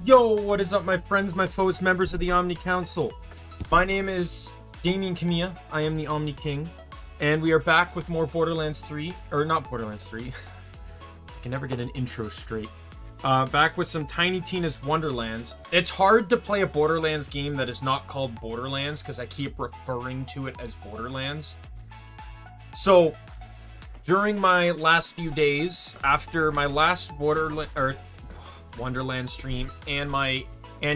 Yo, what is up, my friends, my foes, members of the Omni Council? My name is Daimien Kamiya. I am the Omni King, and we are back with more Borderlands 3, or not Borderlands 3. I can never get an intro straight. Back with some Tiny Tina's Wonderlands. It's hard to play a Borderlands game that is not called Borderlands because I keep referring to it as Borderlands. So, during my last few days, after my last Wonderland stream and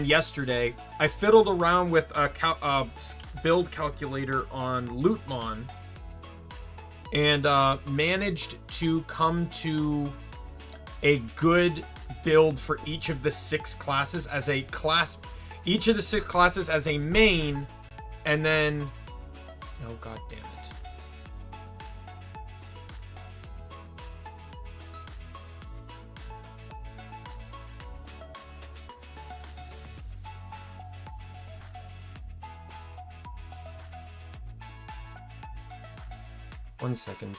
yesterday, I fiddled around with a build calculator on Lootmon and managed to come to a good build for each of the 6 classes as a class, each of the 6 classes as a main, and then oh god damn it. One second.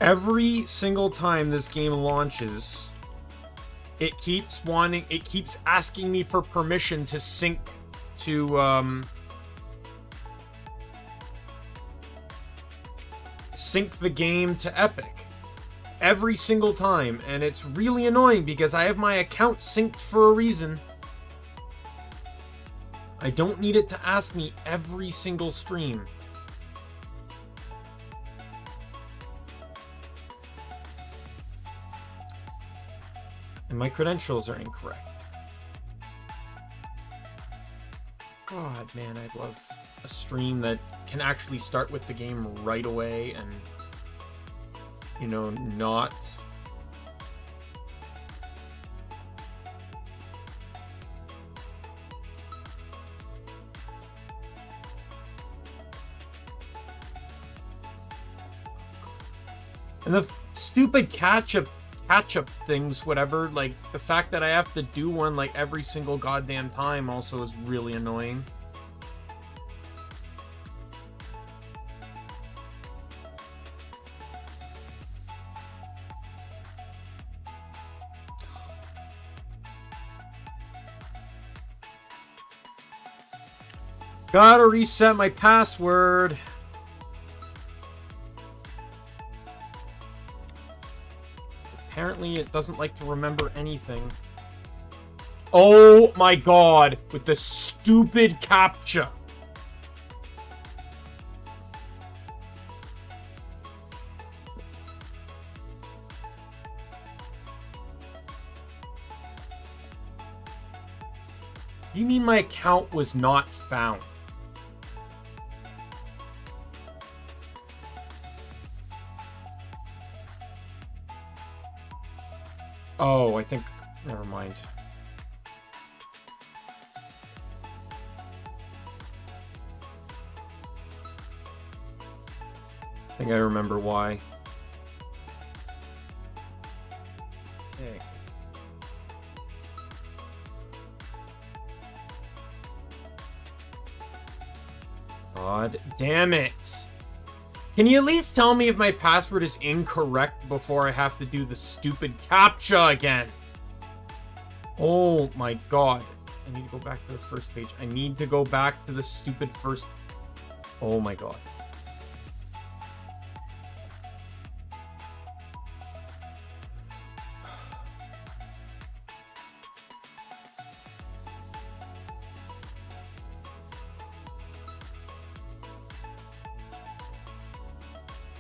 Every single time this game launches, it keeps asking me for permission to sync to, sync the game to Epic. Every single time, and it's really annoying because I have my account synced for a reason. I don't need it to ask me every single stream. And my credentials are incorrect. God, man, I'd love a stream that can actually start with the game right away and, you know, not... And the stupid catch-up things, whatever, like, the fact that I have to do one, like, every single goddamn time also is really annoying. Gotta reset my password. Apparently, it doesn't like to remember anything. Oh my god, with the stupid CAPTCHA. You mean my account was not found? Oh, I think... Never mind. I think I remember why. Okay. God damn it! Can you at least tell me if my password is incorrect before I have to do the stupid CAPTCHA again? Oh my god. I need to go back to the first page. I need to go back to the stupid first... Oh my god.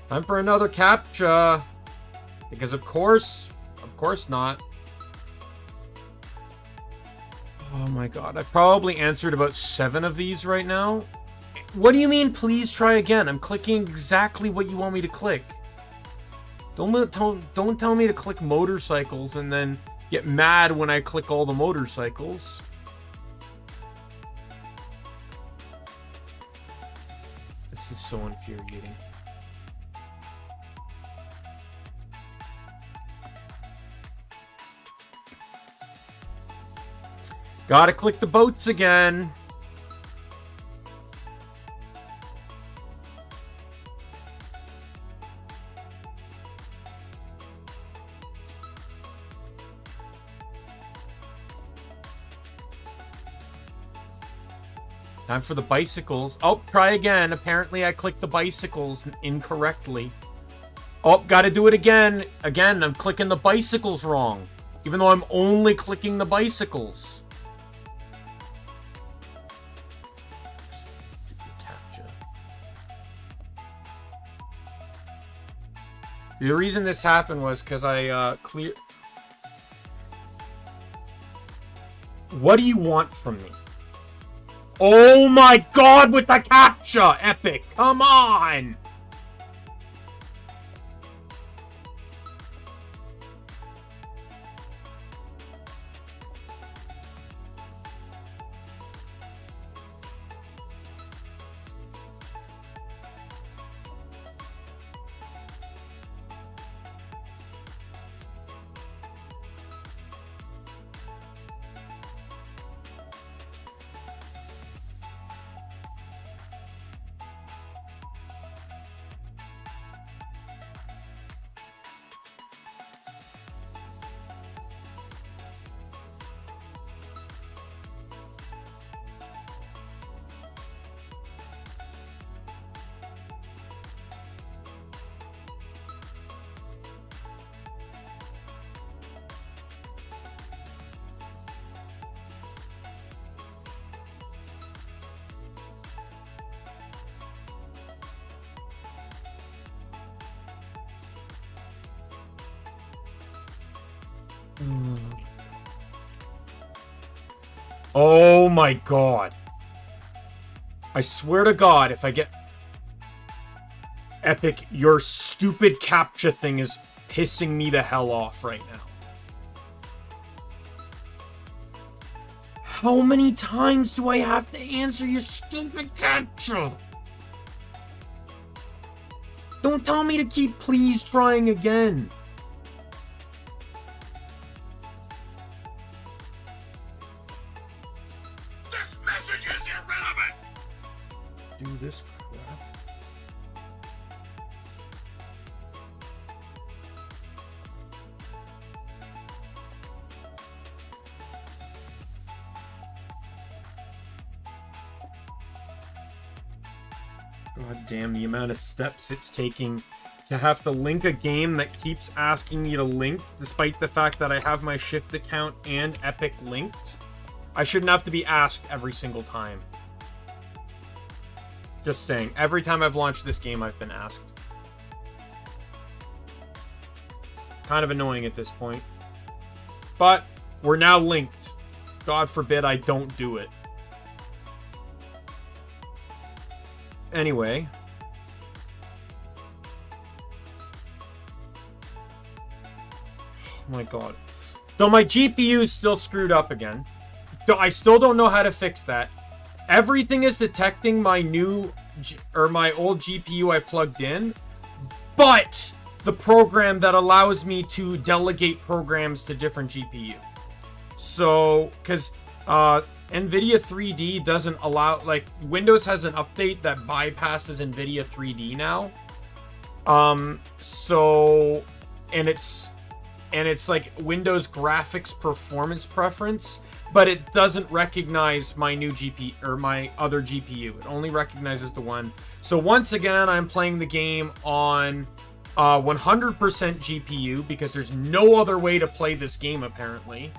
Time for another CAPTCHA. Because of course not. Oh my god, I've probably answered about 7 of these right now. What do you mean, please try again? I'm clicking exactly what you want me to click. Don't tell me to click motorcycles and then get mad when I click all the motorcycles. This is so infuriating. Gotta click the boats again. Time for the bicycles. Oh, try again. Apparently I clicked the bicycles incorrectly. Oh, gotta do it again. Again, I'm clicking the bicycles wrong. Even though I'm only clicking the bicycles. Captcha. The reason this happened was because I clear... What do you want from me? Oh my god, with the captcha! Epic! Come on! Oh my god. I swear to god, if I get... Epic, your stupid captcha thing is pissing me the hell off right now. How many times do I have to answer your stupid captcha? Don't tell me to keep please trying again. This message is irrelevant. Do this crap. God damn, the amount of steps it's taking to have to link a game that keeps asking me to link, despite the fact that I have my Shift account and Epic linked. I shouldn't have to be asked every single time. Just saying, every time I've launched this game, I've been asked. Kind of annoying at this point. But, we're now linked. God forbid I don't do it. Anyway. Oh my god. So my GPU is still screwed up again. I still don't know how to fix that. Everything is detecting my new or my old GPU I plugged in, but the program that allows me to delegate programs to different GPU. So, because NVIDIA 3D doesn't allow, like, Windows has an update that bypasses NVIDIA 3D now. So, and it's like Windows graphics performance preference, but it doesn't recognize my new GPU or my other GPU. It only recognizes the one. So once again, I'm playing the game on 100% GPU because there's no other way to play this game apparently.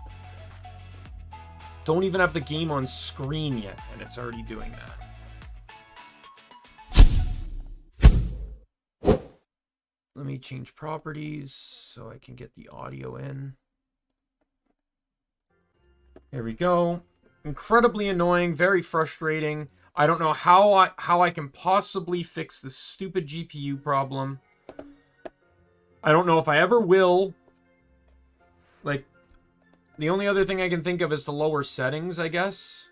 Don't even have the game on screen yet, and it's already doing that. Let me change properties so I can get the audio in. There we go. Incredibly annoying, very frustrating. I don't know how I can possibly fix this stupid GPU problem. I don't know if I ever will. Like, the only other thing I can think of is to lower settings, I guess.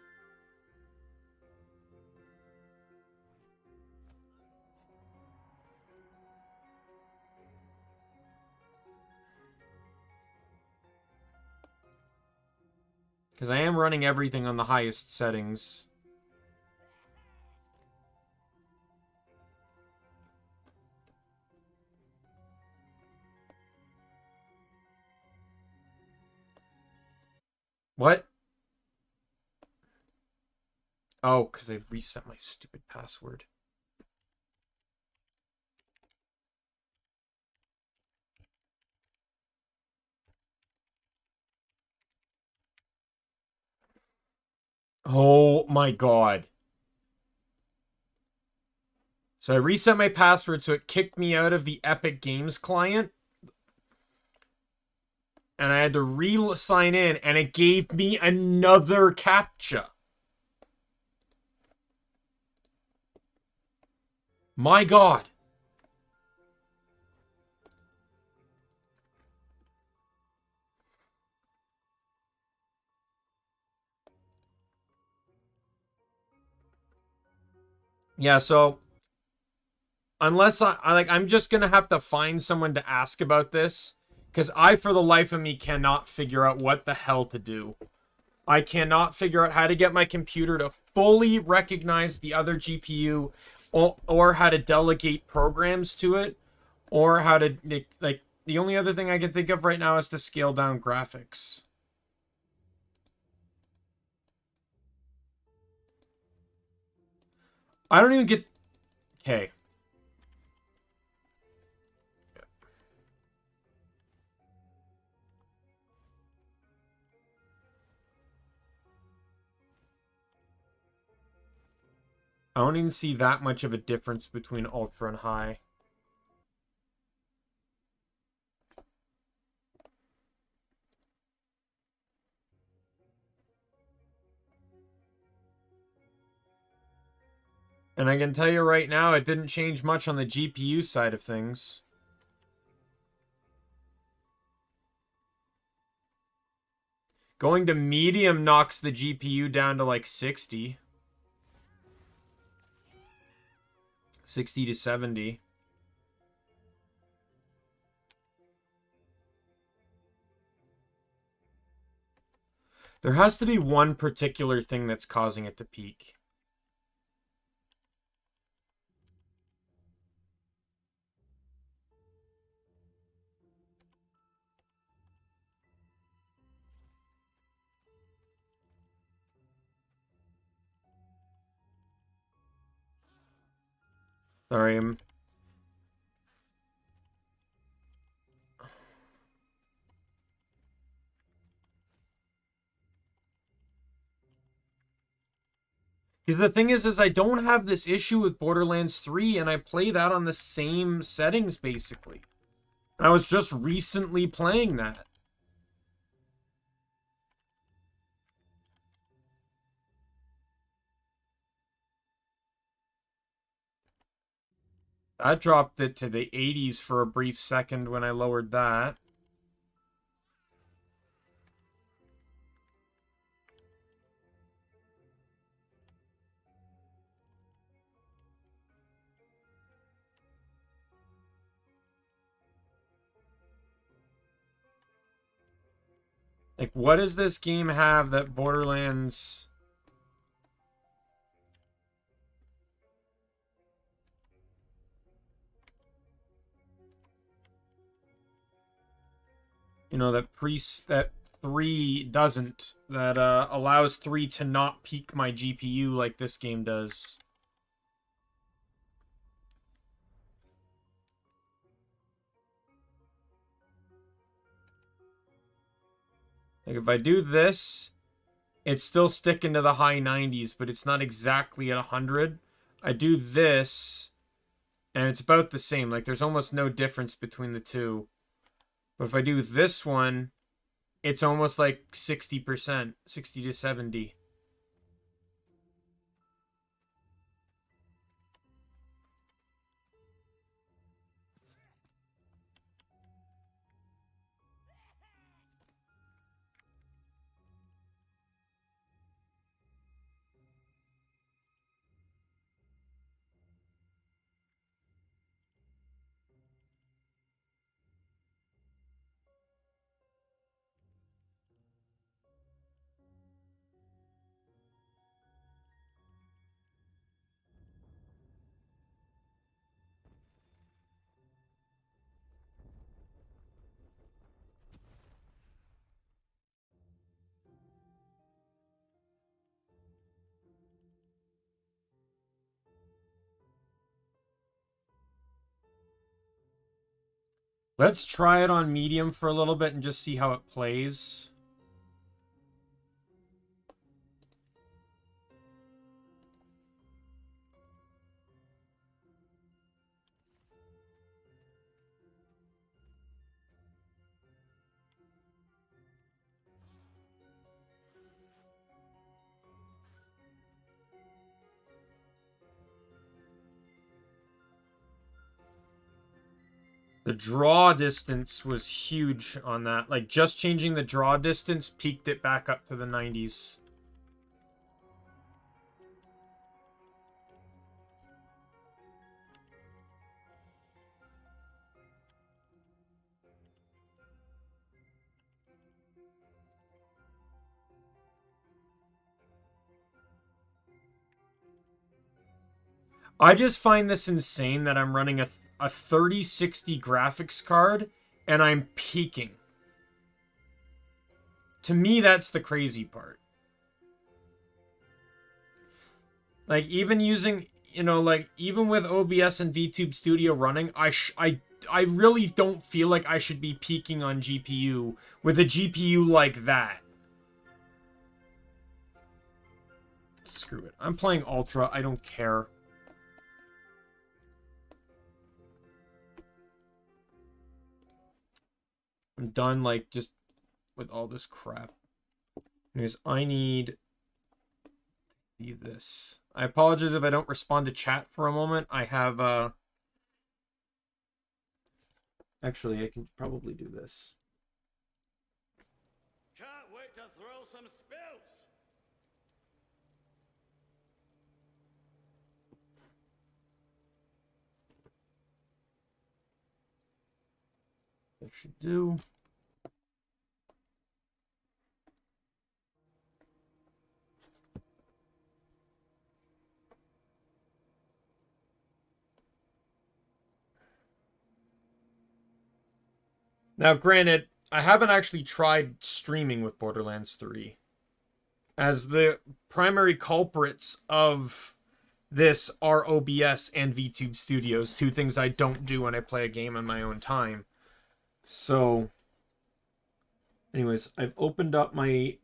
Because I am running everything on the highest settings. What? Oh, because I reset my stupid password. Oh my god. So I reset my password so it kicked me out of the Epic Games client. And I had to re-sign in and it gave me another CAPTCHA. My god. Yeah, so unless I'm just gonna have to find someone to ask about this, because I, for the life of me, cannot figure out what the hell to do. I cannot figure out how to get my computer to fully recognize the other GPU, or how to delegate programs to it, or how to, like, the only other thing I can think of right now is to scale down graphics. I don't even get... Okay. I don't even see that much of a difference between ultra and high. And I can tell you right now, it didn't change much on the GPU side of things. Going to medium knocks the GPU down to like 60. 60 to 70. There has to be one particular thing that's causing it to peak. Sorry, I'm... Because the thing is I don't have this issue with Borderlands 3, and I play that on the same settings, basically. And I was just recently playing that. That dropped it to the 80s for a brief second when I lowered that. Like, what does this game have that Borderlands... You know, that 3 doesn't. That allows 3 to not peak my GPU like this game does. Like, if I do this, it's still sticking to the high 90s, but it's not exactly at 100. I do this, and it's about the same. Like, there's almost no difference between the two. But if I do this one, it's almost like 60%, 60 to 70. Let's try it on medium for a little bit and just see how it plays. The draw distance was huge on that. Like, just changing the draw distance peaked it back up to the 90s. I just find this insane that I'm running a 3060 graphics card and I'm peaking. To me, that's the crazy part. Like, even using, you know, like, even with OBS and VTube Studio running, I really don't feel like I should be peaking on GPU with a GPU like that. Screw it. I'm playing Ultra. I don't care. I'm done, like, just with all this crap. Anyways, I need to see this. I apologize if I don't respond to chat for a moment. I have, Actually, I can probably do this. Can't wait to throw some spells. That should do. Now, granted, I haven't actually tried streaming with Borderlands 3. As the primary culprits of this are OBS and VTube Studios, two things I don't do when I play a game on my own time. So, anyways, I've opened up my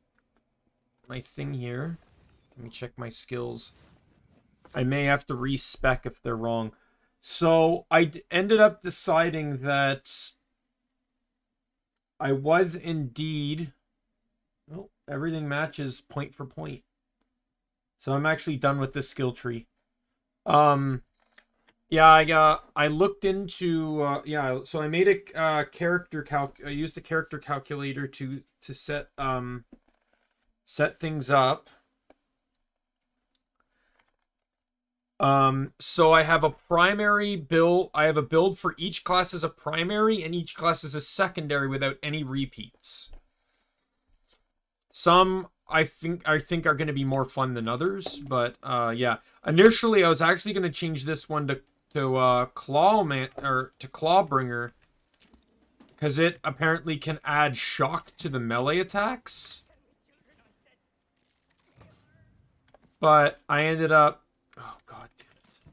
thing here. Let me check my skills. I may have to respec if they're wrong. So, I ended up deciding that I was indeed... Oh, everything matches point for point. So I'm actually done with this skill tree. Yeah, I looked into so I made a character I used the character calculator to set set things up. So I have a primary build. I have a build for each class as a primary and each class as a secondary without any repeats. Some I think are going to be more fun than others, but yeah. Initially, I was actually going to change this one to Clawbringer, because it apparently can add shock to the melee attacks. But I ended up, oh god damn it.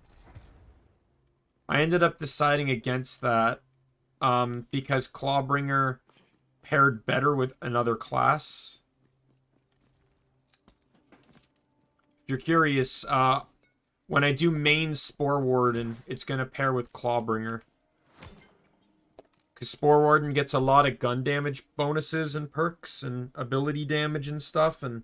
I ended up deciding against that because Clawbringer paired better with another class. If you're curious, when I do main Spore Warden, it's going to pair with Clawbringer. Because Spore Warden gets a lot of gun damage bonuses and perks and ability damage and stuff. And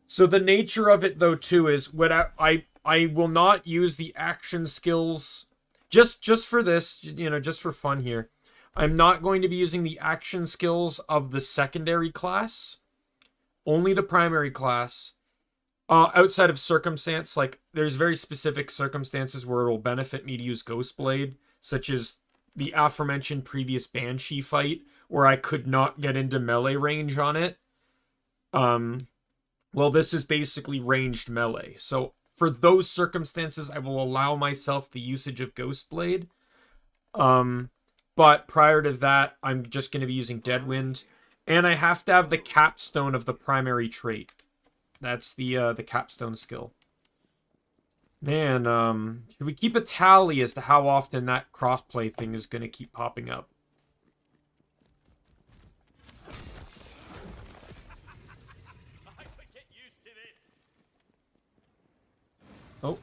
so the nature of it, though, too, is what I will not use the action skills just for this, you know, just for fun here. I'm not going to be using the action skills of the secondary class, only the primary class. Outside of circumstance, like, there's very specific circumstances where it will benefit me to use Ghostblade, such as the aforementioned previous Banshee fight, where I could not get into melee range on it. Well, this is basically ranged melee. So, for those circumstances, I will allow myself the usage of Ghostblade. But prior to that, I'm just going to be using Deadwind. And I have to have the capstone of the primary trait. That's the capstone skill. Man, should we keep a tally as to how often that crossplay thing is going to keep popping up? Oh.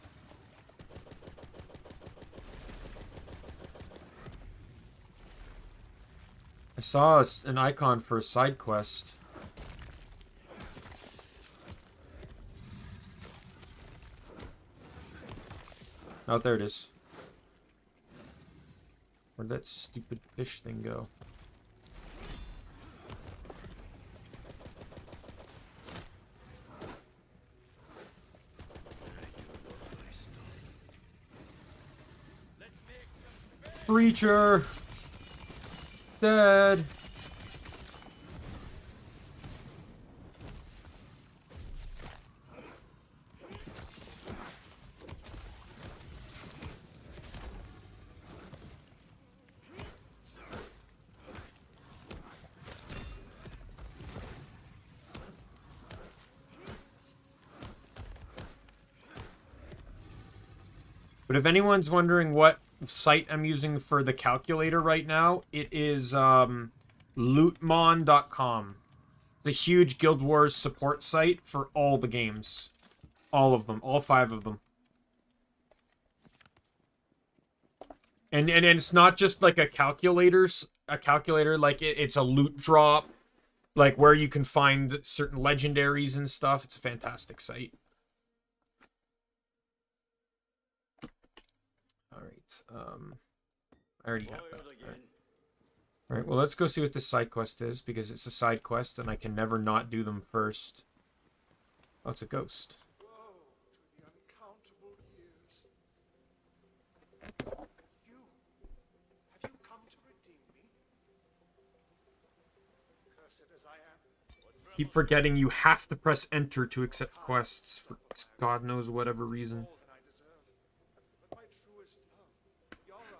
I saw an icon for a side quest. Oh, there it is. Where'd that stupid fish thing go? Breacher! Dead! But if anyone's wondering what site I'm using for the calculator right now, it is lootmon.com. The huge Guild Wars support site for all the games. All of them. All 5 of them. And it's not just like a calculator, like it's a loot drop, like where you can find certain legendaries and stuff. It's a fantastic site. I already have that. All right, well, let's go see what this side quest is, because it's a side quest and I can never not do them first. Oh, it's a ghost. Woe to the uncountable years. Have you come to redeem me? Cursed as I am. Keep forgetting you have to press enter to accept quests for God knows whatever reason. More than I deserve. But my truest love, Yara,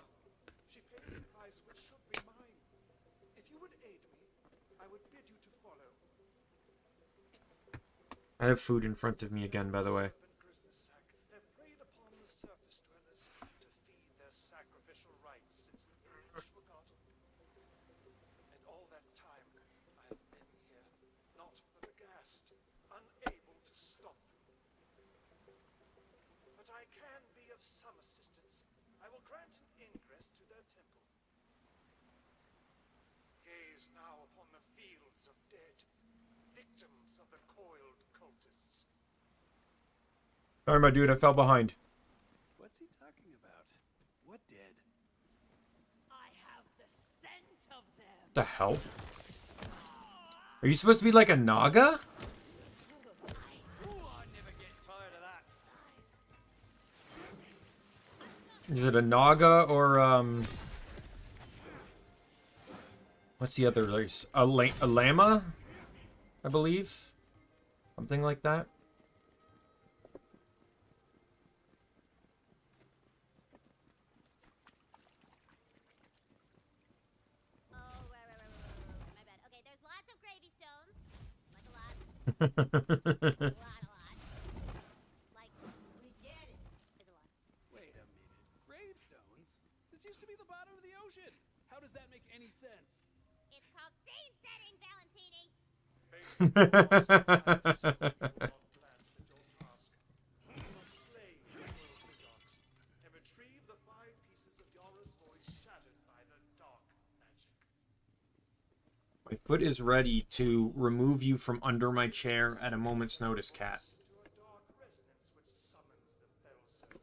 she pays a price which should be mine. If you would aid me, I would bid you to follow. I have food in front of me again, by the way. Have preyed upon the surface dwellers to feed their sacrificial rites since age forgotten. And all that time I have been here, naught but aghast, unable to stop them. But I can be of some assistance. I will grant an ingress to their temple. Gaze now upon the fields of dead, victims of the coiled cultists. Sorry, my dude, I fell behind. What's he talking about? What did? I have the scent of them. The hell? Are you supposed to be like a Naga? Ooh, I never get tired of that. Is it a Naga or what's the other race? A Lama, I believe, something like that. Oh, right. My bad. Okay, there's lots of gravy stones. Like a lot. A lot. Like, we get it. Is a lot. Wait a minute. Gravestones? This used to be the bottom of the ocean. How does that make any sense? It's called scene setting, Valentini. Slay the Brr-Zerker and retrieve the 5 pieces of Yara's voice shattered by the dark magic. My foot is ready to remove you from under my chair at a moment's notice, cat. To a dark resonance which summons the fell serpent.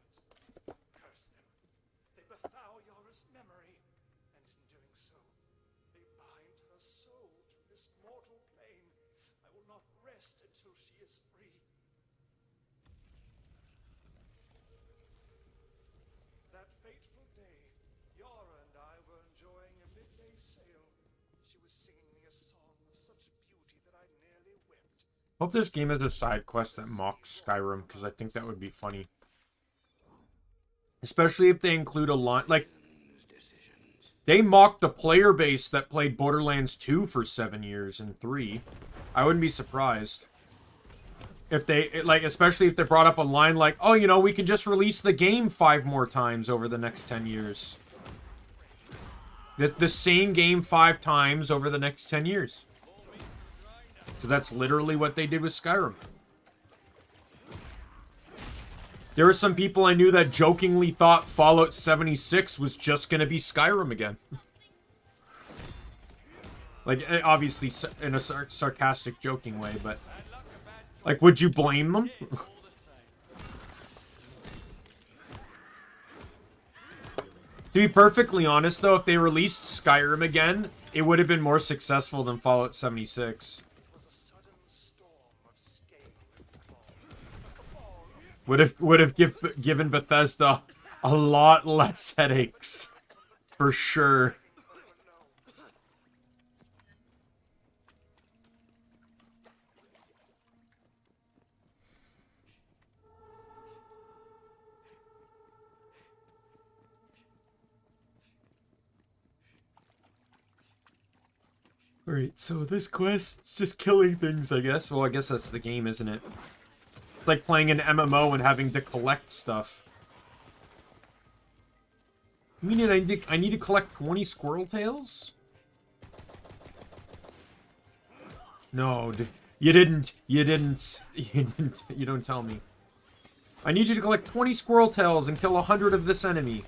Curse them. They befoul Yara's memory, and in doing so, they bind her soul to this mortal plane. I will not rest until she is free. That fateful day, Yara and I were enjoying a midday sail. She was singing me a song of such beauty that I nearly wept. Hope this game has a side quest that mocks Skyrim, because I think that would be funny. Especially if they include a line like they mocked the player base that played Borderlands 2 for 7 years and 3. I wouldn't be surprised if they like, especially if they brought up a line like, "Oh, you know, we can just release the game 5 more times over the next 10 years." The same game 5 times over the next 10 years. Because that's literally what they did with Skyrim. There were some people I knew that jokingly thought Fallout 76 was just gonna be Skyrim again. Like, obviously in a sarcastic, joking way, but... Like, would you blame them? To be perfectly honest, though, if they released Skyrim again, it would have been more successful than Fallout 76. Would have given Bethesda a lot less headaches, for sure. Alright, so this quest's just killing things, I guess. Well, I guess that's the game, isn't it? It's like playing an MMO and having to collect stuff. You mean I need to collect 20 squirrel tails? No, you didn't. You don't tell me. I need you to collect 20 squirrel tails and kill 100 of this enemy.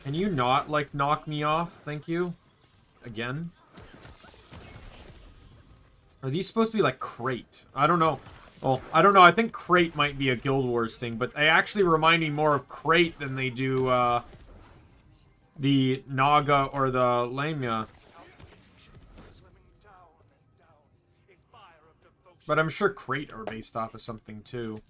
Can you not, like, knock me off? Thank you. Again. Are these supposed to be, like, crate? I don't know. Well, I don't know. I think crate might be a Guild Wars thing, but they actually remind me more of crate than they do, the Naga or the Lamia. But I'm sure crate are based off of something, too.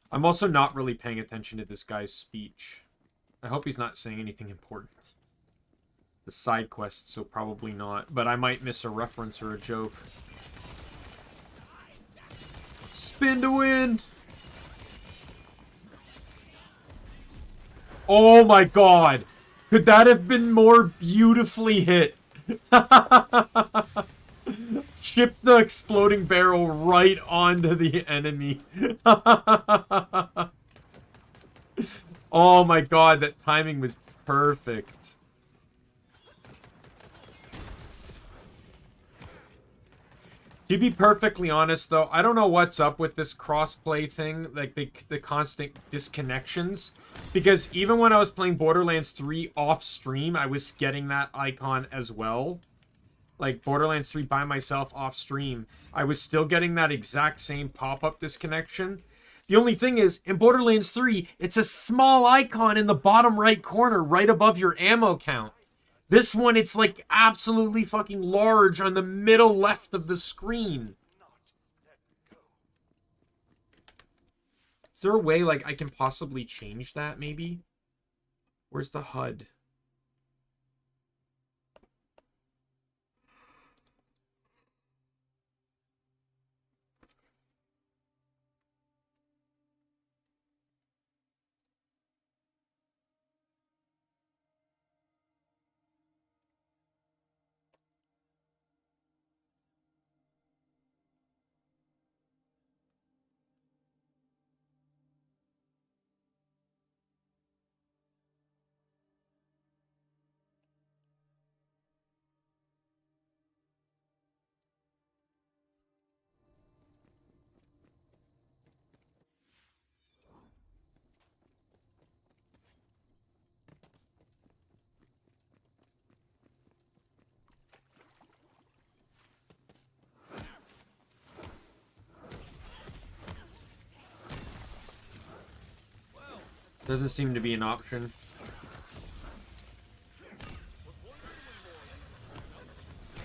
I'm also not really paying attention to this guy's speech. I hope he's not saying anything important. The side quest, so probably not. But I might miss a reference or a joke. Spin to win! Oh my god! Could that have been more beautifully hit? Ship the exploding barrel right onto the enemy. Oh my god, that timing was perfect. To be perfectly honest, though, I don't know what's up with this crossplay thing, like the constant disconnections. Because even when I was playing Borderlands 3 off-stream, I was getting that icon as well. Like, Borderlands 3 by myself off-stream, I was still getting that exact same pop-up disconnection. The only thing is, in Borderlands 3, it's a small icon in the bottom right corner, right above your ammo count. This one, it's like absolutely fucking large on the middle left of the screen. Is there a way, like, I can possibly change that, maybe? Where's the HUD? Doesn't seem to be an option.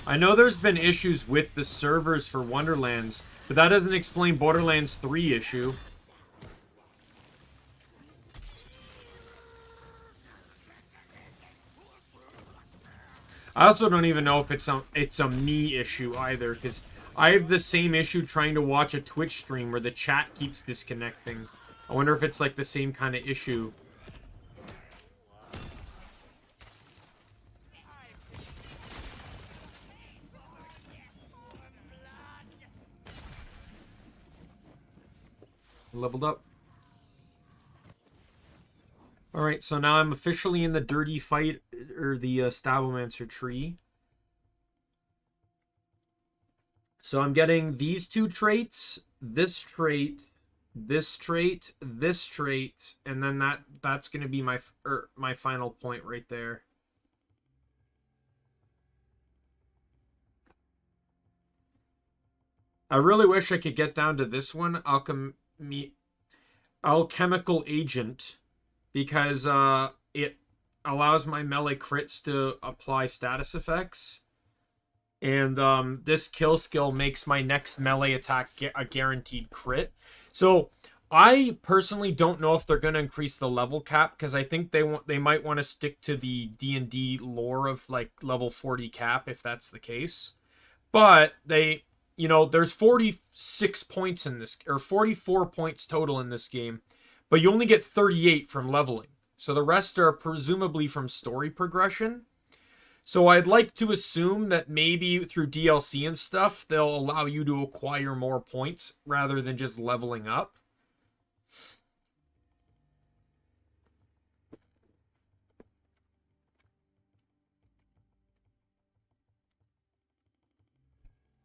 I know there's been issues with the servers for Wonderlands, but that doesn't explain Borderlands 3 issue. I also don't even know if it's a me issue either, because I have the same issue trying to watch a Twitch stream where the chat keeps disconnecting. I wonder if it's like the same kind of issue. Leveled up. Alright, so now I'm officially in the dirty fight, or the Stabbomancer tree. So I'm getting these two traits, this trait, this trait, this trait, and then that's going to be my final point right there. I really wish I could get down to this one, Alchemical Agent, because it allows my melee crits to apply status effects. And this kill skill makes my next melee attack a guaranteed crit. So I personally don't know if they're going to increase the level cap, because I think they might want to stick to the D&D lore of like level 40 cap if that's the case. But they, you know, there's 46 points in this, or 44 points total in this game, but you only get 38 from leveling. So the rest are presumably from story progression. So I'd like to assume that maybe through DLC and stuff, they'll allow you to acquire more points rather than just leveling up.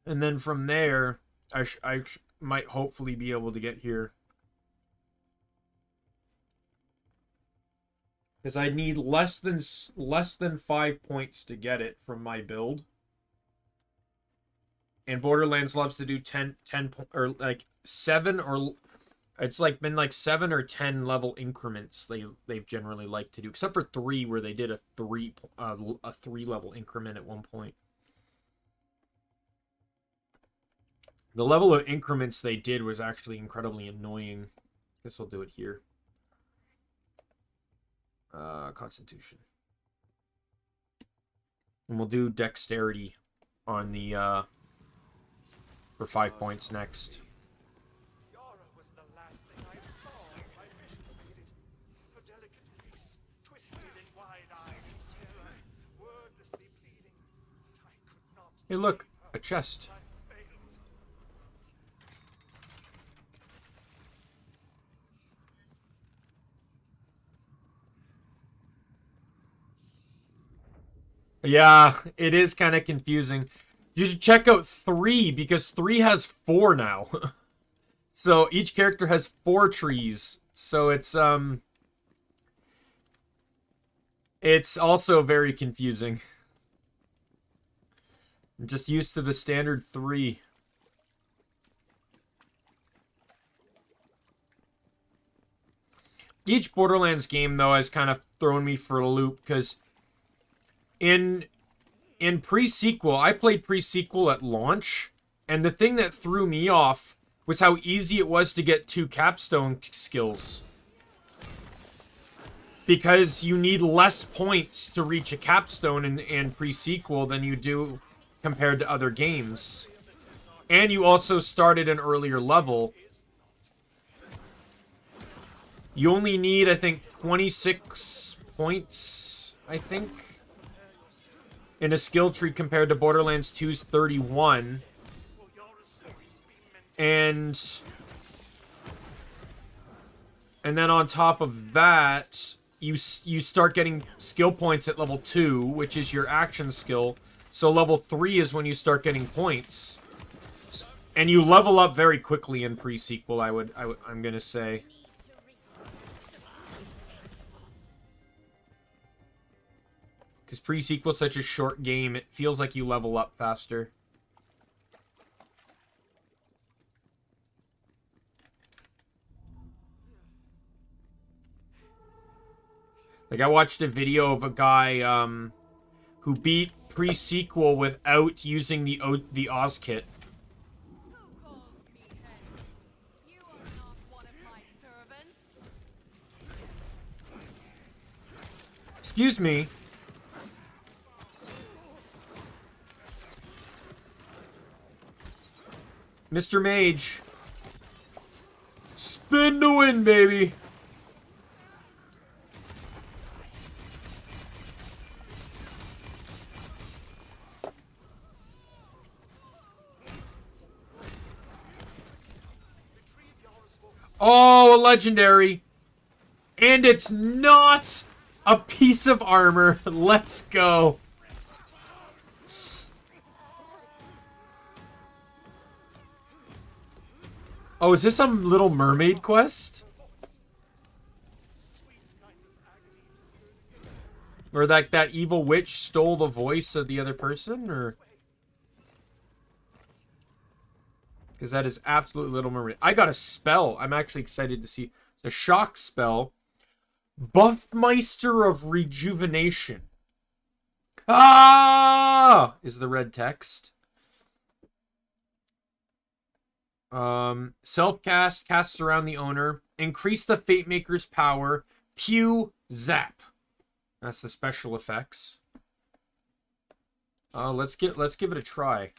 And then from there, I might hopefully be able to get here. Because I need less than 5 points to get it from my build. And Borderlands loves to do 10 or like 7, or it's like been like 7 or 10 level increments they've generally liked to do, except for 3 where they did a 3 level increment at one point. The level of increments they did was actually incredibly annoying. Guess I'll do it here. Constitution. And we'll do dexterity on the for 5 points next. Yara was the last thing I saw as my vision faded. Her delicate face, twisted in wide-eyed terror, wordlessly pleading. I could not. Hey, look, a chest. I failed. Yeah, it is kind of confusing. You should check out 3, because 3 has 4 now. So each character has 4 trees. So it's also very confusing. I'm just used to the standard 3. Each Borderlands game, though, has kind of thrown me for a loop, because in pre-sequel, I played pre-sequel at launch, and the thing that threw me off was how easy it was to get 2 capstone skills. Because you need less points to reach a capstone in pre-sequel than you do compared to other games. And you also start at an earlier level. You only need, I think, 26 points, I think, in a skill tree compared to Borderlands 2's 31. And then on top of that, you start getting skill points at level 2, which is your action skill. So level 3 is when you start getting points. And you level up very quickly in pre-sequel, I'm gonna say. Because pre-sequel is such a short game, it feels like you level up faster. Like, I watched a video of a guy who beat pre-sequel without using the Oz kit. Who calls me hence? You are not one of my servants. Excuse me. Mr. Mage. Spin to win, baby. Retrieve Yara's focus. Oh, a legendary. And it's not a piece of armor. Let's go. Oh, is this some Little Mermaid quest? Or that evil witch stole the voice of the other person? Or... because that is absolutely Little Mermaid. I got a spell. I'm actually excited to see. The shock spell. Buffmeister of Rejuvenation. Ah! Is the red text. Self-cast. Casts around the owner. Increase the Fate Maker's power. Pew. Zap. That's the special effects. Let's give it a try.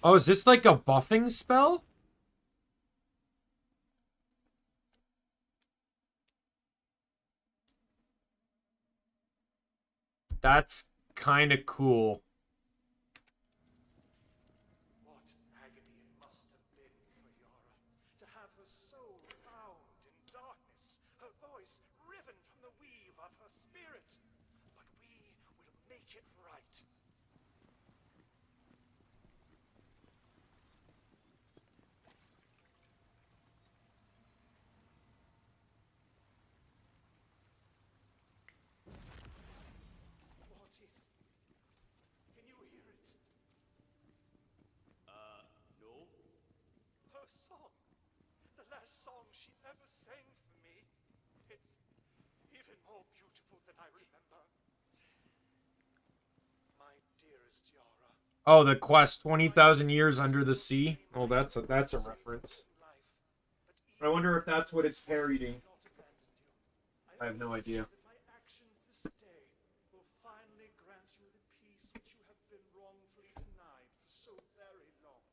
Oh, is this like a buffing spell? That's kind of cool. What agony it must have been for Yara to have her soul bound in darkness, her voice riven from the weave of her spirit. But we will make it right. What is? Can you hear it? No. Her song. The last song she ever sang for me. It's even more beautiful than I remember. My dearest Yara. Oh, the quest 20,000 years under the sea. Oh, that's a reference. I wonder if that's what it's parodying. I have no idea. That my actions this day will finally grant you the peace which you have been wrongfully denied for so very long.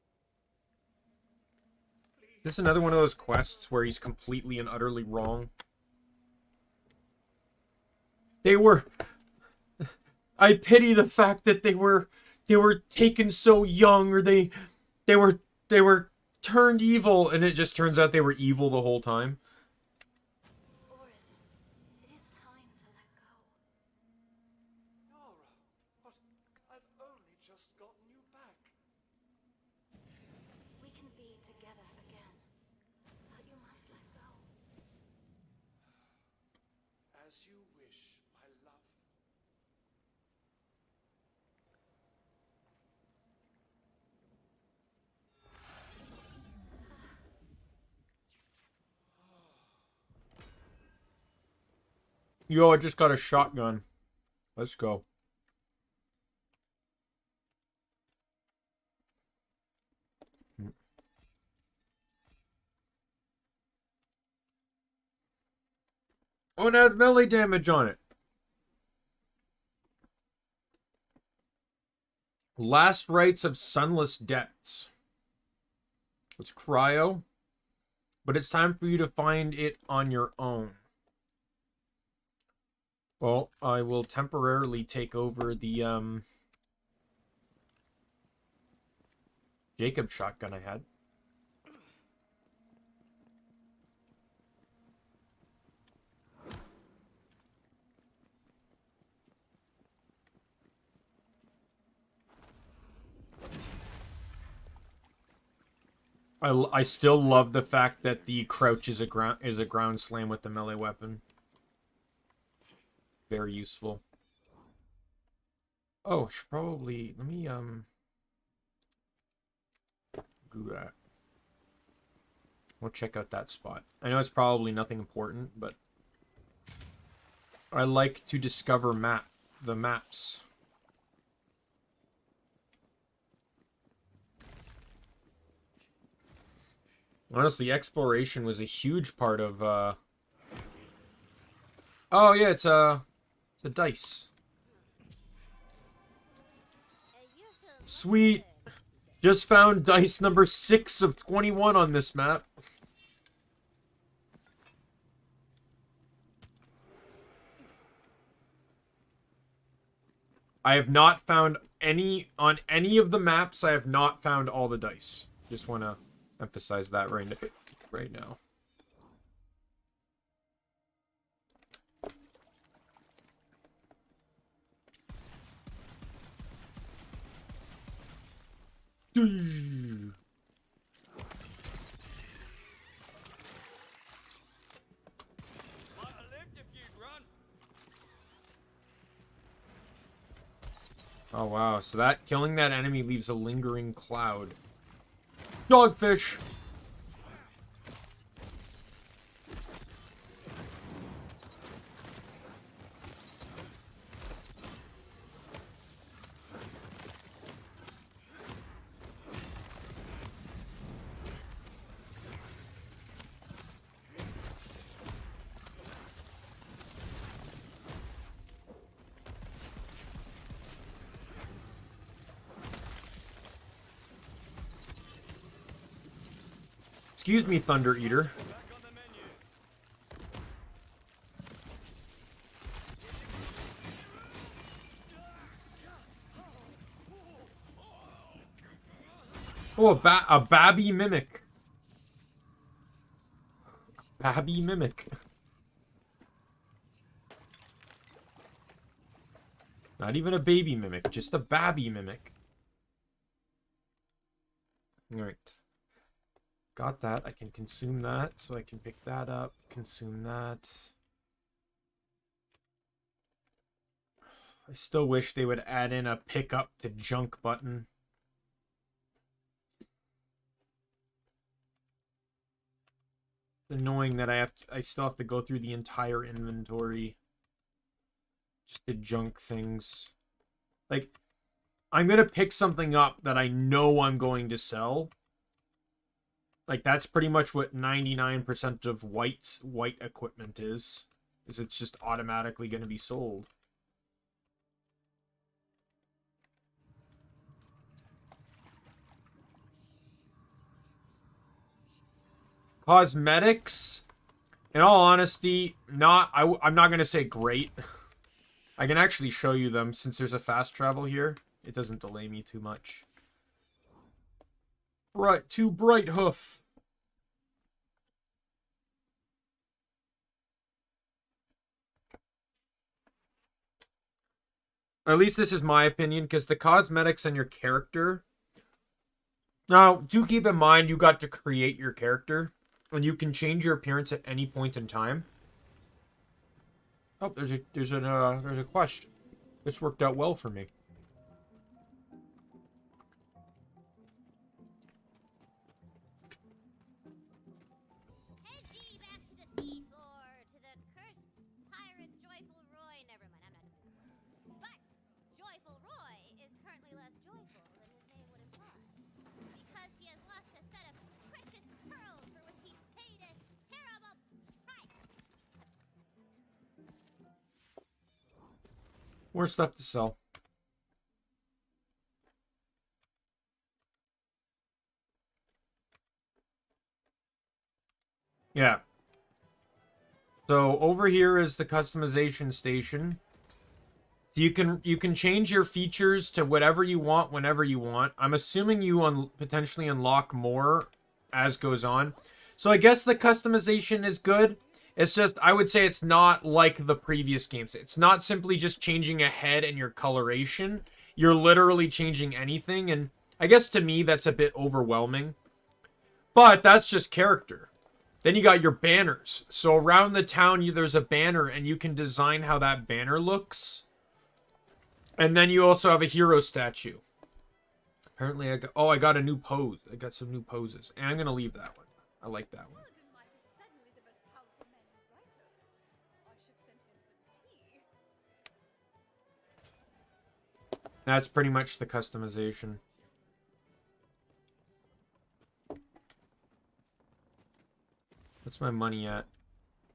Please. Is this another one of those quests where he's completely and utterly wrong? They were... I pity the fact that they were taken so young, or they were turned evil, and it just turns out they were evil the whole time. It is time to let go. Yara, but I've only just gotten you back. We can be together again, but you must let go. As you wish, my love. Yo, I just got a shotgun. Let's go. Oh, and it has melee damage on it. Last Rites of Sunless Depths. It's cryo. But it's time for you to find it on your own. Well, I will temporarily take over the Jacob shotgun I had. I still love the fact that the crouch is a ground slam with the melee weapon. Very useful. Oh, should probably let me do that. We'll check out that spot. I know it's probably nothing important, but I like to discover the maps. Honestly, exploration was a huge part of oh yeah, it's a dice. Sweet. Just found dice number 6 of 21 on this map. I have not found any, on any of the maps, I have not found all the dice. Just want to emphasize that right now. Oh wow, so that killing that enemy leaves a lingering cloud. Dogfish! Excuse me, Thunder Eater. Oh, a babby mimic. Babby mimic. Not even a baby mimic, just a babby mimic. Alright. Got that. I can consume that, so I can pick that up, consume that. I still wish they would add in a pick up to junk button. It's annoying that I still have to go through the entire inventory just to junk things. Like, I'm gonna pick something up that I know I'm going to sell. Like, that's pretty much what 99% of white equipment is it's just automatically going to be sold. Cosmetics, in all honesty, I'm not going to say great. I can actually show you them since there's a fast travel here. It doesn't delay me too much. Right, to Bright Hoof. At least this is my opinion, because the cosmetics on your character... Now, do keep in mind you got to create your character, and you can change your appearance at any point in time. Oh, there's a question. This worked out well for me. More stuff to sell. Yeah. So over here is the customization station. So you can change your features to whatever you want whenever you want. I'm assuming you potentially unlock more as goes on. So I guess the customization is good. It's just, I would say it's not like the previous games. It's not simply just changing a head and your coloration. You're literally changing anything, and I guess to me that's a bit overwhelming. But that's just character. Then you got your banners. So around the town, there's a banner, and you can design how that banner looks. And then you also have a hero statue. Apparently, I got a new pose. I got some new poses. And I'm going to leave that one. I like that one. That's pretty much the customization. What's my money at?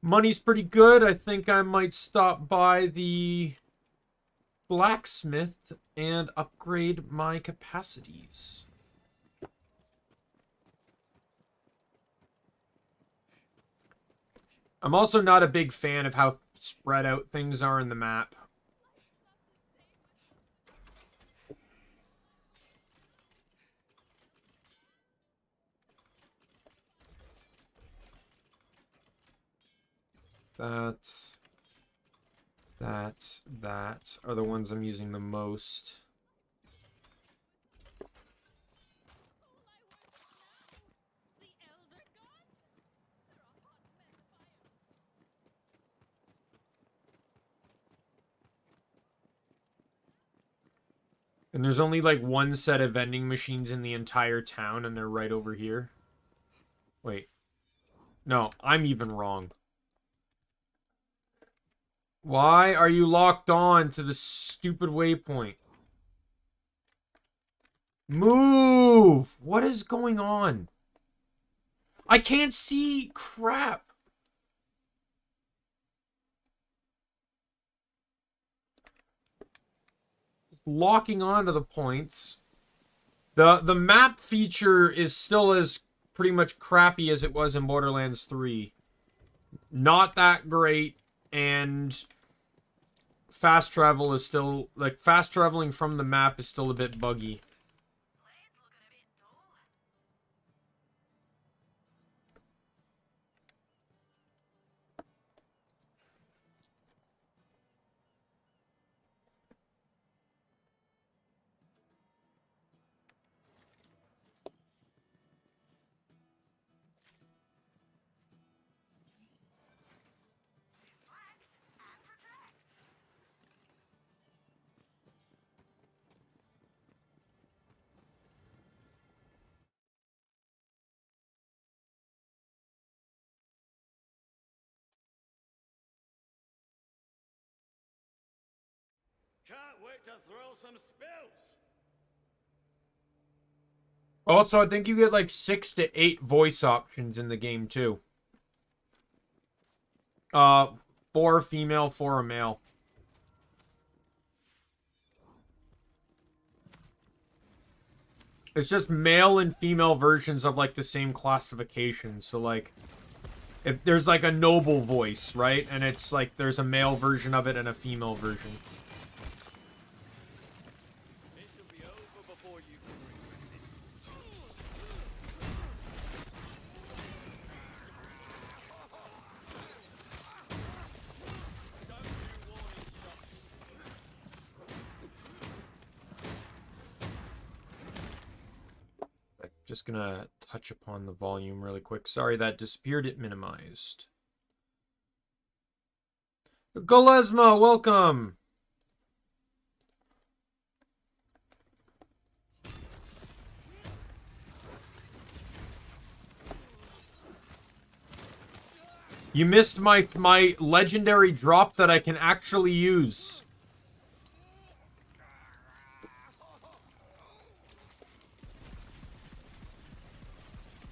Money's pretty good. I think I might stop by the blacksmith and upgrade my capacities. I'm also not a big fan of how spread out things are in the map. That are the ones I'm using the most. And there's only like one set of vending machines in the entire town, and they're right over here. Wait. No, I'm even wrong. Why are you locked on to the stupid waypoint? Move! What is going on? I can't see crap. Locking onto the points. The map feature is still as pretty much crappy as it was in Borderlands 3. Not that great, and fast travel is still, like, fast traveling from the map is still a bit buggy. Can't wait to throw some spills. Also, I think you get like 6 to 8 voice options in the game too. 4 female, 4 a male. It's just male and female versions of like the same classification. So like, if there's like a noble voice, right? And it's like there's a male version of it and a female version. This'll be over before you can regret it. Don't you warning shots. Just gonna touch upon the volume really quick. Sorry that disappeared. It minimized. Golesma, welcome! You missed my legendary drop that I can actually use.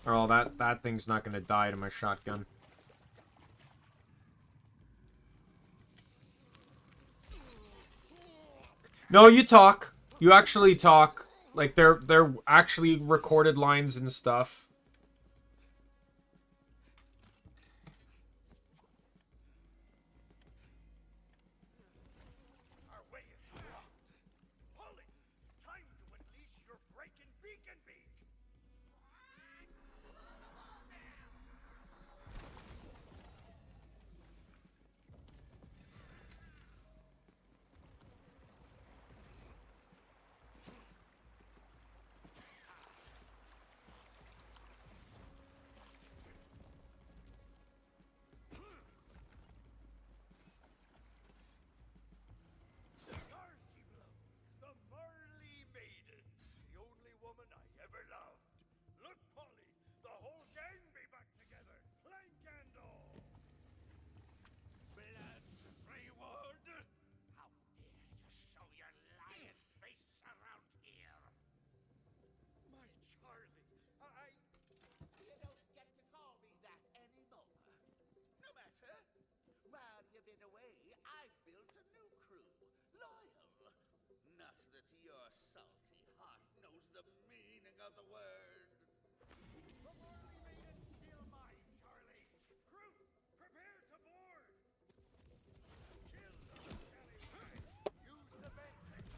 Oh, that thing's not gonna die to my shotgun. No, you talk. You actually talk. Like they're actually recorded lines and stuff. Our way is blocked. Pull it. Time to unleash your breaking beacon beak.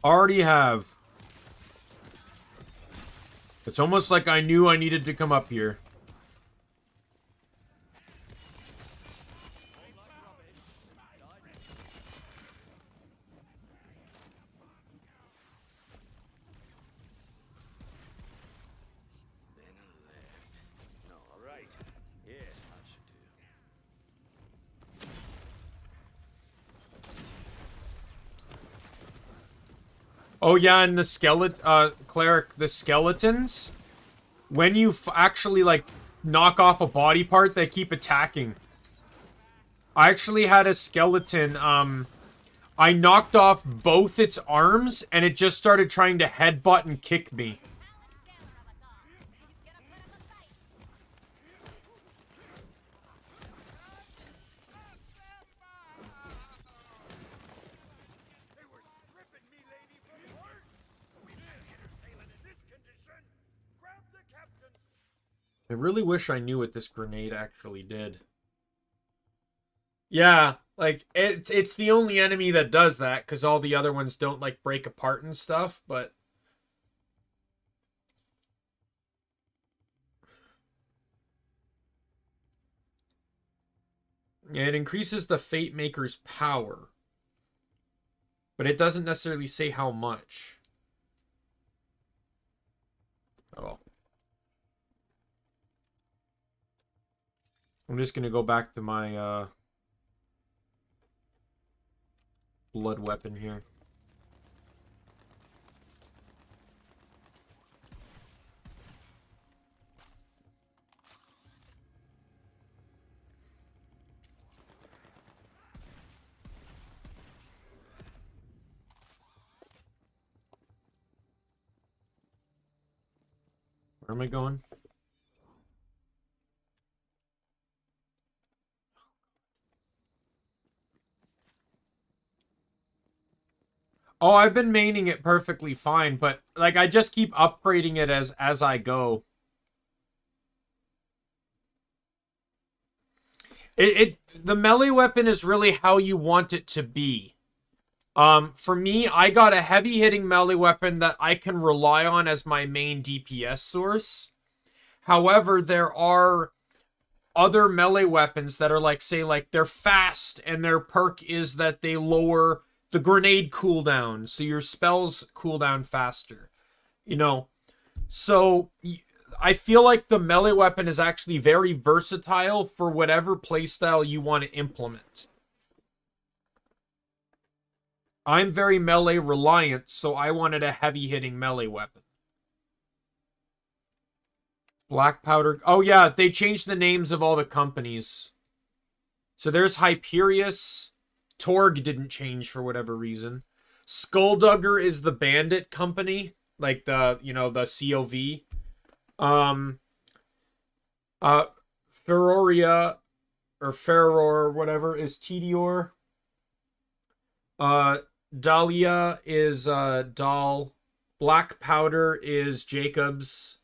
Already have. It's almost like I knew I needed to come up here. Oh yeah, and the cleric, the skeletons, when you actually like knock off a body part, they keep attacking. I actually had a skeleton, I knocked off both its arms and it just started trying to headbutt and kick me. I really wish I knew what this grenade actually did. Yeah, like, it's the only enemy that does that, because all the other ones don't, like, break apart and stuff, but... It increases the Fate Maker's power. But it doesn't necessarily say how much. Oh well. I'm just gonna go back to my, blood weapon here. Where am I going? Oh, I've been maining it perfectly fine, but like I just keep upgrading it as I go. The melee weapon is really how you want it to be. For me, I got a heavy hitting melee weapon that I can rely on as my main DPS source. However, there are other melee weapons that are like, say, like they're fast and their perk is that they lower the grenade cooldown, so your spells cool down faster. You know, so I feel like the melee weapon is actually very versatile for whatever playstyle you want to implement. I'm very melee reliant, so I wanted a heavy hitting melee weapon. Black powder. Oh yeah, they changed the names of all the companies. So there's Hyperius. Torg didn't change for whatever reason. Skulldugger is the bandit company, like the, you know, the COV. Feroria or Ferror, whatever, is Tedior. Dahlia is Dahl. Black powder is Jacobs.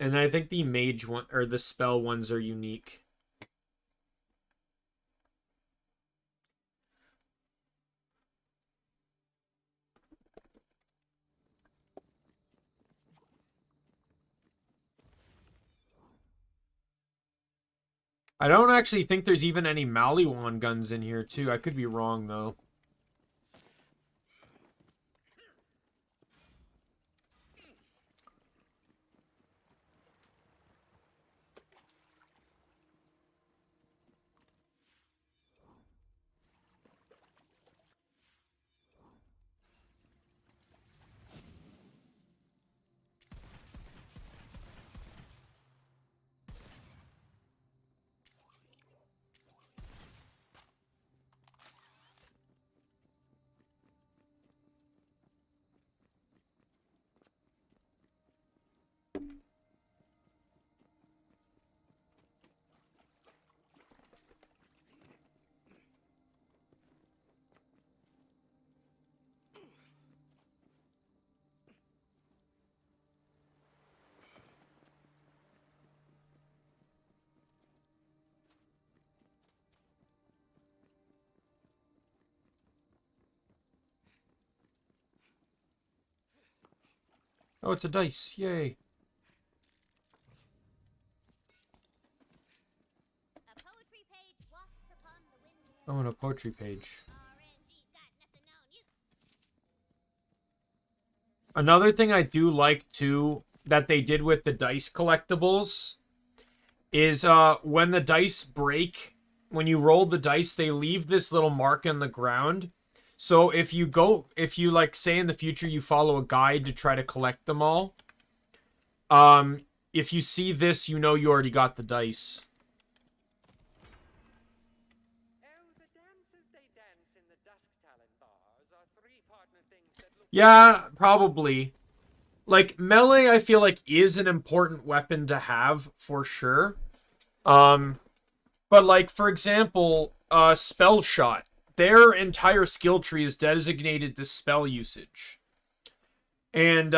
And I think the mage one or the spell ones are unique. I don't actually think there's even any Maliwan guns in here, too. I could be wrong, though. Oh, it's a dice. Yay. A poetry page walks upon the wind. Oh, and a poetry page. RNG's got nothing on you. Another thing I do like, too, that they did with the dice collectibles is when the dice break, when you roll the dice, they leave this little mark in the ground. So if you like, say in the future you follow a guide to try to collect them all, if you see this, you know you already got the dice. Oh, the dances they dance in the Dusk Talon bars are three-partner things that look... Yeah, probably. Like, melee, I feel like, is an important weapon to have, for sure. But, like, for example, Spell Shot. Their entire skill tree is designated to spell usage. And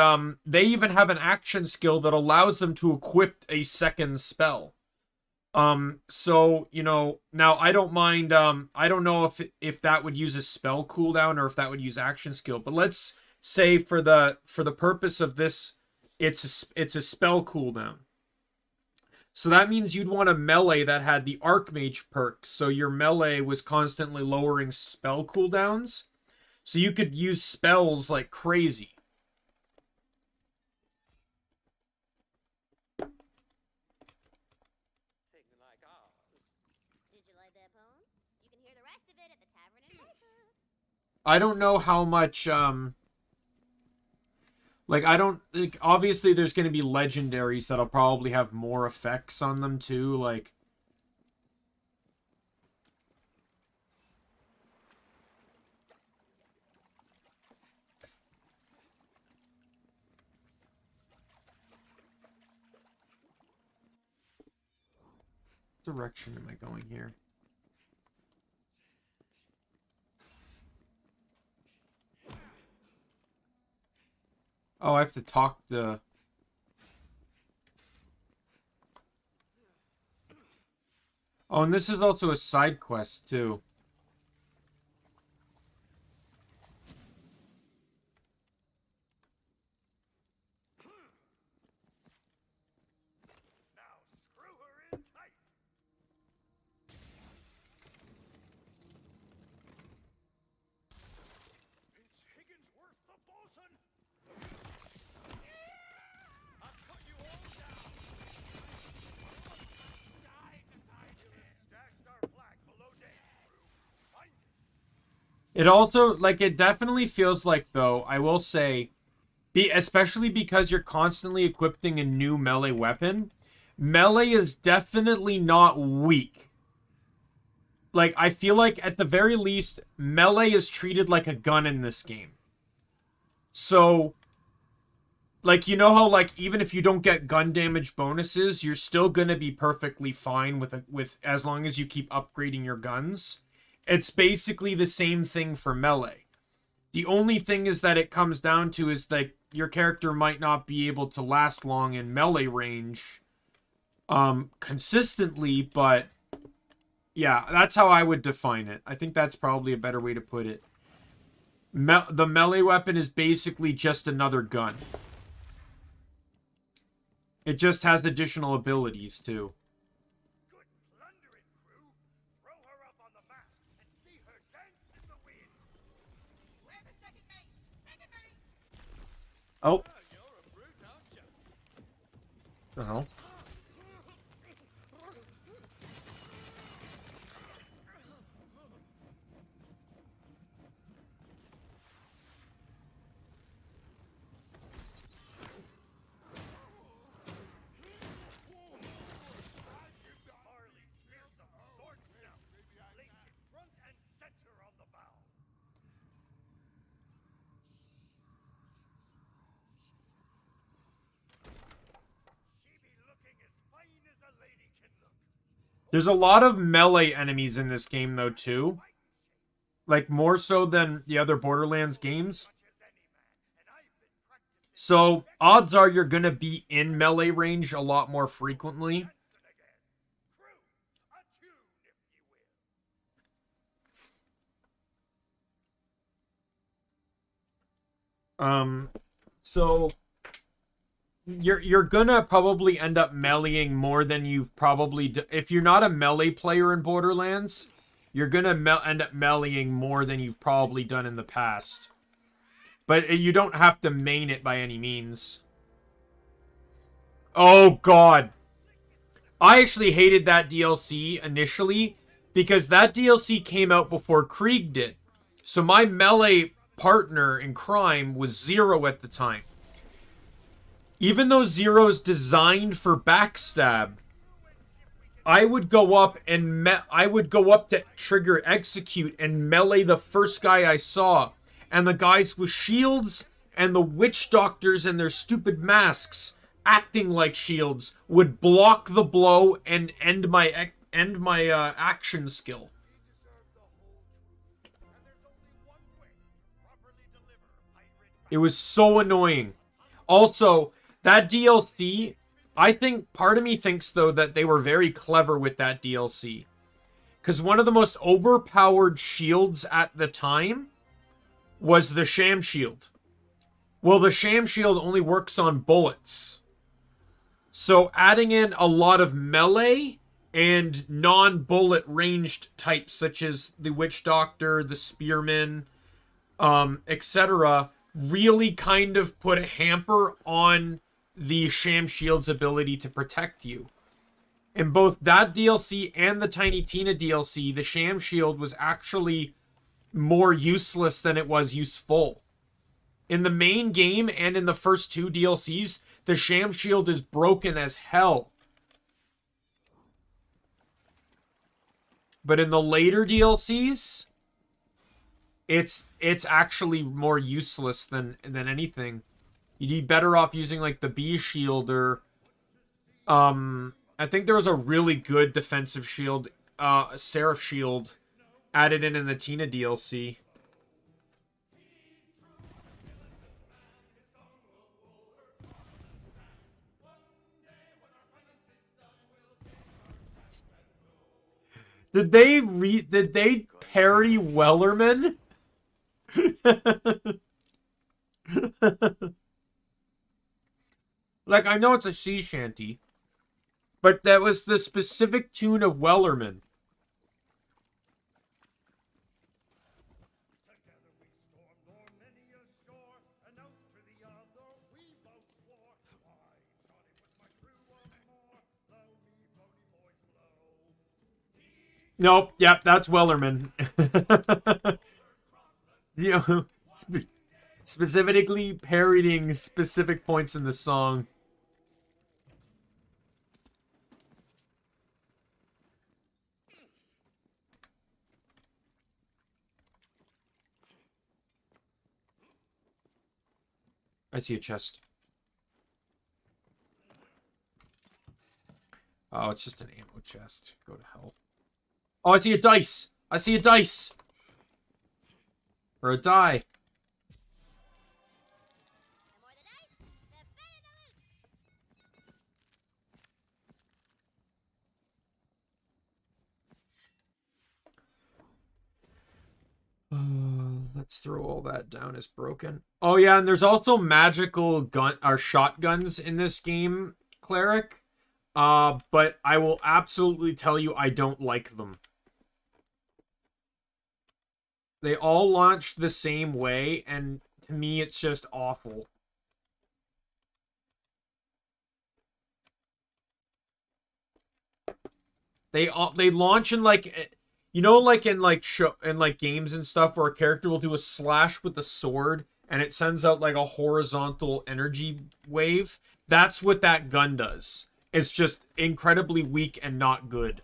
they even have an action skill that allows them to equip a second spell. So, you know, now I don't mind, I don't know if that would use a spell cooldown or if that would use action skill, but let's say for the purpose of this, it's a spell cooldown. So that means you'd want a melee that had the Archmage perk, so your melee was constantly lowering spell cooldowns. So you could use spells like crazy. thing like ours. Did you like that poem? You can hear the rest of it at the tavern in Lakewood. I don't know how much, like, I don't, like, obviously there's going to be legendaries that'll probably have more effects on them too, like... What direction am I going here? Oh, I have to talk to... Oh, and this is also a side quest, too. Now screw her in tight. It's Higginsworth the bosun. I'll cut you all down. Die, stashed our flag below decks, crew. Find it. It also, like, it definitely feels like, though, I will say, especially because you're constantly equipping a new melee weapon, melee is definitely not weak. Like, I feel like, at the very least, melee is treated like a gun in this game. So, like, you know how, like, even if you don't get gun damage bonuses, you're still gonna be perfectly fine with as long as you keep upgrading your guns. It's basically the same thing for melee. The only thing is that it comes down to is that your character might not be able to last long in melee range consistently, but yeah, that's how I would define it. I think that's probably a better way to put it. The melee weapon is basically just another gun. It just has additional abilities, too. Good plundering, crew. Throw her up on the mast and see her dance in the wind. Where's the second mate? Second mate! Oh. You're a brute, aren't you? The hell? Marley's fearsome sword snout. Lace it front and center on the bow. She be looking as fine as a lady can look. There's a lot of melee enemies in this game, though, too. Like, more so than the other Borderlands games. Much as any man, and I've been practicing So, odds are you're gonna be in melee range a lot more frequently. dancing again. Crew, a tune, if you will. So, you're gonna probably end up meleeing more than you've probably if you're not a melee player in Borderlands, you're gonna end up meleeing more than you've probably done in the past. But you don't have to main it by any means. Oh god. I actually hated that DLC initially because that DLC came out before Krieg did. So my melee partner in crime was Zero at the time. Even though Zero's designed for backstab, I would go up and I would go up to trigger execute and melee the first guy I saw, and the guys with shields and the witch doctors and their stupid masks acting like shields would block the blow and end my action skill. It was so annoying. Also, that DLC, I think part of me thinks though that they were very clever with that DLC. Because one of the most overpowered shields at the time was the Sham Shield. Well, the Sham Shield only works on bullets. So adding in a lot of melee and non-bullet ranged types such as the Witch Doctor, the Spearman, etc. really kind of put a hamper on the Sham Shield's ability to protect you. In both that DLC and the Tiny Tina DLC, the Sham Shield was actually more useless than it was useful. In the main game and in the first two DLCs, the Sham Shield is broken as hell. But in the later DLCs, it's actually more useless than anything. You'd be better off using like the Bee Shield or I think there was a really good defensive shield, Seraph Shield, added in the Tina DLC. Did they parody Wellerman? Like, I know it's a sea shanty, but that was the specific tune of Wellerman. Nope, yep, that's Wellerman. You know, specifically parodying specific points in the song. I see a chest. Oh, it's just an ammo chest. Go to hell. Oh, I see a dice! I see a dice! Or a die. The more the dice, the better the loot. Let's throw all that down as broken. Oh yeah, and there's also magical shotguns in this game, Cleric. But I will absolutely tell you I don't like them. They all launch the same way, and to me it's just awful. They launch in like, you know, like in like games and stuff where a character will do a slash with the sword and it sends out like a horizontal energy wave. That's what that gun does. It's just incredibly weak and not good.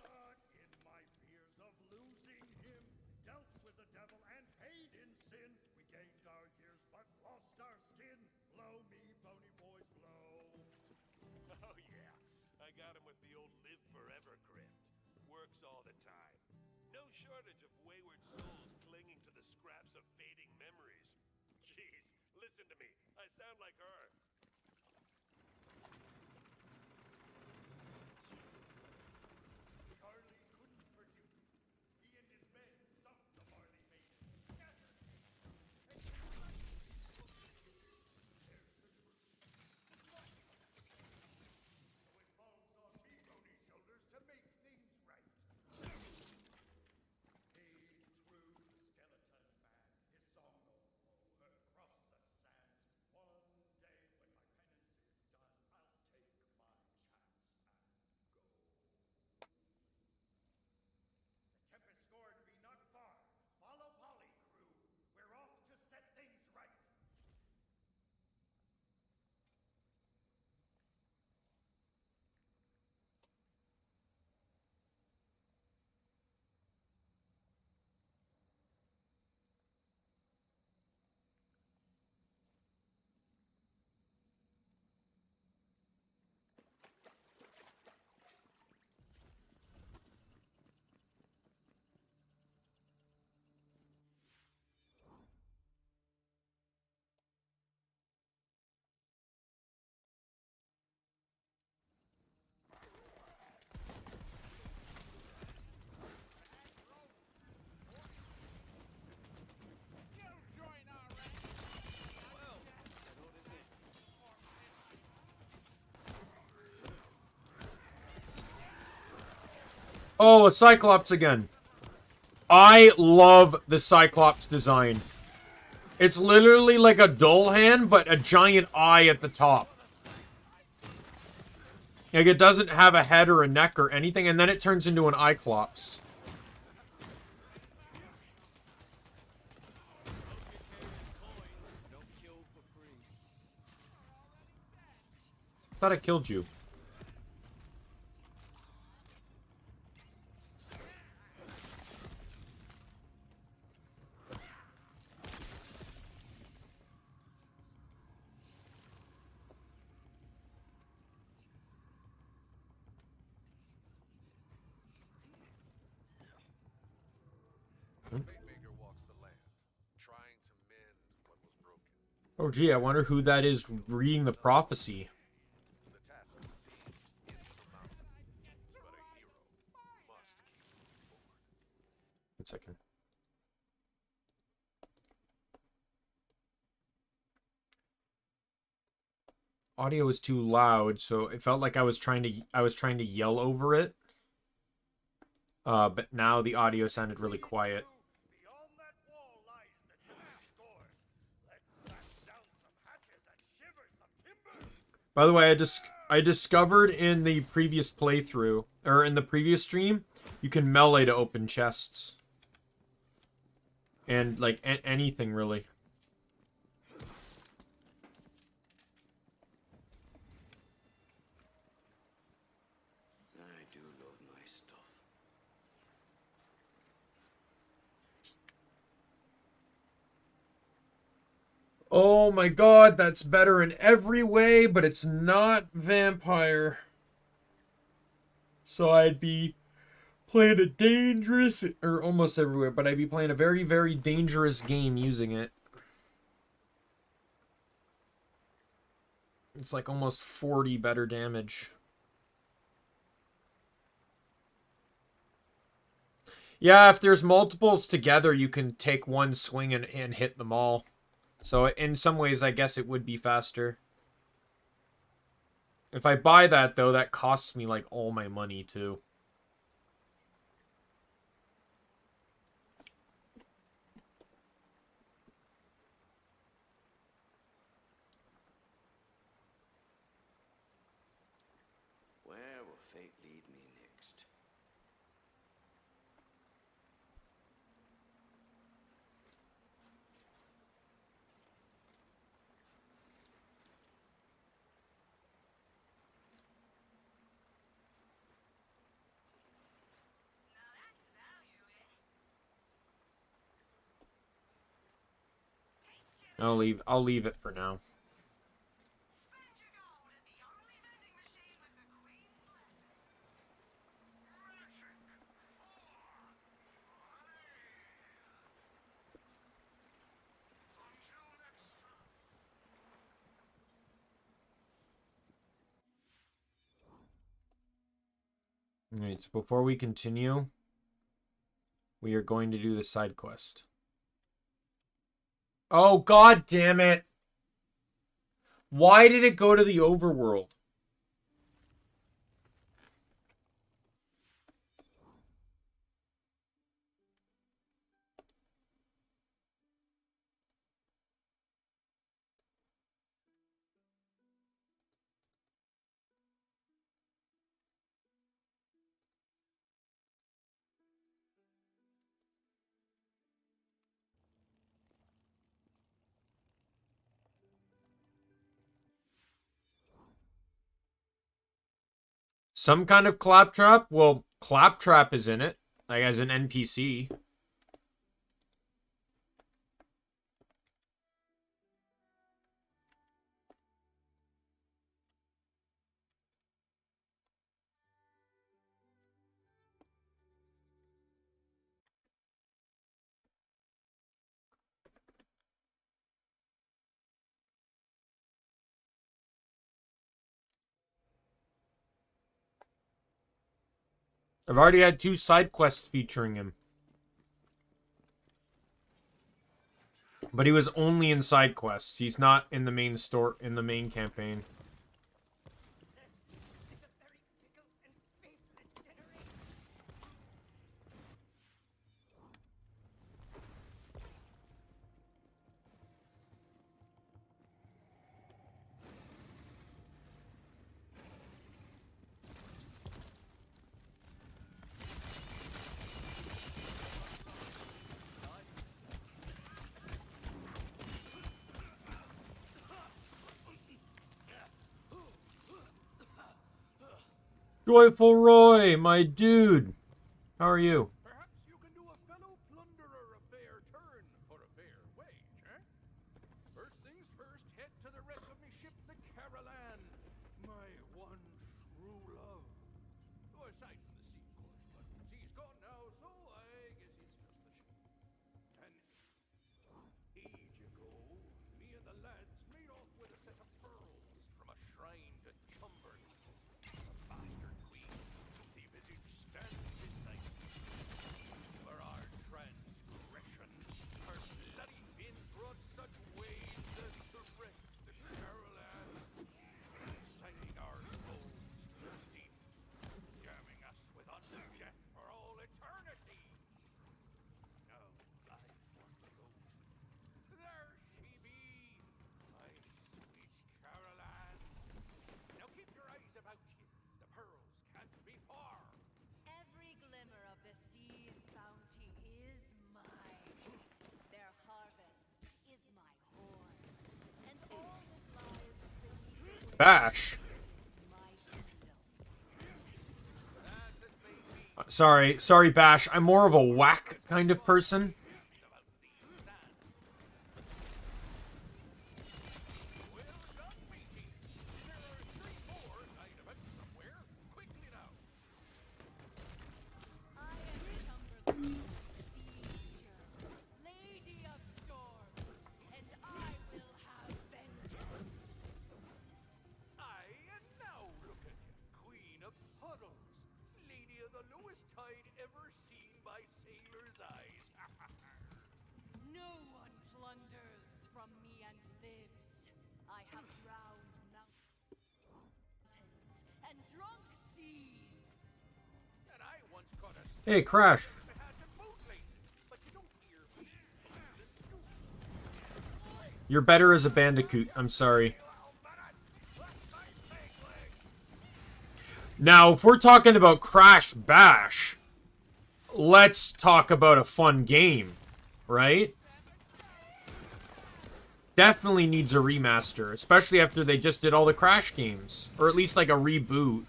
Oh, a Cyclops again. I love the Cyclops design. It's literally like a dull hand, but a giant eye at the top. Like, it doesn't have a head or a neck or anything, and then it turns into an Cyclops. Thought I killed you. Oh, gee, I wonder who that is reading the prophecy. One second. Audio was too loud, so it felt like I was trying to yell over it. But now the audio sounded really quiet. Beyond that wall lies the timber store. Let's batten down some hatches and shiver some timber. By the way, I discovered in the previous playthrough, or in the previous stream, you can melee to open chests. And, like, anything, really. I do love my stuff. Oh my god, that's better in every way, but it's not vampire. So I'd be playing a dangerous, or almost everywhere, but I'd be playing a very, very dangerous game using it. It's like almost 40 better damage. Yeah, if there's multiples together, you can take one swing and hit them all. So in some ways, I guess it would be faster. If I buy that, though, that costs me, like, all my money, too. Where will fate lead me next? I'll leave it for now. Alright, so before we continue, we are going to do the side quest. Oh, god damn it! Why did it go to the overworld? Some kind of claptrap? Well, claptrap is in it, like as an NPC. I've already had 2 side quests featuring him. But he was only in side quests. He's not in the main campaign. Joyful Roy, my dude. How are you? Perhaps you can do a fellow plunderer a fair turn for a fair wage, eh? First things first, head to the wreck of me ship, the Caroline. My one true love. Oh, aside from the sea, of course, but the sea's gone now, so I guess it's just the ship. And age ago, me and the lads made off with a set of pearls from a shrine to Cumberland. The bastard queen, the visage stands this night. For our transgressions, her bloody fins wrought such waves as to wreck the Caroline, signing our souls to the deep, damning us with unto death for all eternity. Now I want to go. There she be, my sweet Caroline. Now keep your eyes about you. The pearls can't be far. Every glimmer of the sea's bounty is mine. Their harvest is my horn. And all that lies beneath Bash. is my kingdom. That may be Sorry, Bash. I'm more of a whack kind of person. about the sand. Well done, matey. There are 3 more tied about somewhere. Quickly now. I am Cumberland, Sieger, Lady of Storms, and I will have vengeance. Aye, and now look at you, Queen of Puddles, Lady of the lowest tide ever seen by sailors' eyes. No one plunders from me and lives. I have drowned mountains and drunk seas. And I once caught a Hey, Crash. that had the boat laces, but you don't hear me. You're better as a bandicoot. I'm sorry. Now, if we're talking about Crash Bash, let's talk about a fun game, right? Definitely needs a remaster, especially after they just did all the Crash games. Or at least like a reboot.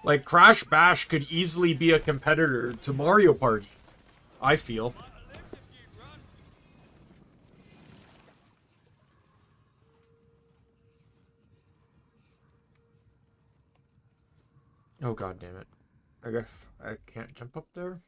Like, Crash Bash could easily be a competitor to Mario Party, I feel. Oh, god damn it. I guess I can't jump up there.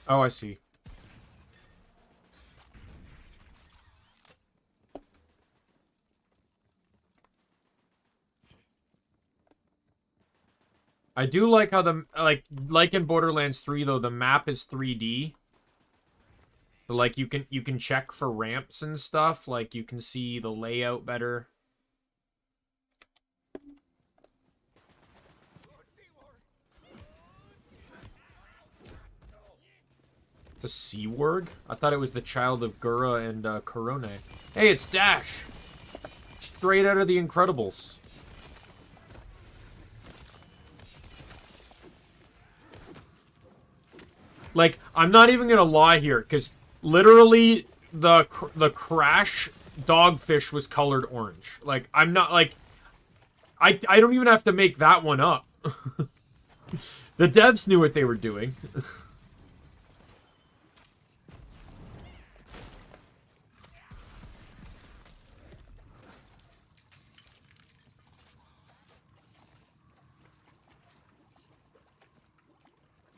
Oh, I see. I do like how the like in Borderlands 3 though, the map is 3D. So like you can check for ramps and stuff, like you can see the layout better. The C word? I thought it was the child of Gura and Korone. Hey, it's Dash! Straight out of the Incredibles. Like, I'm not even gonna lie here, because literally the Crash dogfish was colored orange. Like, I'm not, like... I don't even have to make that one up. The devs knew what they were doing.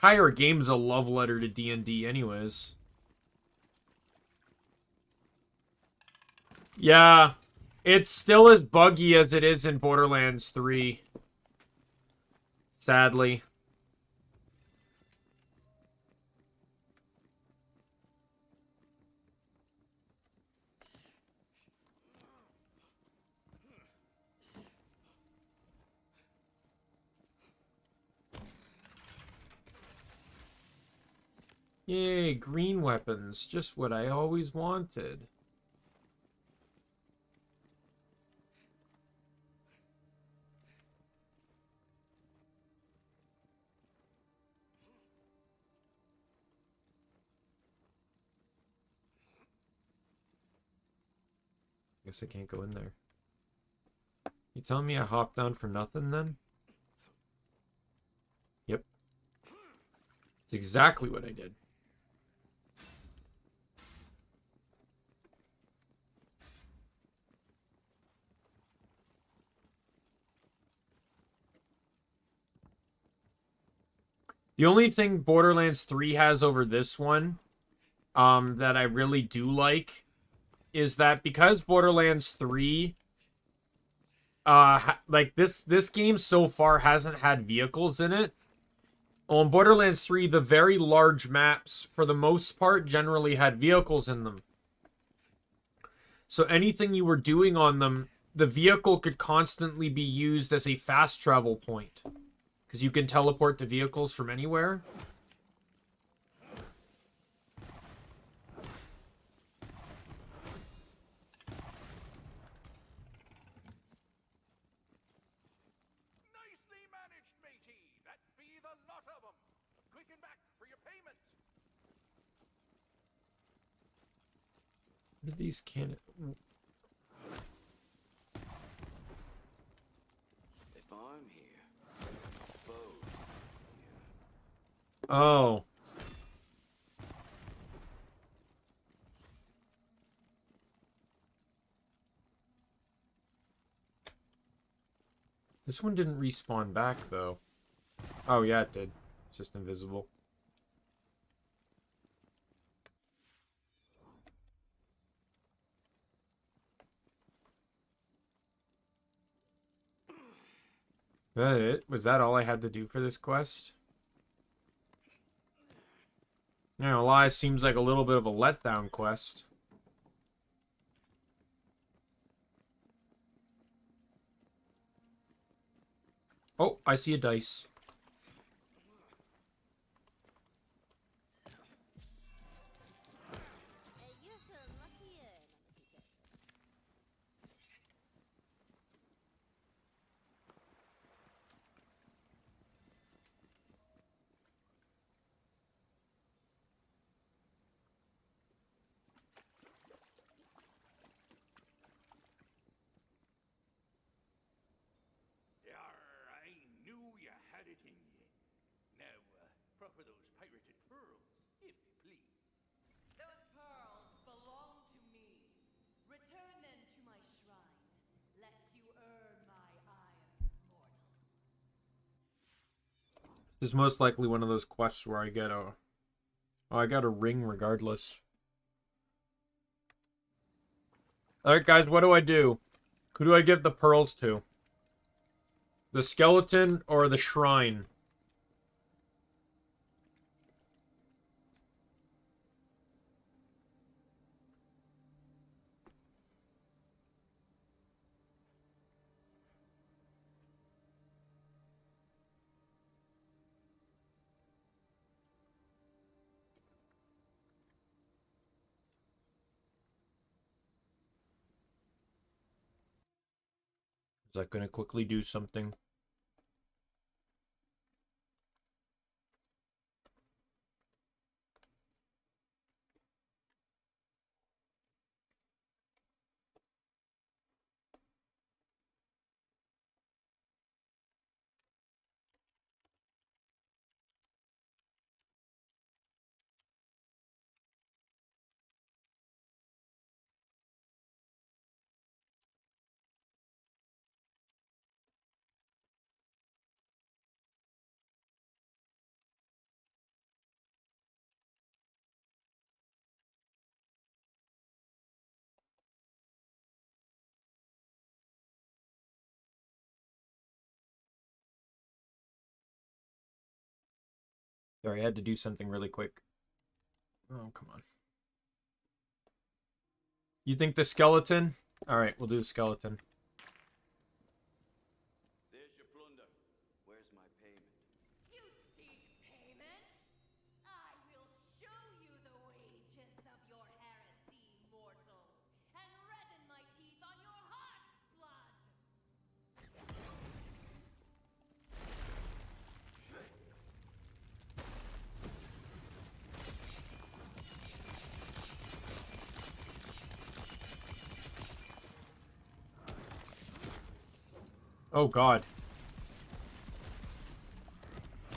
Higher Game's a love letter to D&D anyways. Yeah, it's still as buggy as it is in Borderlands 3. Sadly. Yay, green weapons. Just what I always wanted. Guess I can't go in there. You telling me I hopped down for nothing then? Yep. It's exactly what I did. The only thing Borderlands 3 has over this one, that I really do like, is that because Borderlands 3, like this game so far hasn't had vehicles in it. On Borderlands 3, the very large maps, for the most part, generally had vehicles in them. So anything you were doing on them, the vehicle could constantly be used as a fast travel point. Because you can teleport to vehicles from anywhere. Nicely managed, matey. That be the lot of 'em. Quick and back for your payment. What are these cannons? If I'm here, foes here. Oh. This one didn't respawn back, though. Oh, yeah, it did. It's just invisible. That it? Was that all I had to do for this quest? Not gonna lie, seems like a little bit of a letdown quest. Oh, I see a dice. You feel luckier. Yarr, I knew you had it in you. Now, proper those pirated pearls, if you please. Those pearls belong to me. Return them to my shrine, lest you earn my ire, mortal. This is most likely one of those quests where I get a... Oh, I got a ring regardless. Alright, guys, what do I do? Who do I give the pearls to? The skeleton or the shrine? Is that going to quickly do something? Sorry, I had to do something really quick. Oh, come on. You think the skeleton? Alright, we'll do the skeleton. There's your plunder. Where's my payment? You seek payment? I will show Oh god. A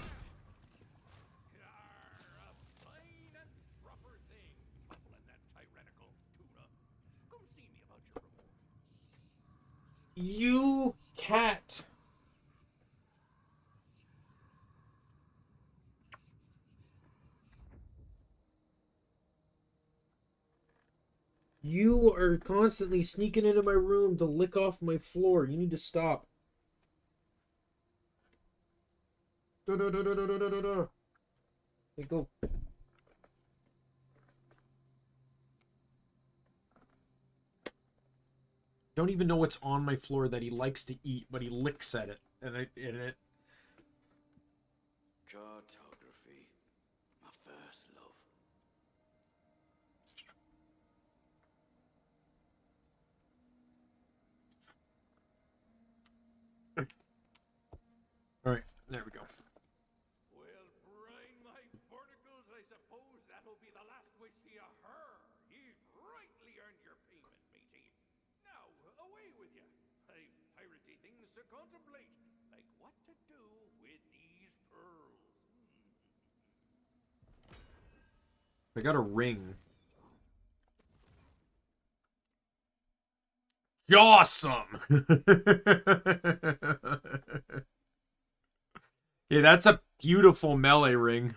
fine and proper thing, toppling that tyrannical tuna. Come see me about your reward. You cat. You are constantly sneaking into my room to lick off my floor. You need to stop. Da-da-da-da-da-da-da-da. Hey, go. Don't even know what's on my floor that he likes to eat, but he licks at it. And it. Cartography. My first love. Alright, there we go. Well, brine my barnacles, I suppose that'll be the last we see of her. You've rightly earned your payment, matey. Now, away with you. I've piratey things to contemplate, like what to do with these pearls. I got a ring. Awesome! Yeah, that's a beautiful melee ring.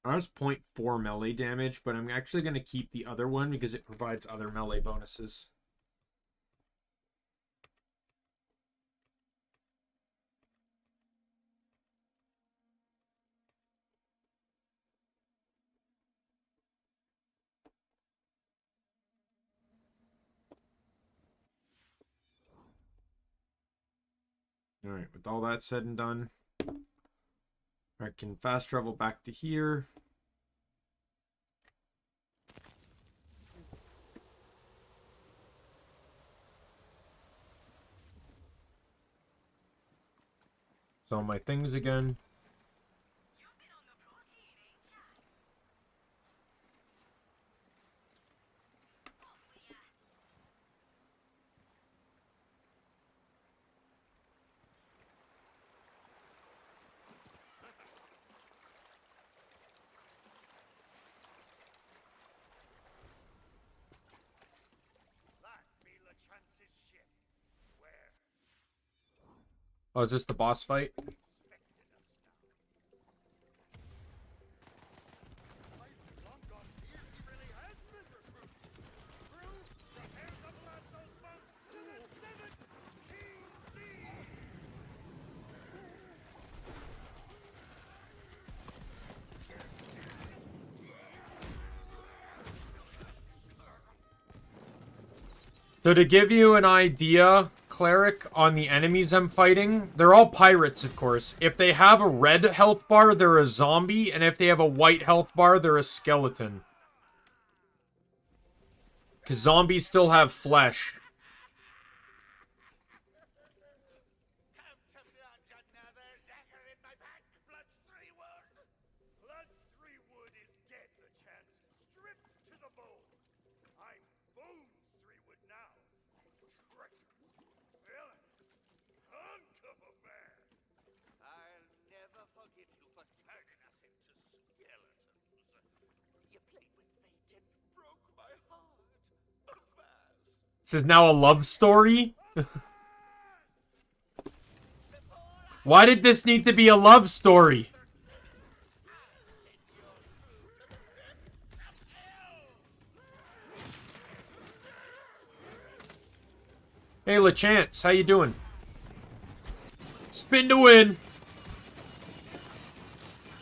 Ours 0.4 melee damage, but I'm actually going to keep the other one because it provides other melee bonuses. Alright, with all that said and done, I can fast travel back to here. Sell my things again. That be LeChance's ship. Where? Oh, is this the boss fight? Expected us now. I've long gone here. He really has been recruited. Crew, prepare to blast those boats to the 17 seas! So to give you an idea, Cleric, on the enemies I'm fighting, they're all pirates, of course. If they have a red health bar, they're a zombie, and if they have a white health bar, they're a skeleton. Because zombies still have flesh. Come to find another dagger in my back, Bloods 3-Wood! Bloods 3-Wood is dead, LeChance. Stripped to the bone. I'm Bones 3-Wood now. Treacherous, villainous, hunk of a man. I'll never forgive you for turning us into skeletons. You played with fate and broke my heart. This is now a love story? Why did this need to be a love story? Hey, LeChance, how you doing? Spin to win.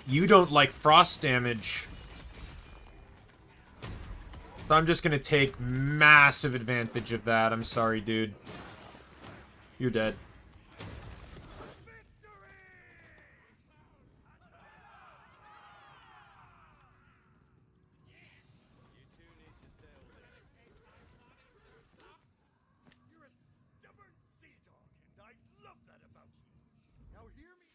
You don't like frost damage. So I'm just gonna take massive advantage of that. I'm sorry, dude. You're dead. You're a stubborn sea dog, and I love that about you. Now hear me.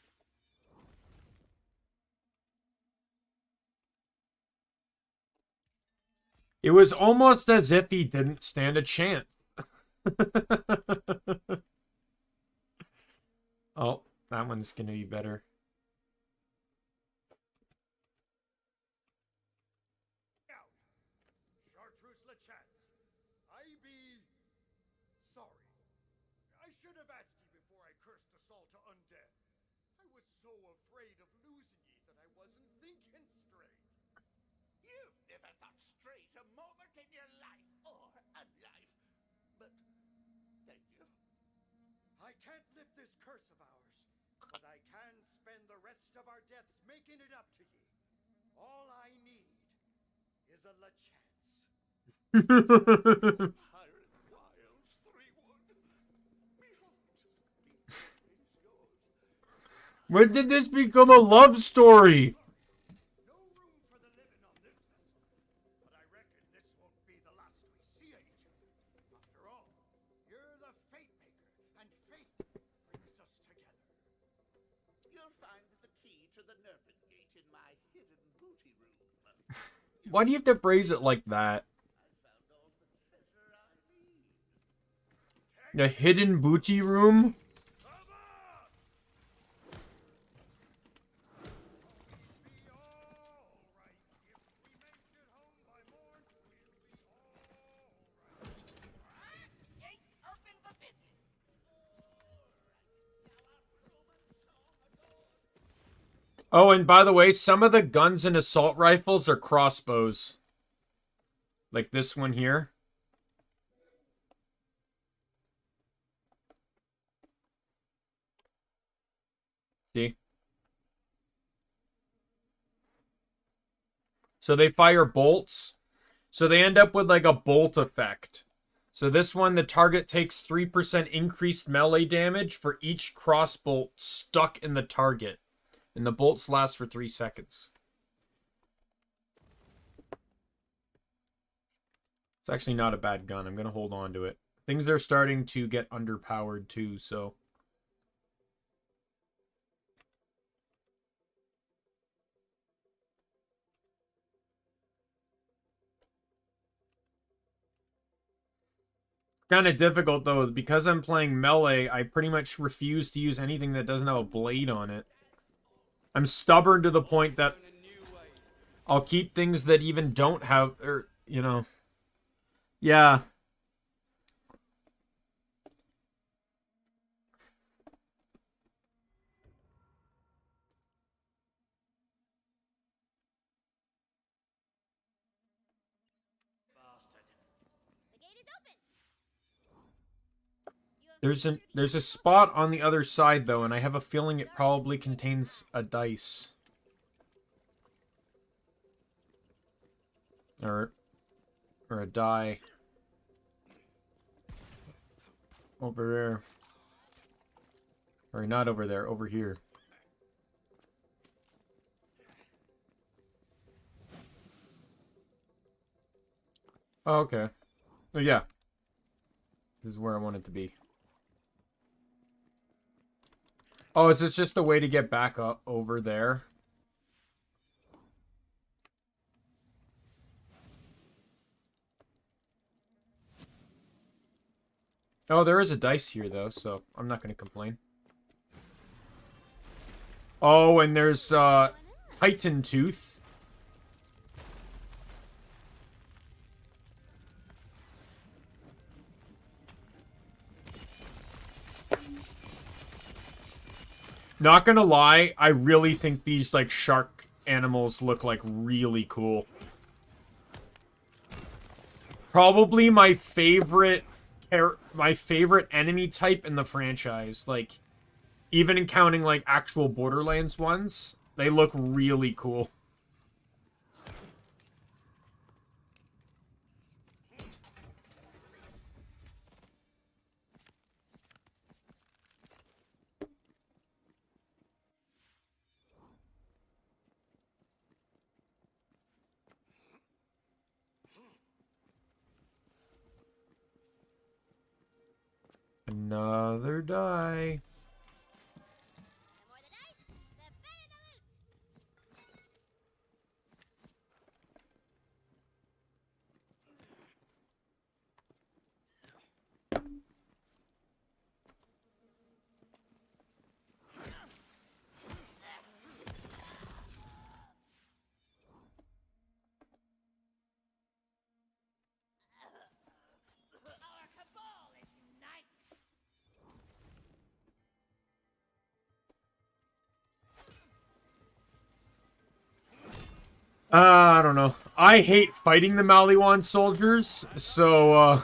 It was almost as if he didn't stand a chance. Oh, that one's gonna be better. Out. Chartreuse le chance. I be sorry. I should have asked ye before I cursed us all to undead. I was so afraid of losing ye that I wasn't thinking straight. You've never thought straight a moment in your life or unlife. But thank you. I can't lift this curse of ours, but I can spend the rest of our deaths making it up to ye. All I need is a la chance. Pirate Wiles 3-1. Behold, the is yours. When did this become a love story? No room for the living on this vessel, but I reckon this won't be the last we see of each other. After all, you're the fate maker, and fate brings us together. You'll find the key to the Nerpin Gate in my hidden booty room. Why do you have to phrase it like that? I found all the treasure I need. The hidden booty room? Come on! Be all right. If we make it home by morn, we'll be all right. Gates open for business. Oh, and by the way, some of the guns and assault rifles are crossbows. Like this one here. See? So they fire bolts. So they end up with like a bolt effect. So this one, the target takes 3% increased melee damage for each crossbolt stuck in the target. And the bolts last for 3 seconds. It's actually not a bad gun. I'm going to hold on to it. Things are starting to get underpowered too, so... Kind of difficult though, because I'm playing melee, I pretty much refuse to use anything that doesn't have a blade on it. I'm stubborn to the point that I'll keep things that even don't have, or, you know. Yeah. The gate is open. You have There's a spot on the other side though, and I have a feeling it probably contains a dice. Or a die. Over there. Or not over there, over here. Oh, okay. Oh, yeah. This is where I want it to be. Oh, is this just a way to get back up over there? Oh, there is a dice here, though, so I'm not going to complain. Oh, and there's, Titan Tooth. Not gonna lie, I really think these, like, shark animals look, like, really cool. Probably my favorite enemy type in the franchise. Like, even in counting, like, actual Borderlands ones, they look really cool. Another die. The more the dice, the better the loot. I don't know. I hate fighting the Maliwan soldiers, so,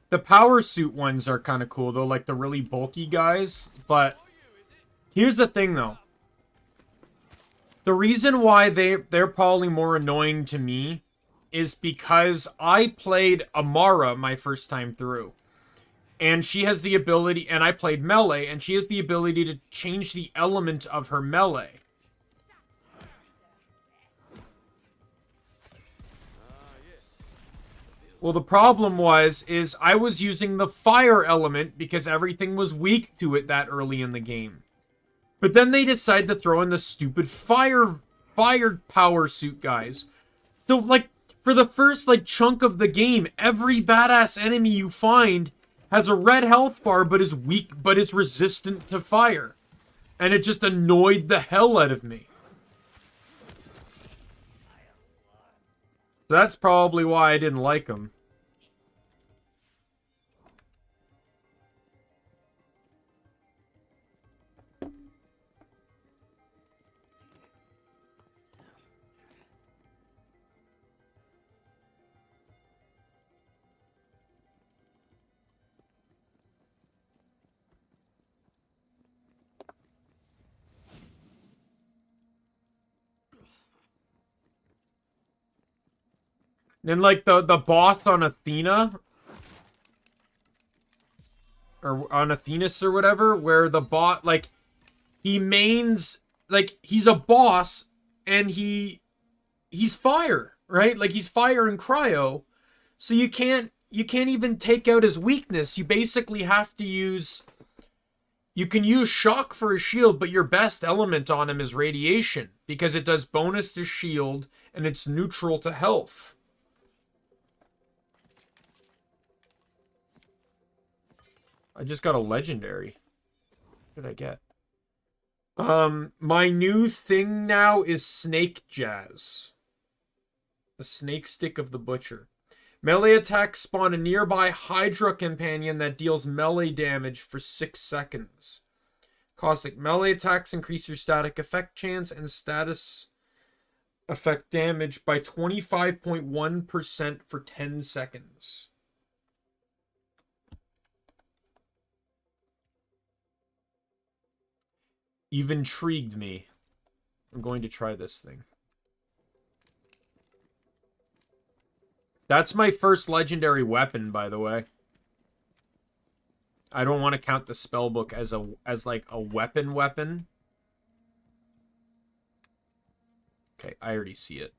the power suit ones are kind of cool, though, like the really bulky guys. But here's the thing, though. The reason why they're probably more annoying to me is because I played Amara my first time through. And she has the ability, and I played melee, and she has the ability to change the element of her melee. Well, the problem is I was using the fire element because everything was weak to it that early in the game. But then they decided to throw in the stupid fire power suit guys. So, like, for the first, like, chunk of the game, every badass enemy you find has a red health bar but is weak, but is resistant to fire. And it just annoyed the hell out of me. That's probably why I didn't like them. And like the boss on Athena, or on Athenas or whatever, where the bot, like, he mains, like, he's a boss and he's fire, right? Like, he's fire and cryo. So you can't even take out his weakness. You basically have to use, you can use shock for a shield, but your best element on him is radiation because it does bonus to shield and it's neutral to health. I just got a legendary. What did I get? My new thing now is Snake Jazz. The Snake Stick of the Butcher. Melee attacks spawn a nearby Hydra companion that deals melee damage for 6 seconds. Caustic melee attacks increase your static effect chance and status effect damage by 25.1% for 10 seconds. You've intrigued me. I'm going to try this thing. That's my first legendary weapon, by the way. I don't want to count the spellbook as like a weapon. Okay, I already see it.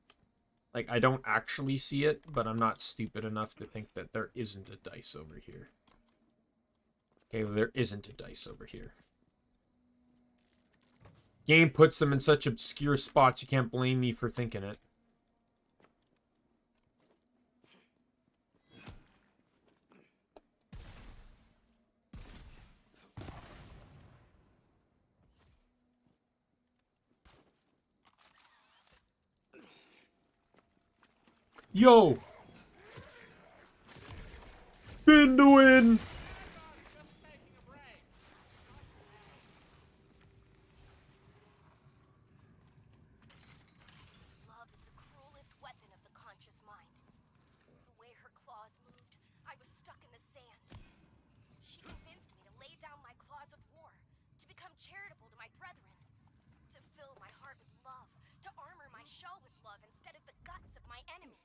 Like, I don't actually see it, but I'm not stupid enough to think that there isn't a dice over here. Okay, well, there isn't a dice over here. Game puts them in such obscure spots, you can't blame me for thinking it. Yo! Spin to win! Love is the cruelest weapon of the conscious mind. The way her claws moved, I was stuck in the sand. She convinced me to lay down my claws of war, to become charitable to my brethren, to fill my heart with love, to armor my shell with love instead of the guts of my enemies.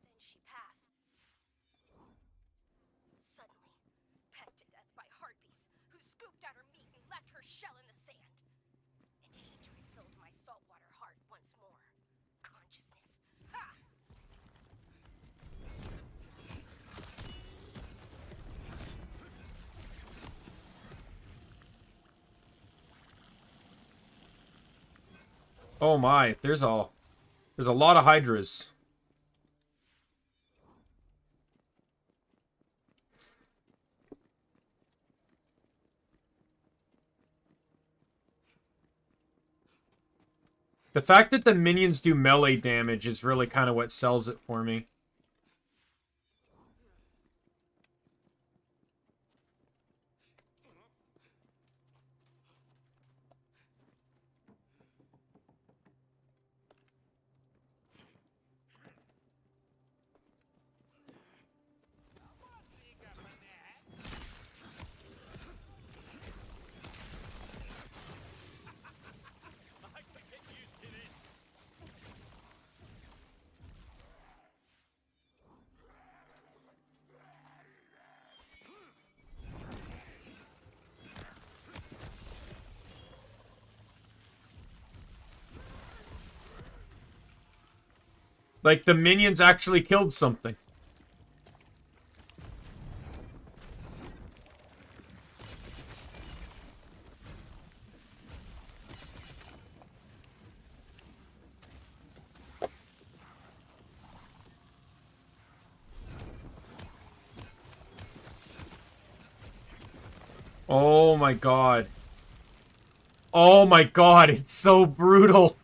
Then she passed. Suddenly, pecked to death by harpies, who scooped out her meat and left her shell in the sand. And hatred filled my saltwater heart once more. Consciousness. Ha! Oh my, there's a lot of Hydras. The fact that the minions do melee damage is really kind of what sells it for me. Like, the minions actually killed something. Oh my god. Oh my god, it's so brutal.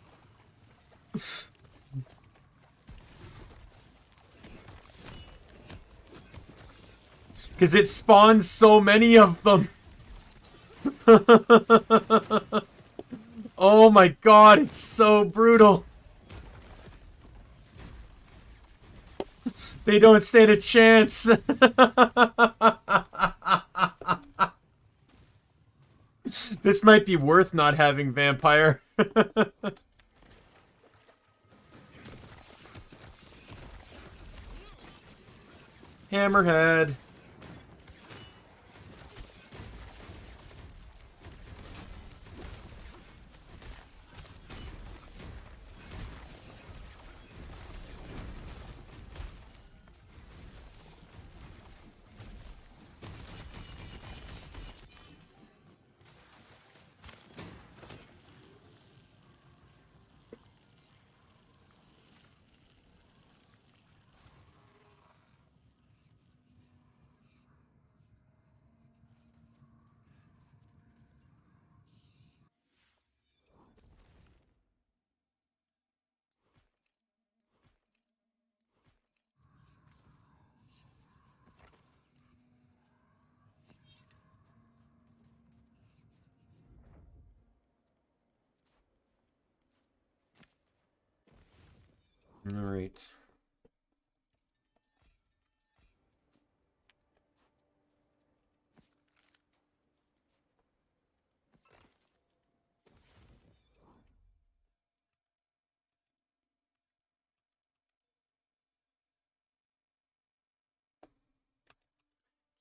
Because it spawns so many of them. Oh my god, it's so brutal. They don't stand a chance. This might be worth not having vampire. Hammerhead. All right.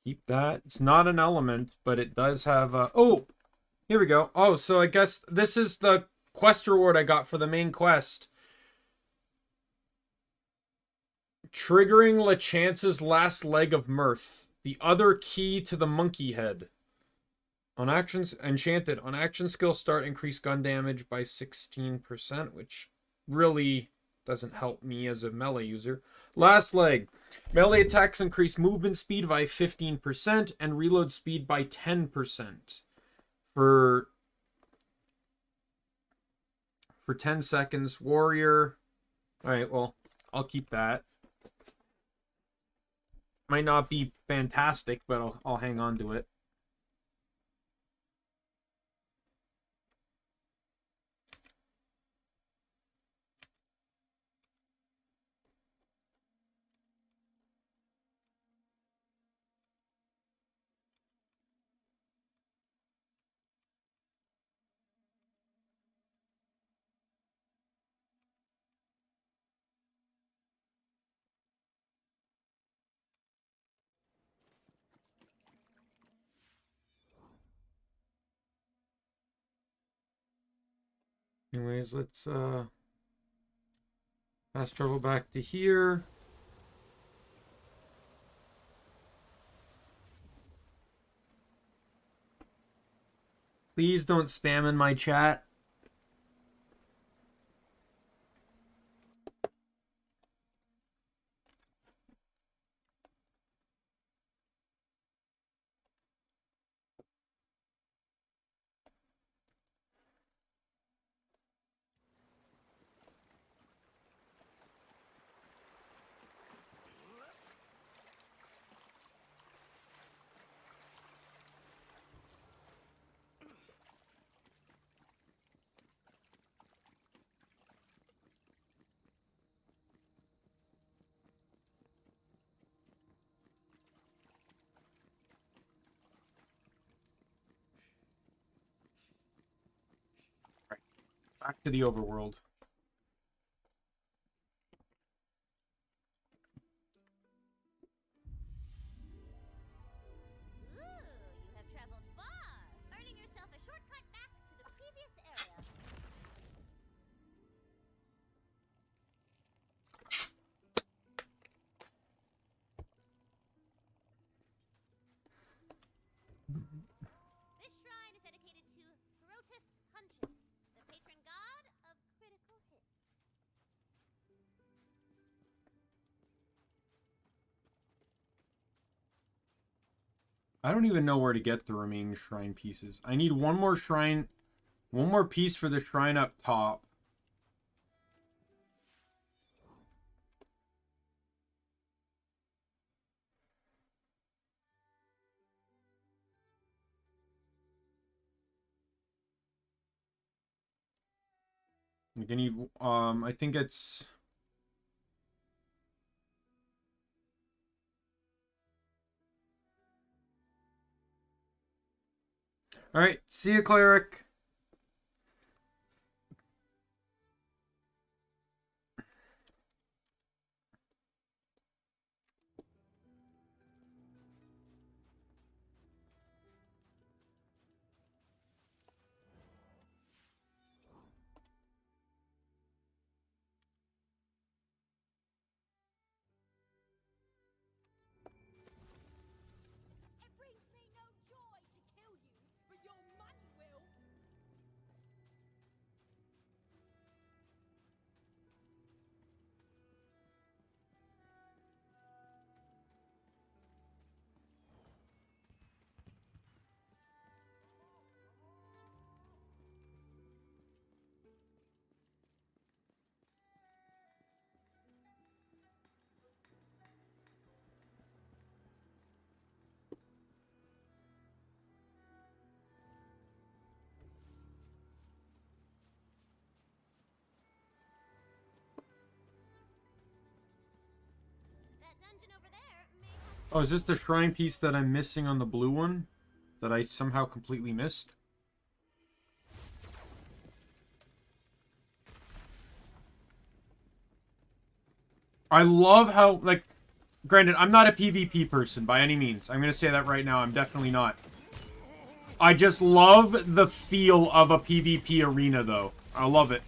Keep that. It's not an element, but it does have a... Oh! Here we go. Oh, so I guess this is the quest reward I got for the main quest. Triggering LeChance's last leg of mirth. The other key to the monkey head. On actions, enchanted. On action skill start, increase gun damage by 16%, which really doesn't help me as a melee user. Last leg. Melee attacks increase movement speed by 15% and reload speed by 10% for 10 seconds. Warrior. Alright, well, I'll keep that. Might not be fantastic, but I'll hang on to it. Anyways, let's fast travel back to here. Please don't spam in my chat. Back to the overworld. Ooh, you have traveled far, earning yourself a shortcut back to the previous area. This shrine is dedicated to Throtus Hunchus, the patron god of critical hits. I don't even know where to get the remaining shrine pieces. I need one more shrine, one more piece for the shrine up top. Like I need, I think it's... Alright, see you, cleric. It brings me no joy to kill you, but your money will. That dungeon over there may have Oh, is this the shrine piece that I'm missing on the blue one? That I somehow completely missed? I love how, like, granted, I'm not a PvP person by any means. I'm going to say that right now. I'm definitely not. I just love the feel of a PvP arena, though. I love it.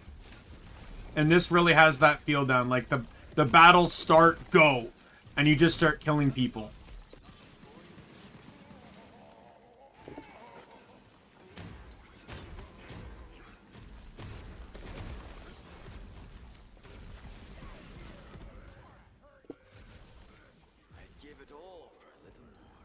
And this really has that feel down. Like, the battles start, go. And you just start killing people. I'd give it all for a little more.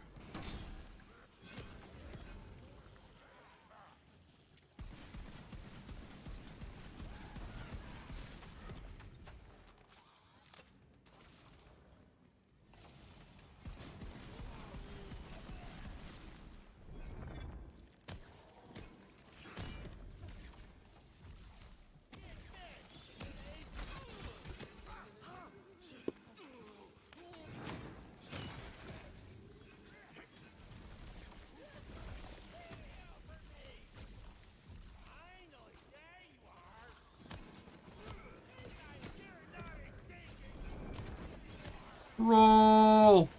Roll!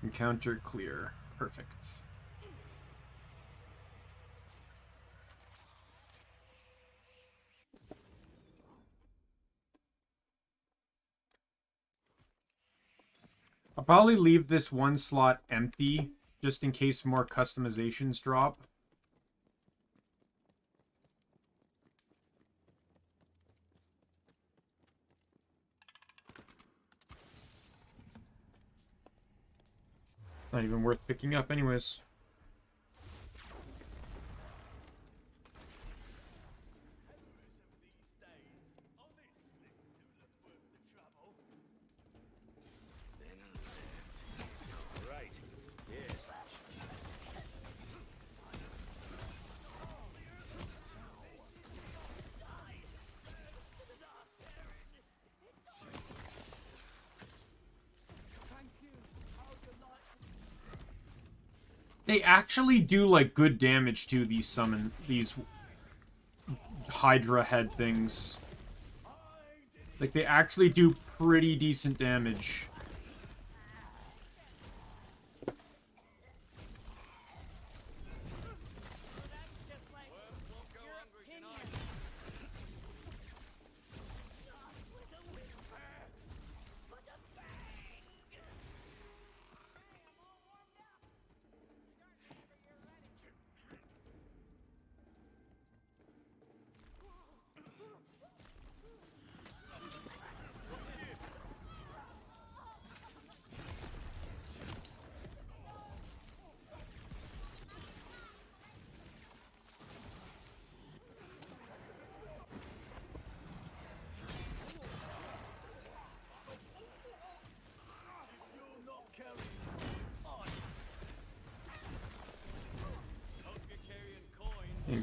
Encounter clear. Perfect. I'll probably leave this one slot empty, just in case more customizations drop. Not even worth picking up anyways. Right. Yes. They actually do like good damage to these Hydra head things. Like they actually do pretty decent damage.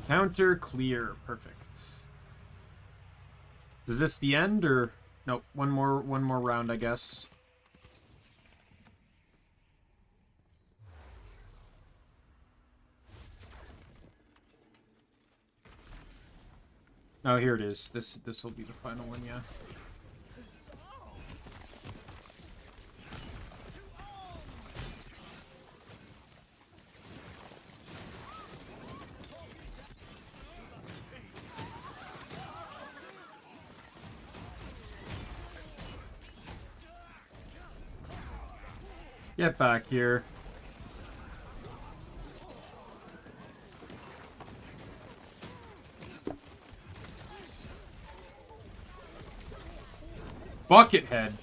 Encounter clear. Perfect. Is this the end or nope? One more round, I guess. Oh, here it is. This will be the final one, yeah. Get back here. Buckethead.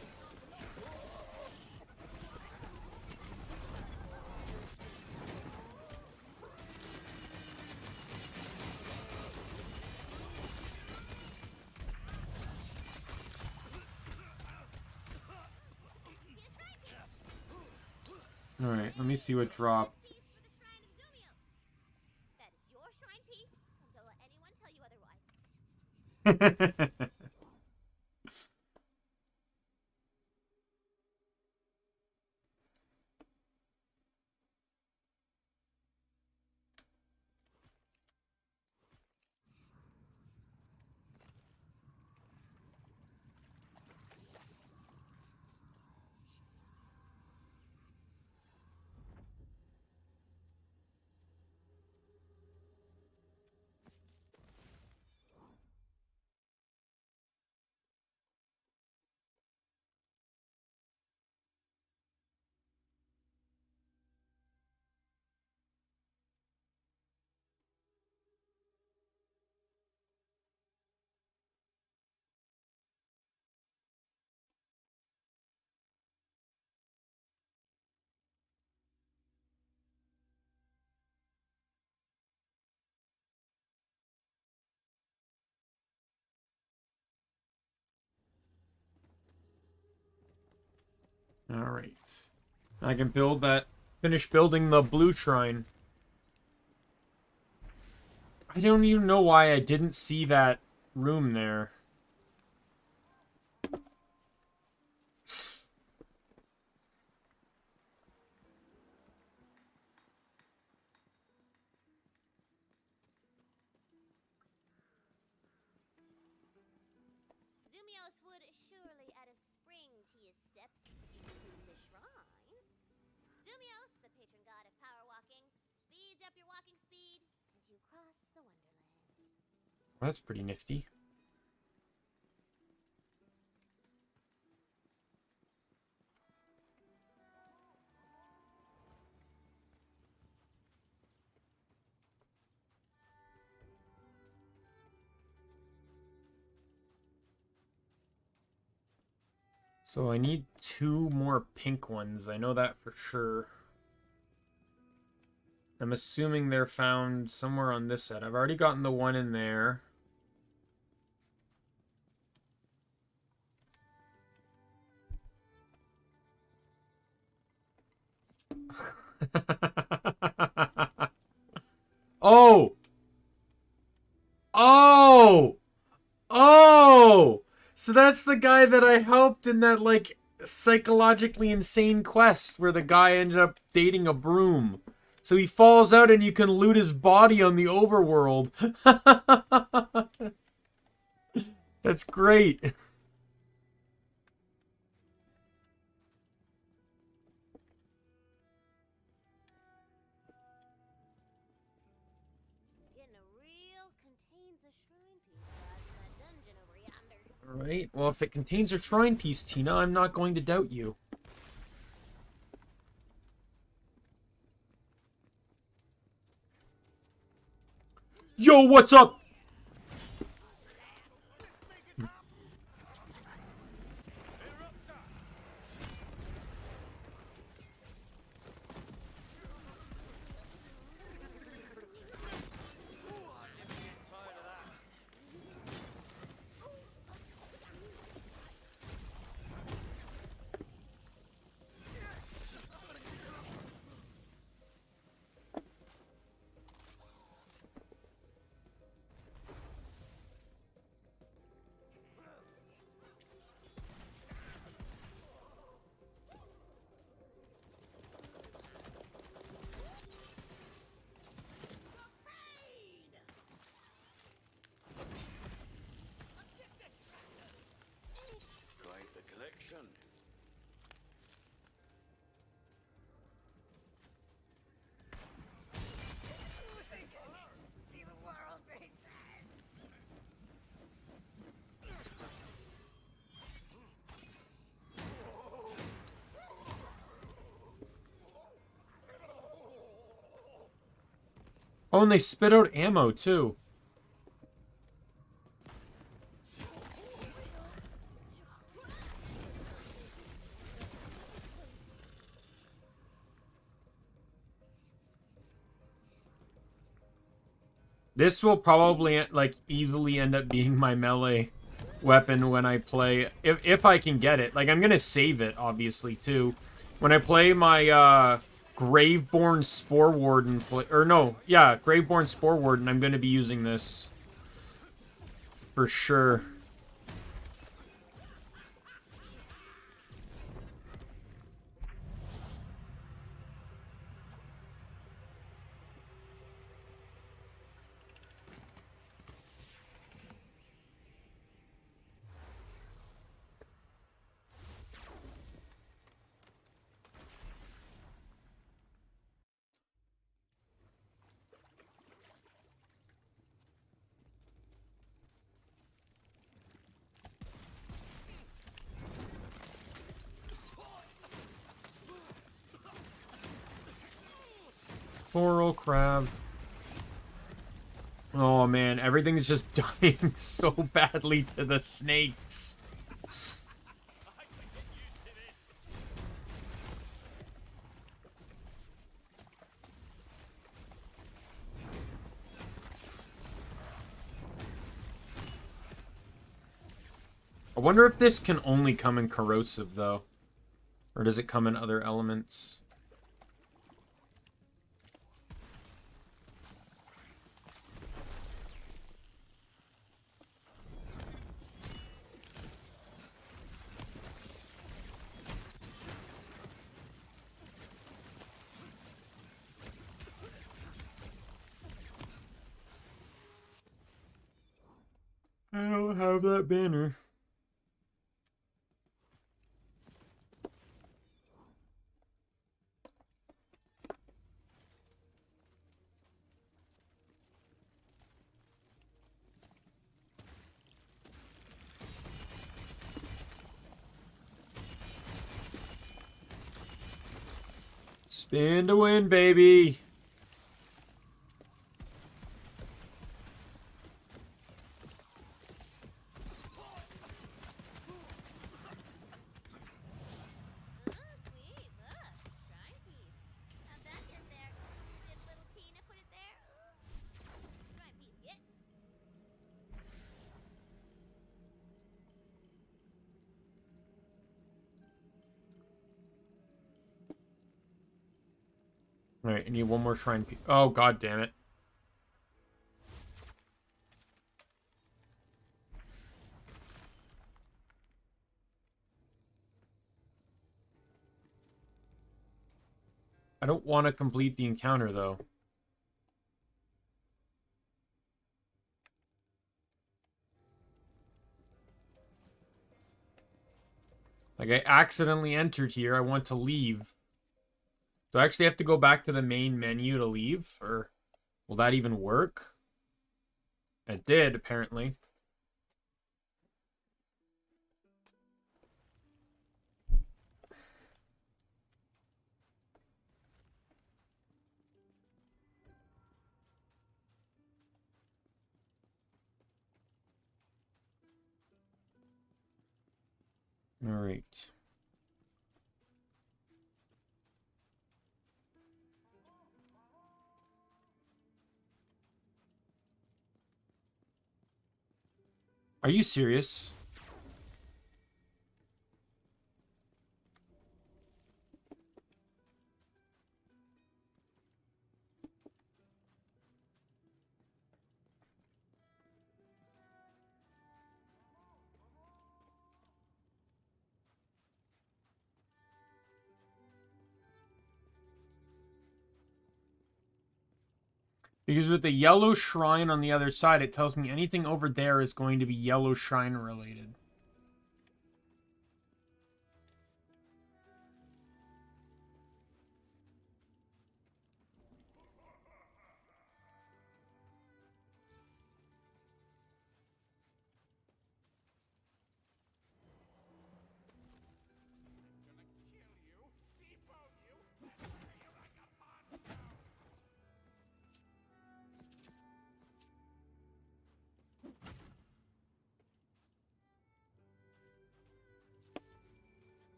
Alright, let me see what dropped. Piece for the Shrine of Zumios. That is your shrine piece, and don't let anyone tell you otherwise. Alright. I can build that. Finish building the blue shrine. I don't even know why I didn't see that room there. Zumios would surely add a spring to your step if you do the shrine. Zumios, the patron god of power walking, speeds up your walking speed as you cross the Wonderlands. That's pretty nifty. So I need 2 more pink ones. I know that for sure. I'm assuming they're found somewhere on this side. I've already gotten the one in there. Oh! Oh! Oh! So that's the guy that I helped in that, like, psychologically insane quest where the guy ended up dating a broom. So he falls out and you can loot his body on the overworld. That's great. Getting a real contains a shrine piece vibe in that dungeon over yonder. Alright, well, if it contains a shrine piece, Tina, I'm not going to doubt you. Yo, what's up? Oh, and they spit out ammo, too. This will probably, like, easily end up being my melee weapon when I play, if I can get it. Like, I'm gonna save it, obviously, too. When I play my, Graveborn Spore Warden, Graveborn Spore Warden, I'm gonna be using this. For sure. Coral crab. Oh man, everything is just dying so badly to the snakes. I wonder if this can only come in corrosive, though. Or does it come in other elements? I don't have that banner. Spin to win, baby. Alright, I need one more shrine piece. Oh, god damn it. I don't want to complete the encounter, though. Like, I accidentally entered here. I want to leave. Do I actually have to go back to the main menu to leave? Or will that even work? It did, apparently. Alright. Are you serious? Because with the yellow shrine on the other side, it tells me anything over there is going to be yellow shrine related.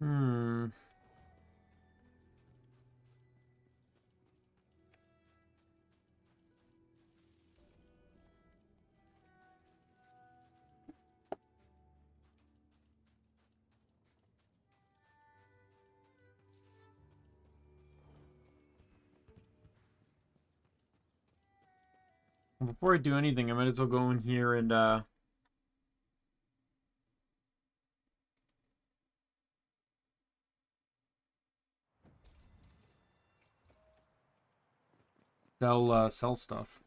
Hmm. Before I do anything, I might as well go in here and sell stuff.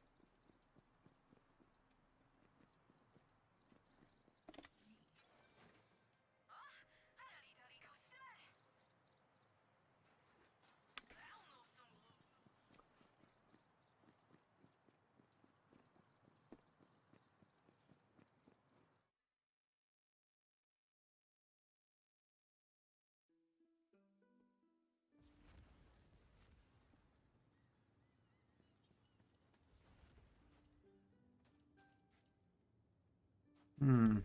Hmm.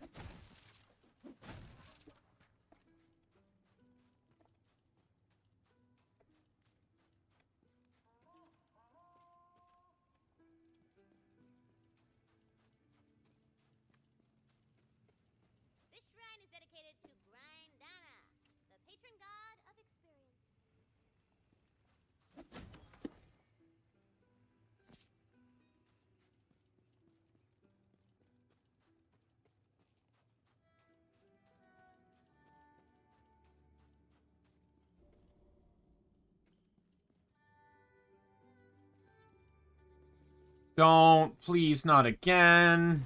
This shrine is dedicated to Grindana, the patron god of experience. Don't, please, not again.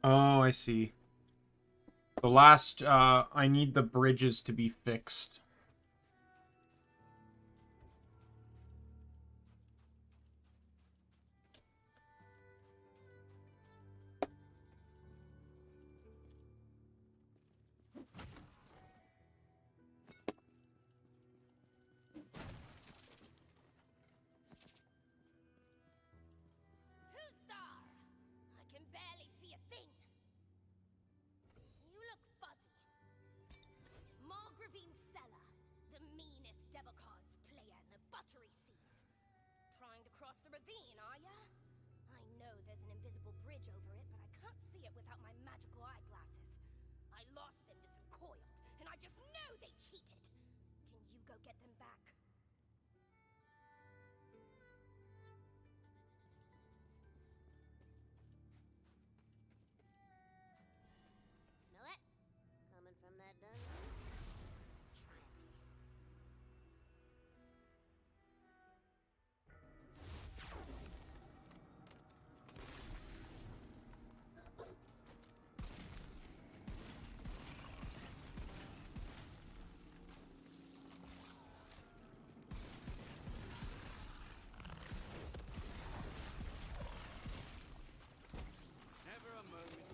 Oh, I see. The last, I need the bridges to be fixed. Who's there? I can barely see a thing. You look fuzzy. Margravine Sella, the meanest devil cards player in the buttery seas. Trying to cross the ravine, are ya? I know there's an invisible bridge over it, but I can't see it without my magical eyeglasses. I lost them to some coiled, and I just know they cheated. Can you go get them back? Smell it? Coming from that dungeon? It's a shrine piece. Never a moment.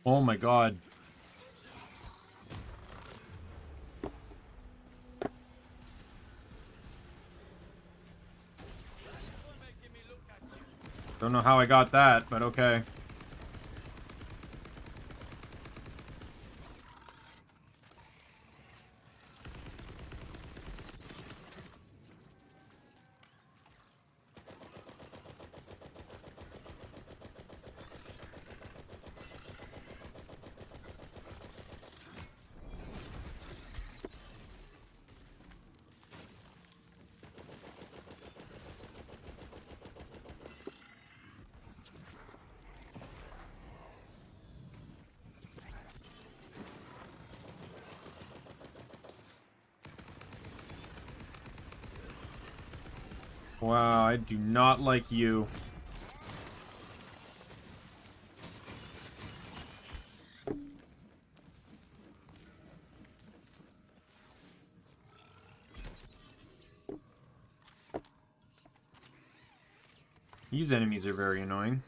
Oh my god. know how I got that, but okay. Wow, I do not like you. These enemies are very annoying.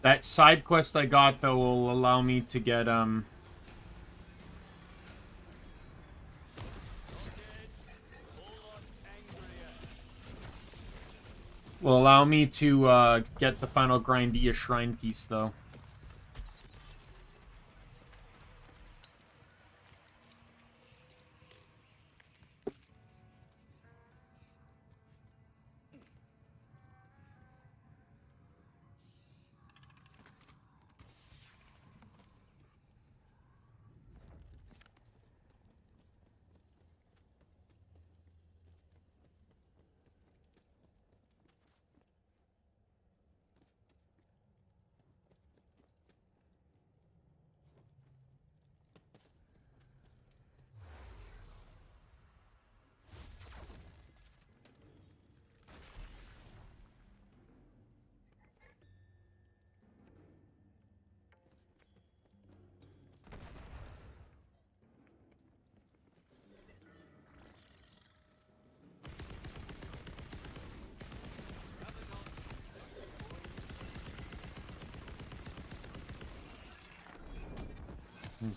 That side quest I got, though, will allow me to get, will allow me to, get the final Grindia Shrine piece, though.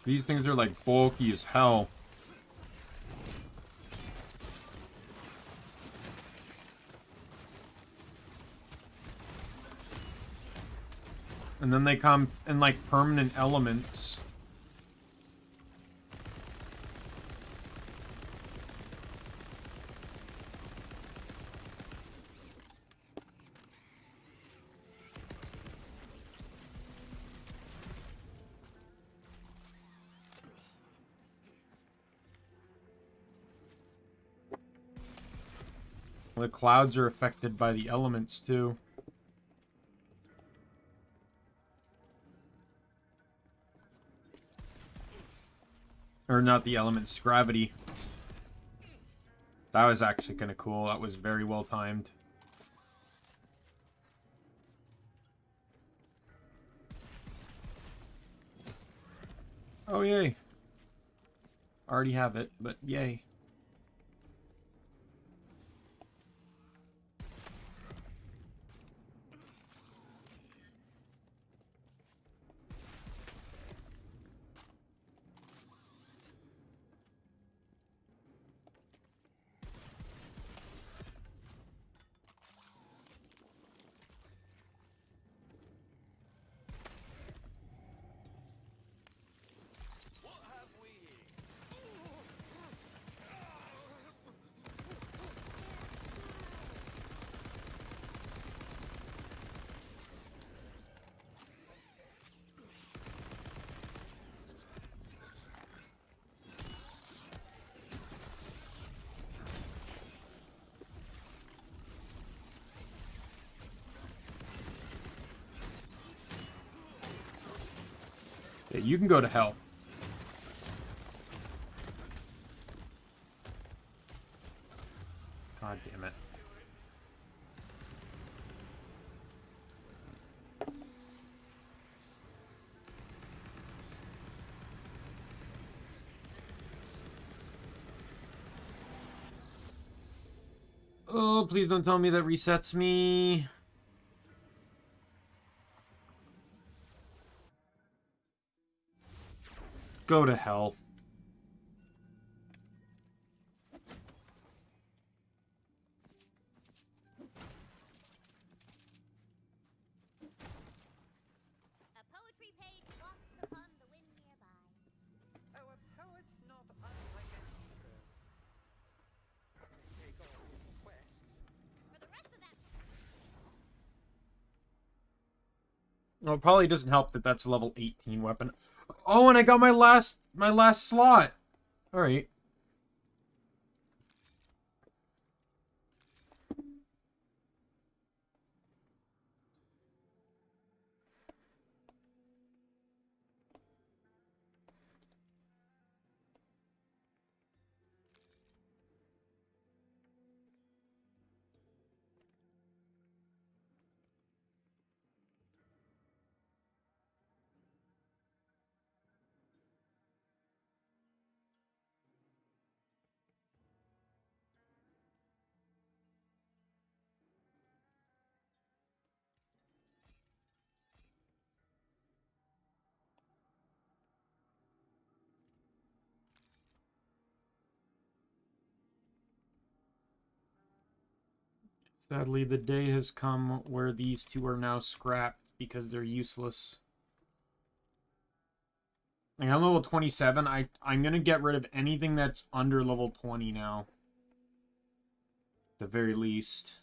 These things are, like, bulky as hell. And then they come in, like, permanent elements. The clouds are affected by the elements, too. Or not the elements, gravity. That was actually kind of cool. That was very well timed. Oh, yay. Already have it, but yay. Yeah, you can go to hell. God damn it. Oh, please don't tell me that resets me. Go to hell. A poetry page walks upon the wind nearby. Oh, a poet's not unlike a hero. Take all requests. For the rest of that, Well, it probably doesn't help that that's a level 18 weapon. Oh, and I got my last slot. All right. Sadly, the day has come where these two are now scrapped because they're useless. Like, I'm level 27. I'm gonna get rid of anything that's under level 20 now. At the very least.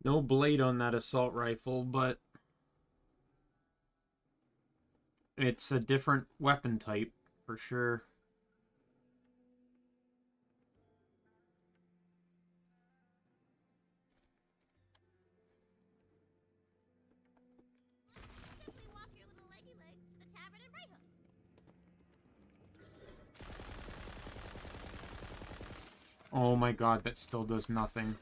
No blade on that assault rifle, but it's a different weapon type, for sure. simply walk your little leggy legs to the tavern and right hook. Oh my god, that still does nothing.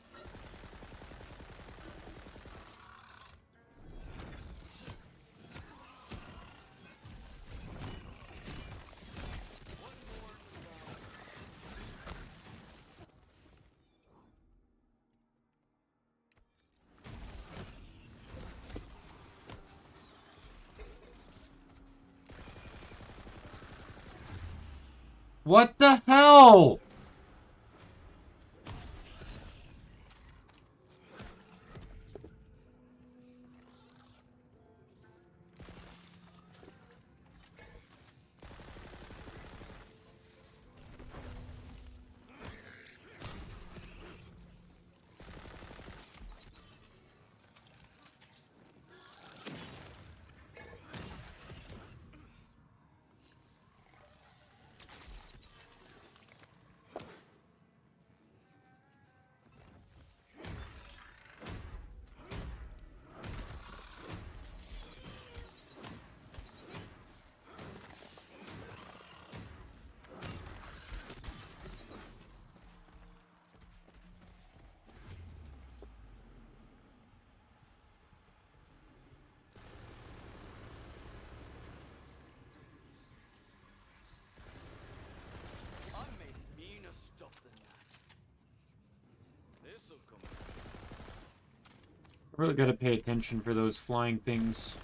What the hell? I made meaner stuff than that. This'll come. I really gotta pay attention for those flying things.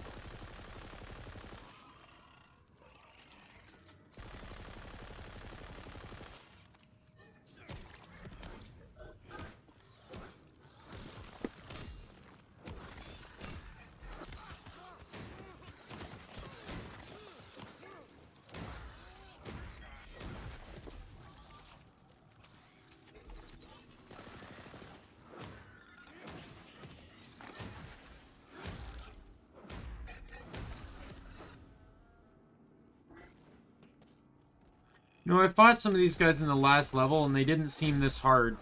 You know, I fought some of these guys in the last level, and they didn't seem this hard.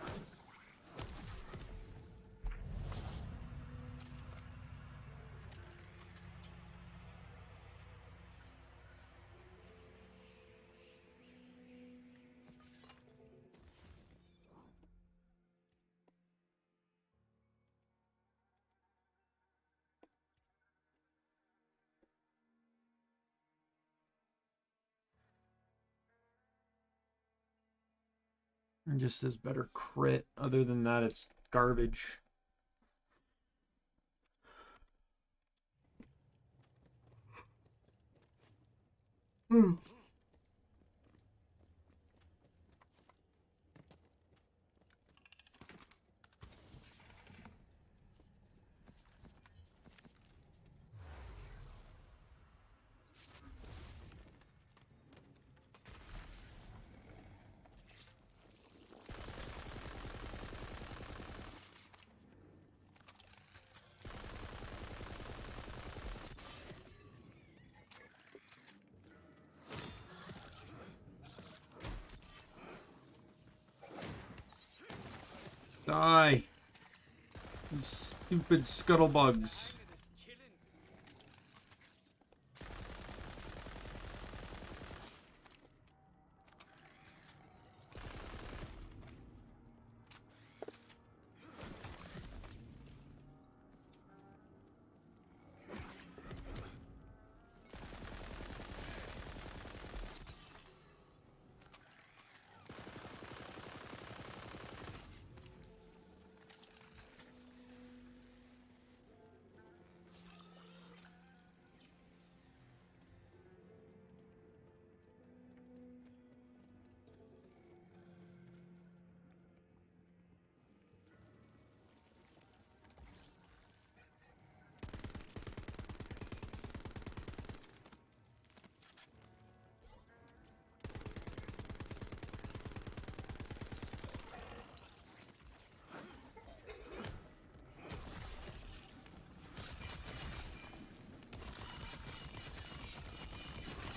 And just as better crit. Other than that, it's garbage. Die! You stupid scuttlebugs.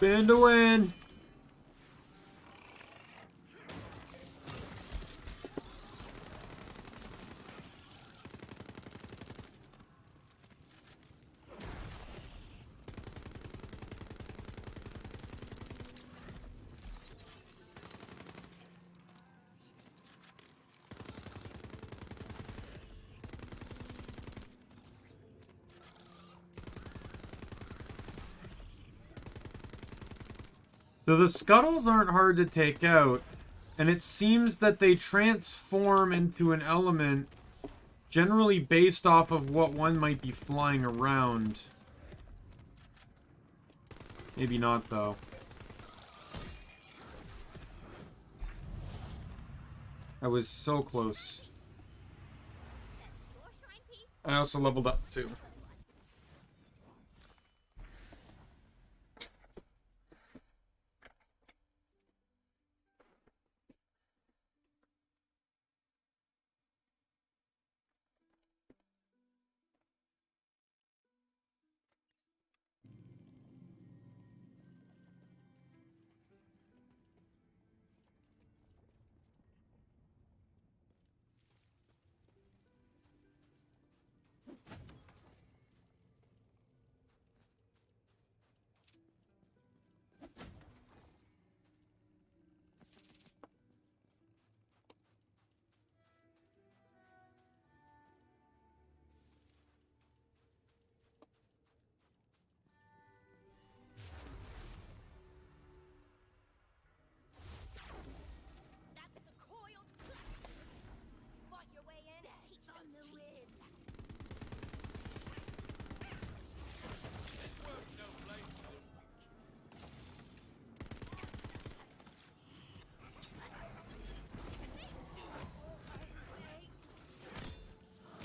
Spin to win! So the scuttles aren't hard to take out, and it seems that they transform into an element generally based off of what one might be flying around. Maybe not, though. I was so close. I also leveled up, too.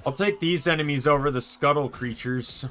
I'll take these enemies over the scuttle creatures.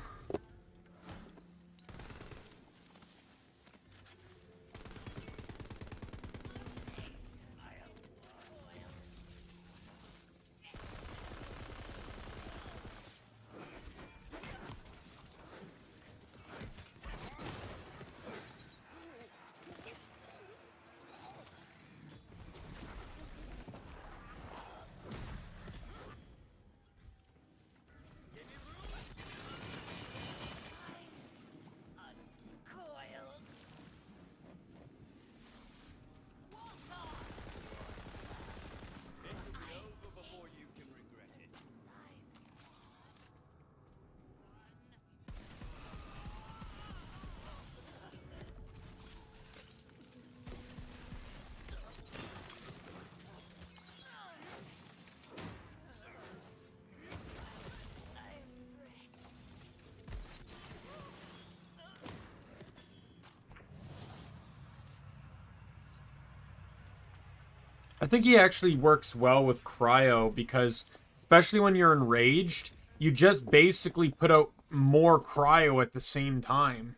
I think he actually works well with cryo because, especially when you're enraged, you just basically put out more cryo at the same time.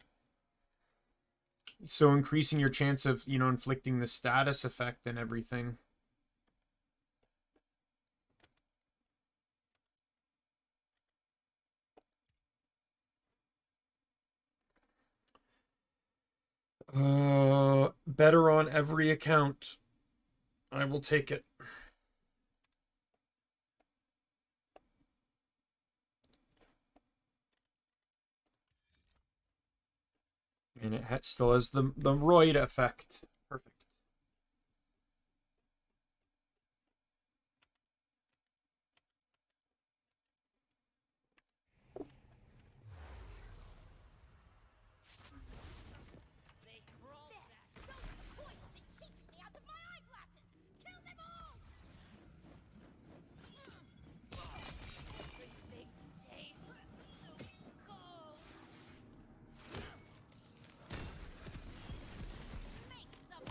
So increasing your chance of, you know, inflicting the status effect and everything. Better on every account. I will take it. And it still has the roid effect. Perfect. They crawled back. Those boys have been cheating me out of my eyeglasses. Kill them all! They taste so cold. Make some.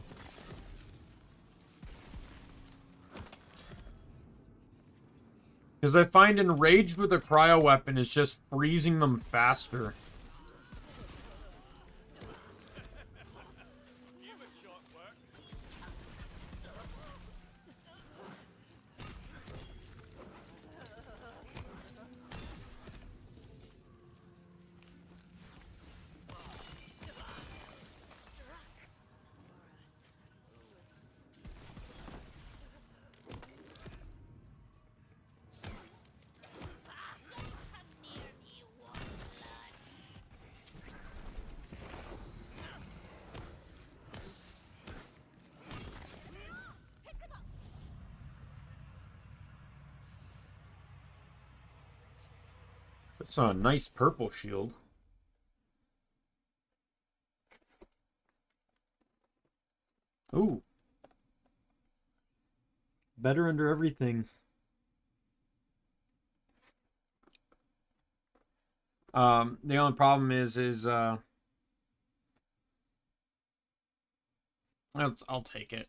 Because I find enraged with a cryo weapon is just freezing them faster. It's a nice purple shield. Ooh. Better under everything. The only problem is I'll take it.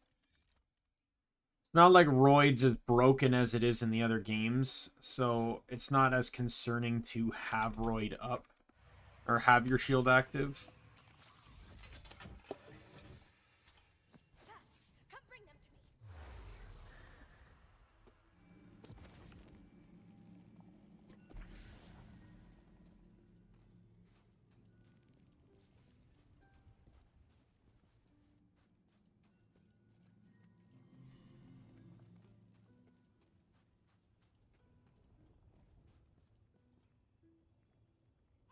It's not like roids as broken as it is in the other games, so it's not as concerning to have roid up or have your shield active. Come bring them to me.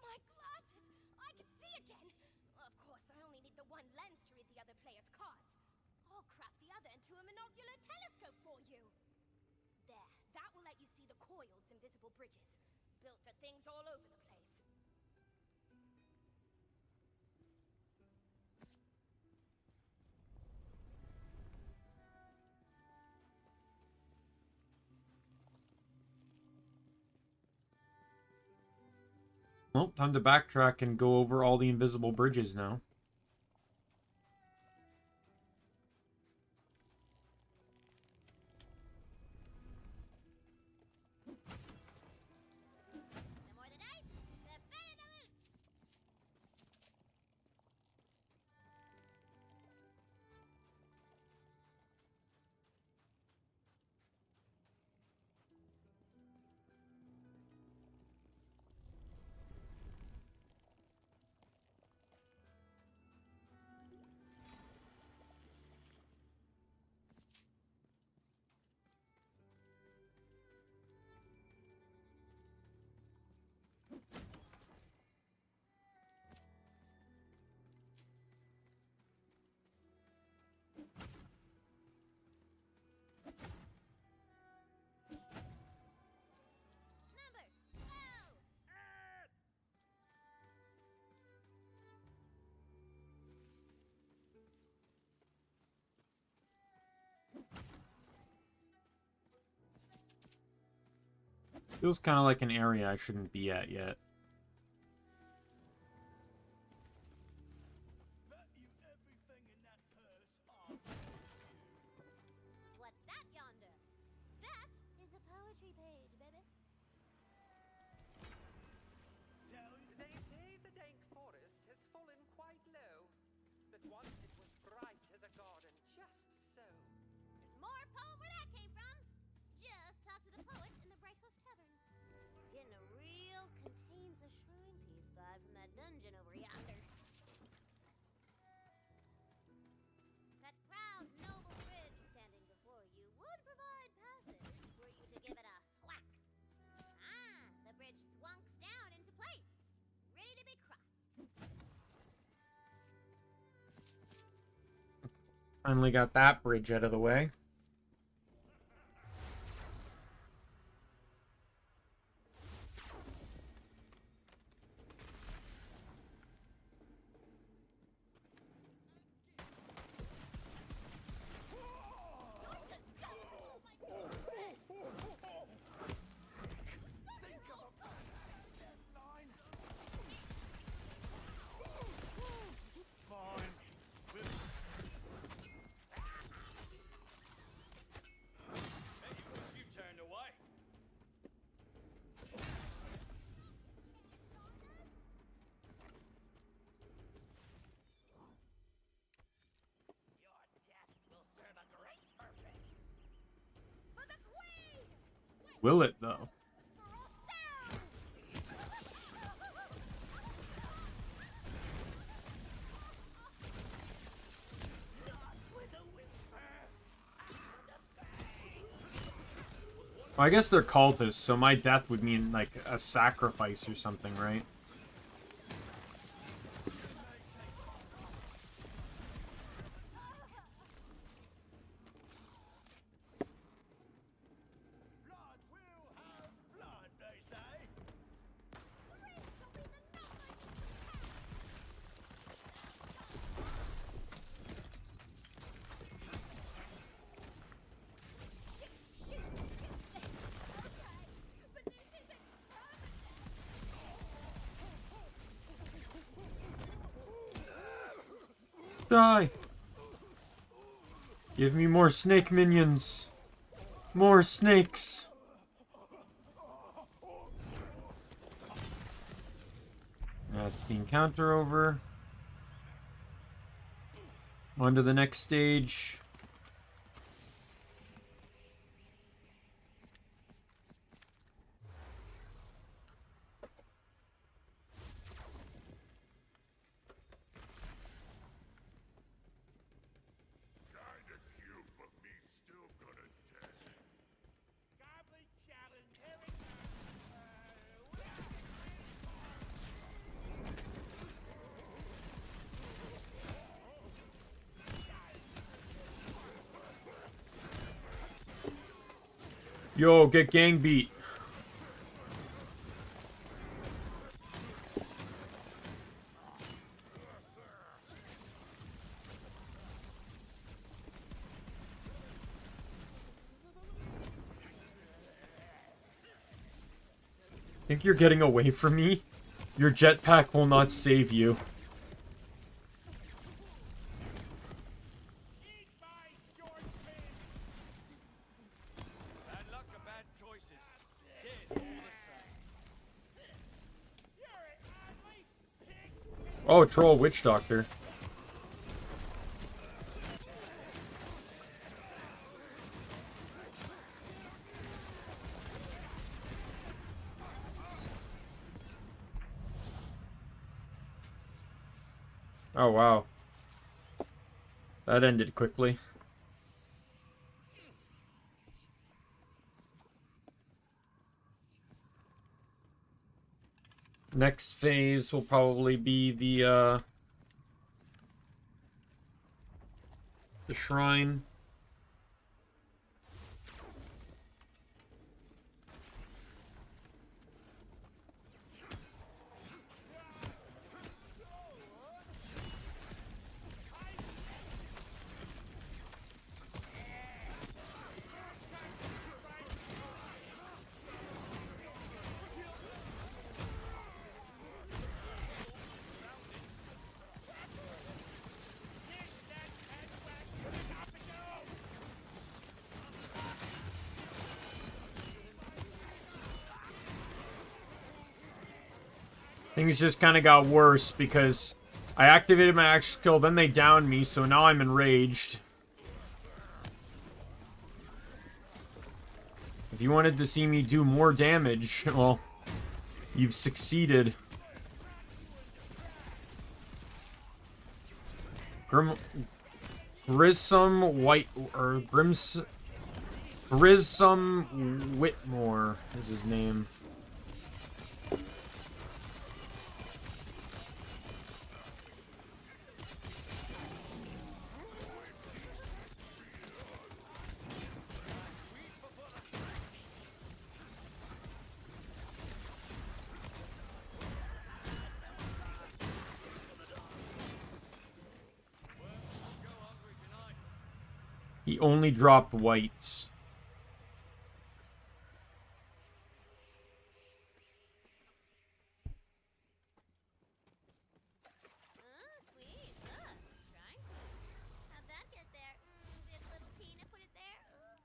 My glasses! I can see again! Of course, I only need the one lens to read the other player's cards. I'll craft the other into a monocular telescope for you. There, that will let you see the coiled invisible bridges, built for things all over the place. Well, time to backtrack and go over all the invisible bridges now. The more the dice, the better the loot! Numbers, go! Feels kind of like an area I shouldn't be at yet. Bet you everything in that purse I'll What's that? Once it was bright as a garden, just so. There's more poem where that came from. Just talk to the poet in the Bright Hoof Tavern. Getting a real contains a shrine piece vibe from that dungeon over yonder. That proud, noble bridge standing before you would provide passage were you to give it a thwack. Ah, the bridge thwunks down into place, ready to be crossed. Finally got that bridge out of the way. You turned away. Your death will serve a great purpose. For the queen! Will it, though? For ourselves! Not with a whisper. Well, I guess they're cultists, so my death would mean, like, a sacrifice or something, right? Blood will have blood, they say. Great shall be the knowledge! Shoot, shoot, shoot! Okay, but this isn't permanent! Die! Give me more snake minions! More snakes! That's the encounter over. On to the next stage. Kinda cute, but me still gonna test. Goblin challenge, here it comes. Yo, get gang beat. Think you're getting away from me? Your jetpack will not save you. Eat my short pin. Bad luck or bad choices. Dead all the same. You're an ugly pig. Oh, troll witch doctor. Oh, wow. That ended quickly. Next phase will probably be the shrine. Things just kind of got worse because I activated my action skill, then they downed me, so now I'm enraged. If you wanted to see me do more damage, well, you've succeeded. Grissom Whitmore is his name. He only dropped whites. Oh, sweet. Look. Trying this. How'd that get there? Did little Tina put it there? Ooh.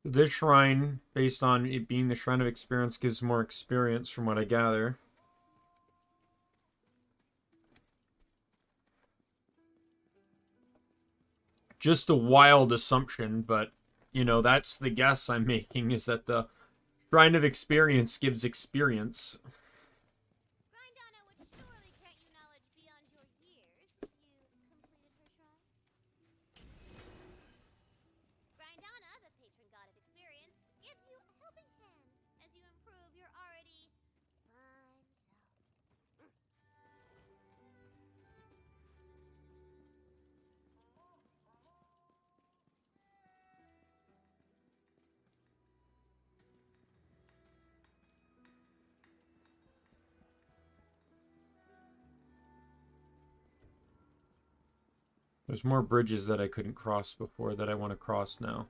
This shrine, based on it being the Shrine of Experience, gives more experience from what I gather. Just a wild assumption, but, you know, that's the guess I'm making, is that the Shrine of Experience gives experience. Grindana would surely grant you knowledge beyond your years if you completed her shrine. Grindana, the patron god of experience, gives you a helping hand as you improve your already fine self. There's more bridges that I couldn't cross before that I want to cross now.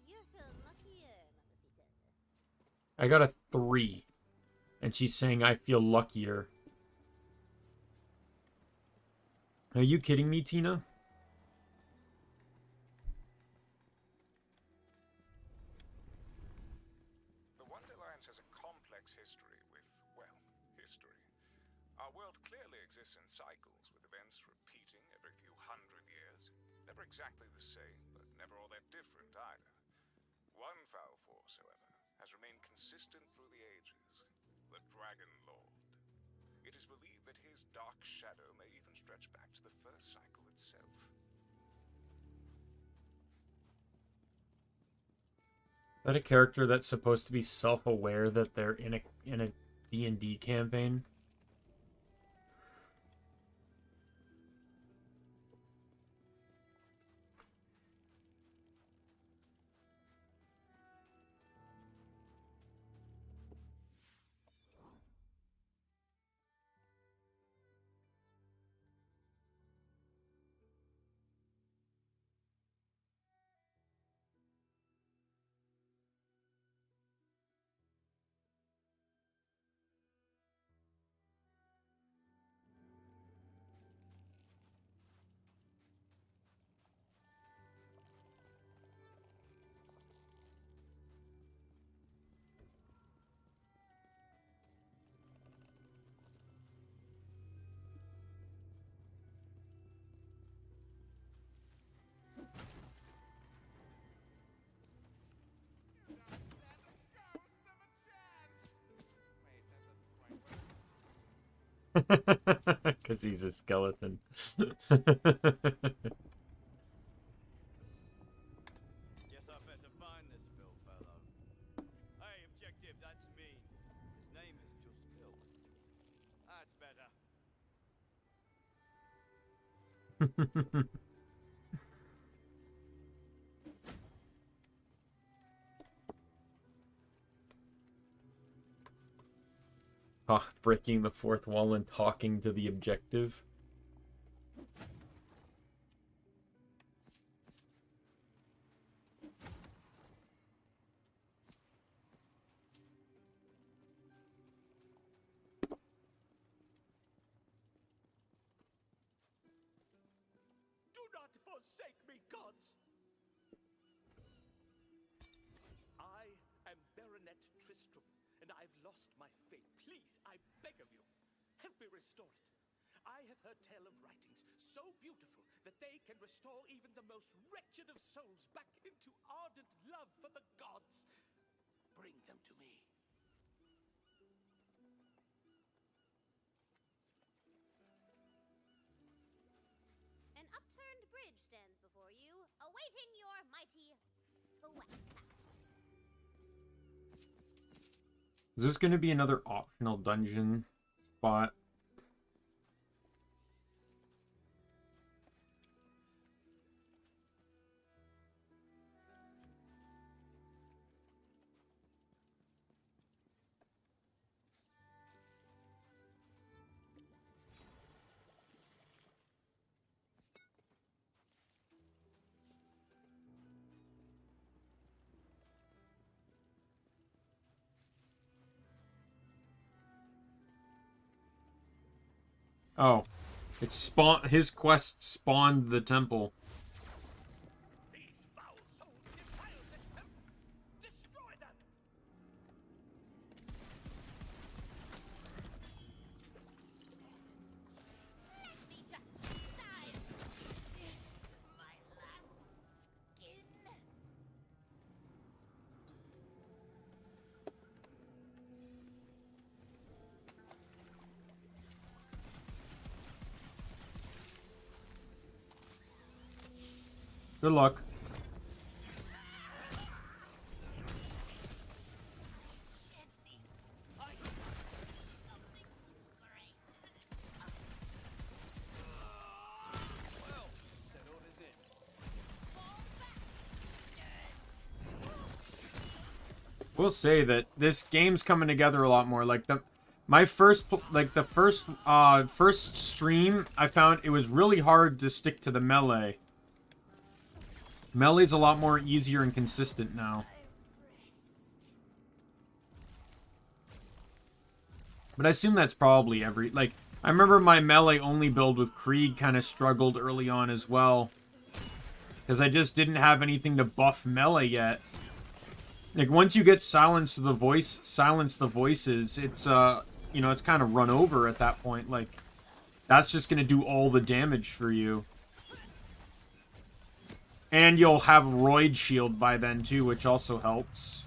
You feel luckier, Mamacita. I got a 3. And she's saying I feel luckier. Are you kidding me, Tina? The Wonderlands has a complex history with, well, history. Our world clearly exists in cycles, with events repeating every few hundred years. Never exactly the same, but never all that different either. One foul force, however, has remained consistent through the ages. The Dragon Lord. It is believed that his dark shadow may even stretch back to the first cycle itself. Is that a character that's supposed to be self-aware that they're in a D&D campaign? Because he's a skeleton. Guess I better find this Phil fellow. Hey, objective, that's me. His name is just Phil. That's better. Breaking the fourth wall and talking to the objective. forsake me, gods! I am Baronet Tristram, and I've lost my faith. Please, I beg of you, help me restore it. I have heard tell of writings so beautiful that they can restore even the most wretched of souls back into ardent love for the gods. Bring them to me. An upturned bridge stands before you, awaiting your mighty thwack. Is this going to be another optional dungeon spot? Oh, his quest spawned the temple. These foul souls defile this temple. Destroy them. Let me just die. Is my last skin? Good luck. Shed these sight. Something great. Well, set orders in. Fall back. We'll say that this game's coming together a lot more. Like my first first stream, I found it was really hard to stick to the melee. Melee's a lot more easier and consistent now. But I assume that's probably like, I remember my melee only build with Krieg kind of struggled early on as well. Because I just didn't have anything to buff melee yet. Like, once you get silence the voices, it's, you know, it's kind of run over at that point. Like, that's just going to do all the damage for you. And you'll have Roid Shield by then, too, which also helps.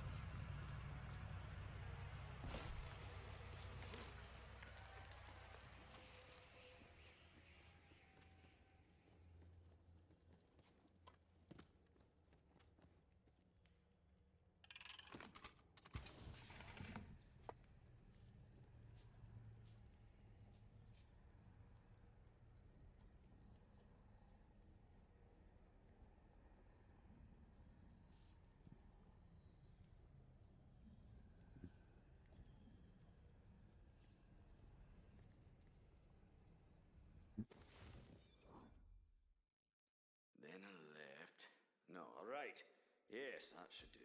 Then a left. No, all right. Yes, that should do.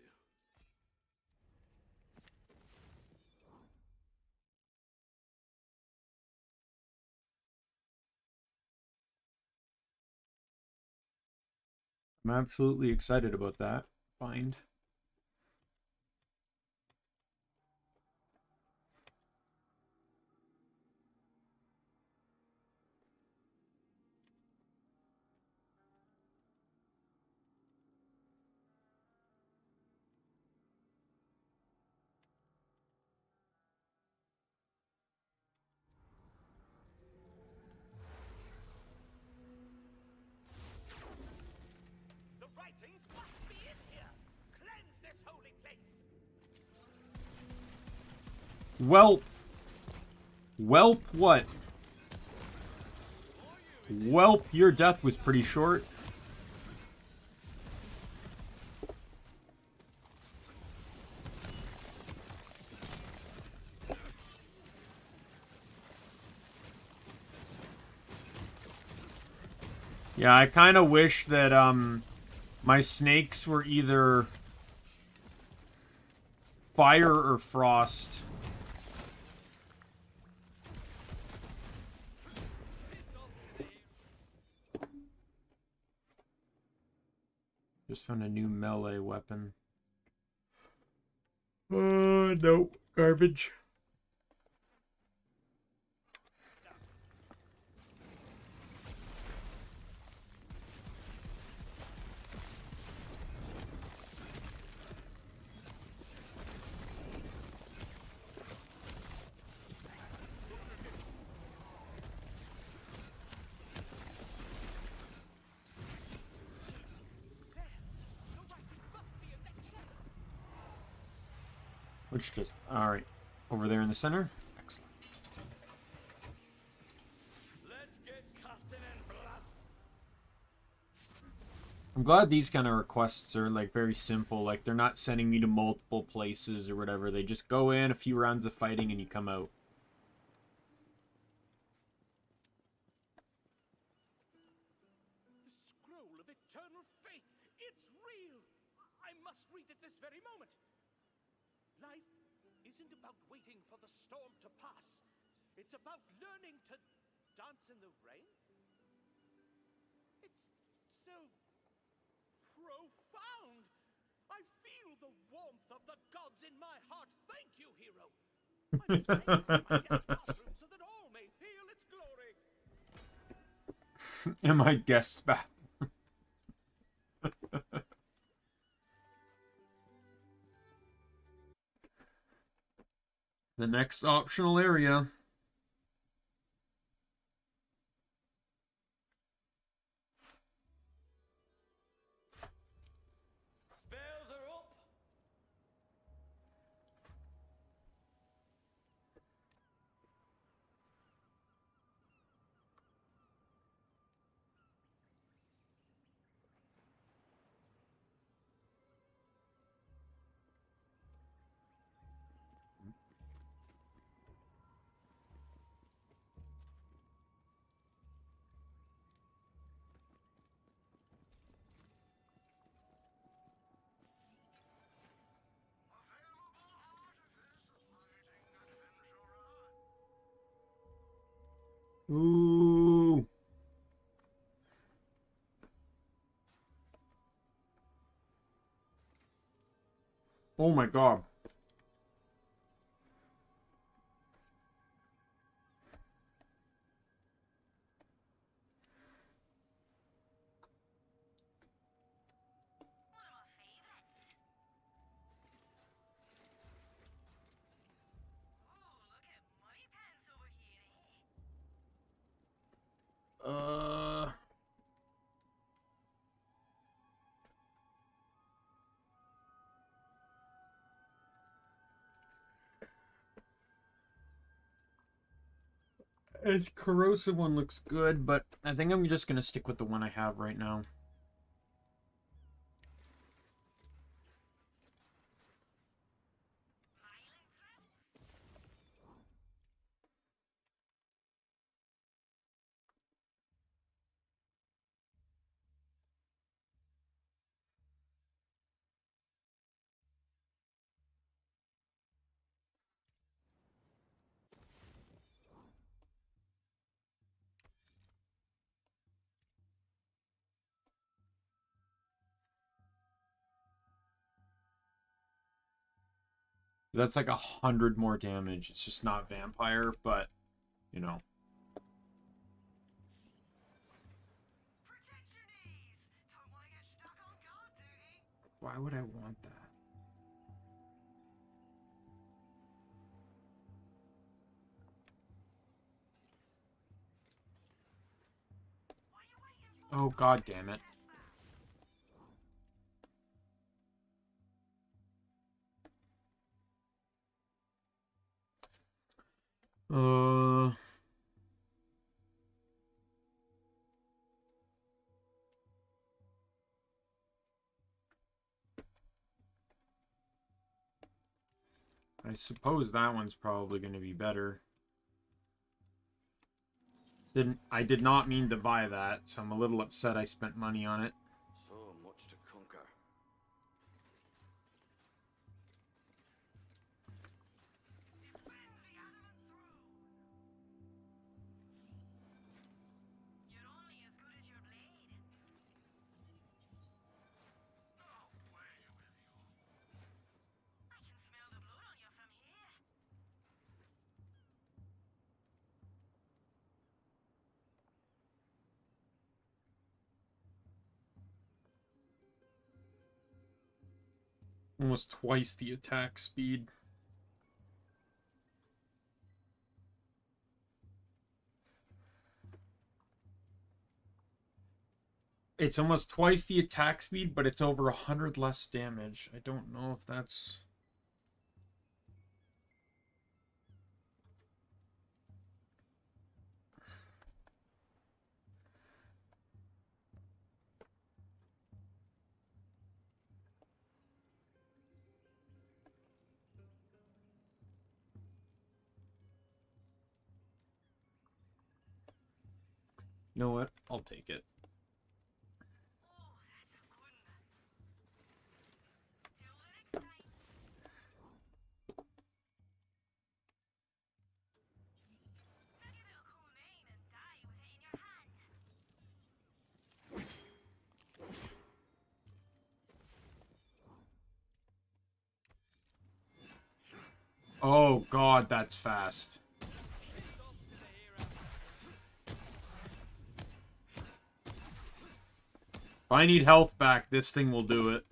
I'm absolutely excited about that find. The writings must be in here. Cleanse this holy place. Welp what? Welp, your death was pretty short. Yeah, I kind of wish that, my snakes were either fire or frost. Just found a new melee weapon. Nope. Garbage. Which just... Alright. Over there in the center. Excellent. Let's get casting and blast. I'm glad these kind of requests are, like, very simple. Like, they're not sending me to multiple places or whatever. They just go in, a few rounds of fighting, and you come out. The scroll of eternal faith. It's real. I must read it this very moment. Life isn't about waiting for the storm to pass. It's about learning to dance in the rain. It's so profound. I feel the warmth of the gods in my heart. Thank you, hero. I must take this to my guest bathroom so that all may feel its glory. In my guest bath. The next optional area. Spells are up. Ooh. Oh my god. Its corrosive one looks good, but I think I'm just gonna stick with the one I have right now. That's like 100 more damage. It's just not vampire, but, you know. Why would I want that? Oh, god damn it. I suppose that one's probably going to be better. I did not mean to buy that, so I'm a little upset I spent money on it. So much to conquer. Almost twice the attack speed. It's almost twice the attack speed, but it's over 100 less damage. I don't know if that's... You know what? I'll take it. Oh god, that's fast. If I need health back, this thing will do it.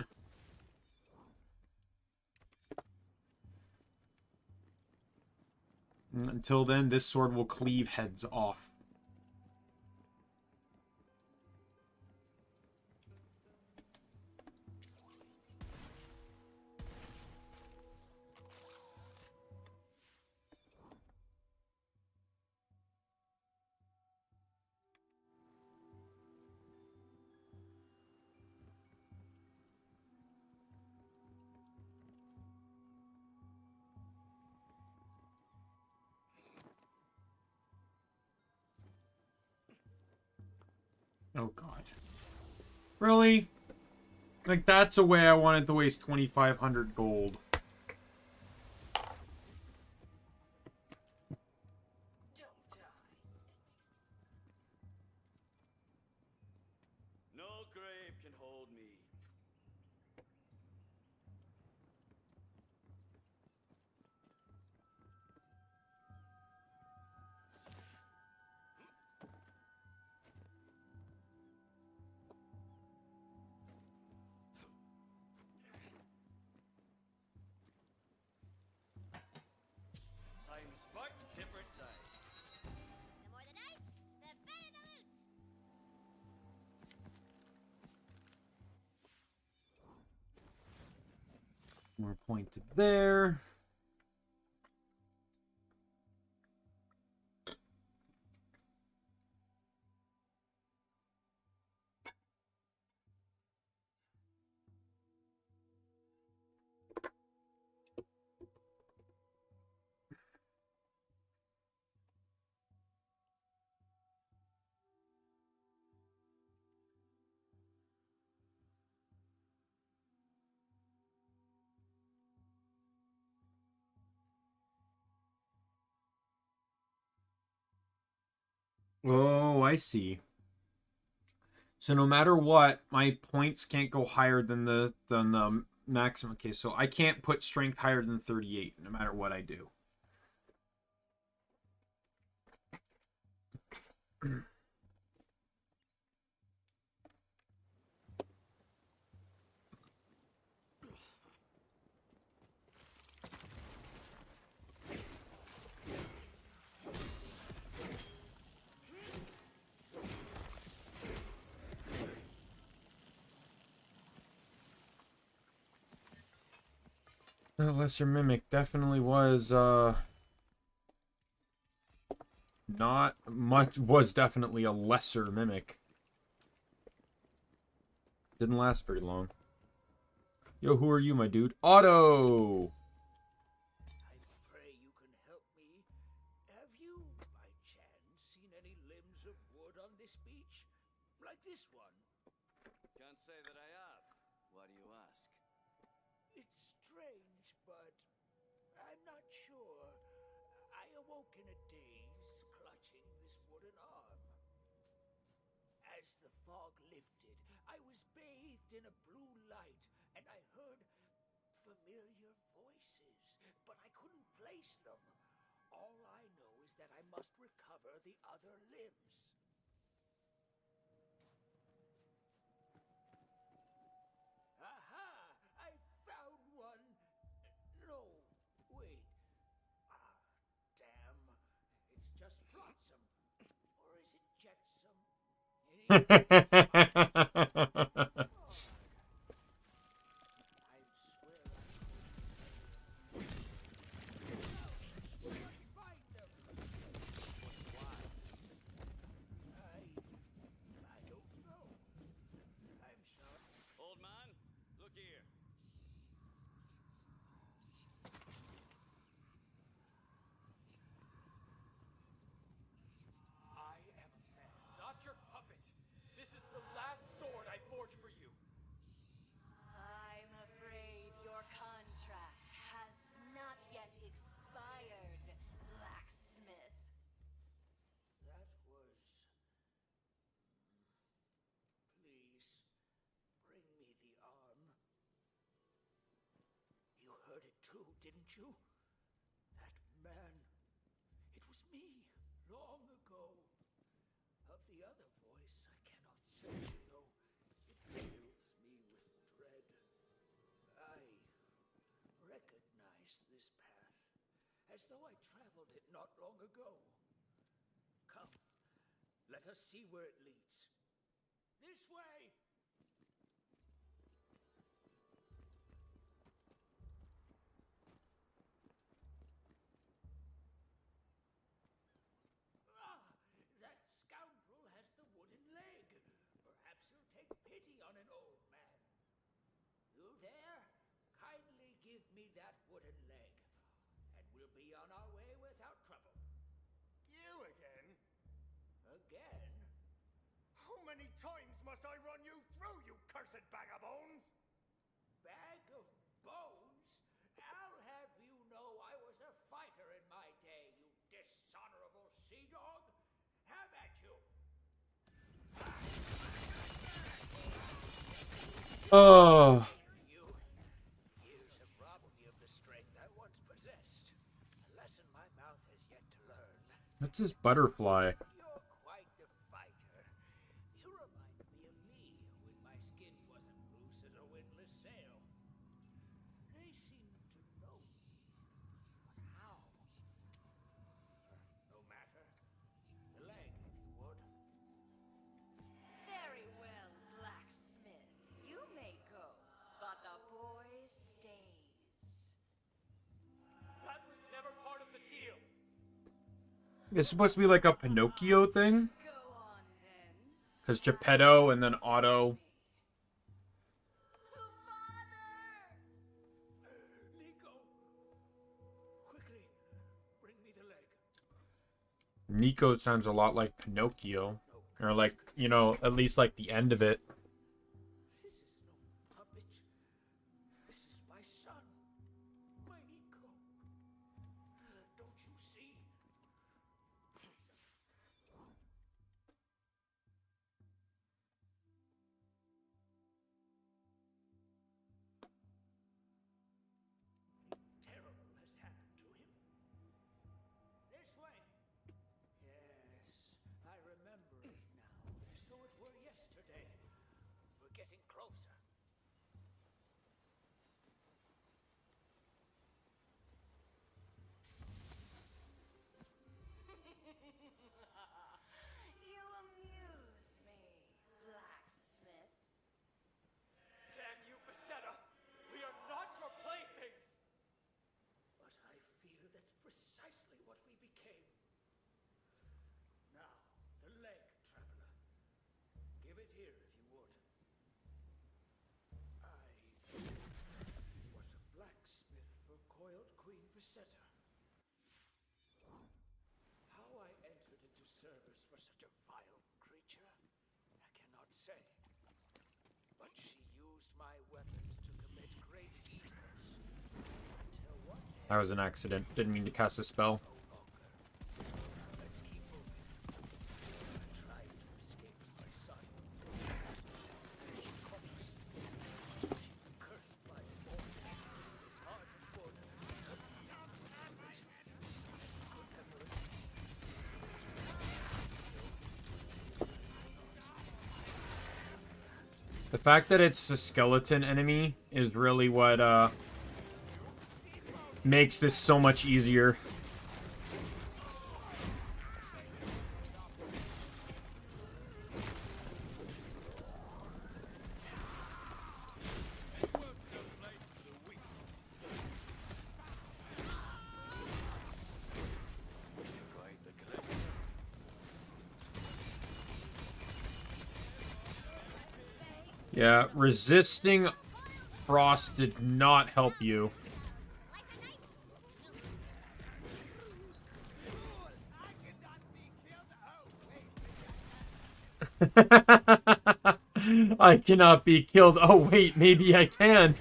Until then, this sword will cleave heads off. Oh god. Really? Like, that's a way I wanted to waste 2,500 gold. No grave can hold me. Same spot, different day. The more the dice, the better the loot. More pointed there. Oh, I see. So no matter what, my points can't go higher than the maximum. Okay, so I can't put strength higher than 38, no matter what I do. The lesser mimic definitely was not much, was definitely a lesser mimic. Didn't last very long. Yo, who are you, my dude? Otto! I pray you can help me. Have you, by chance, seen any limbs of wood on this beach? Like this one? Can't say that I have. Why do you ask? It's strange, but I'm not sure. I awoke in a daze, clutching this wooden arm. As the fog lifted, I was bathed in a blue light, and I heard familiar voices, but I couldn't place them. All I know is that I must recover the other limbs. Aha! I found Old man, look here. I am a man, not your puppet. This is the last sword I forged for you. I'm afraid your contract has not yet expired, blacksmith. That was... Please, bring me the arm. You heard it too, didn't you? That man. It was me, long ago. Of the other voice, I cannot say, though it fills me with dread. I recognize this path, as though I traveled it not long ago. Come, let us see where it leads. This way! Ah, that scoundrel has the wooden leg. Perhaps he'll take pity on an old man. You there? Kindly give me that wooden leg, and we'll be on our way without trouble. You again? Again? How many times must I run you through, you cursed bag of bones? Bag of bones? I'll have you know I was a fighter in my day, you dishonorable sea dog. Have at you. Oh, You. Years have robbed me of the strength I once possessed. A lesson my mouth has yet to learn. what's this butterfly? You're quite the fighter. You remind me of me when my skin wasn't loose as a windless sail. They seem to know me. But how? No matter. The leg, if you would. Very well, blacksmith. You may go, but the boy stays. That was never part of the deal. It's supposed to be like a Pinocchio thing? Go on then. Because Geppetto and then Otto. Nico! Quickly, bring me the leg. Nico sounds a lot like Pinocchio. Or like, you know, at least like the end of it. This is no puppet. This is my son. My Nico. Don't you see? Terrible has happened to him. This way. Yes, I remember it now, as though it were yesterday. We're getting closer. You amuse me, blacksmith. Damn you, Becerra! We are not your playthings! But I fear that's precisely what we became. Now, the leg, traveler. Give it here if you would. I was a blacksmith for coiled Queen Visetta. How I entered into service for such a vile creature, I cannot say. But she used my weapons to commit great evils. Until one day, That was an accident. Didn't mean to cast a spell. no longer. Let's keep moving. I tried to escape with my son. She caught us. She cursed my boy. His heart and blood. Good memories. The fact that it's a skeleton enemy is really what makes this so much easier. Yeah, resisting frost did not help you. I cannot be killed. Oh, wait, maybe I can.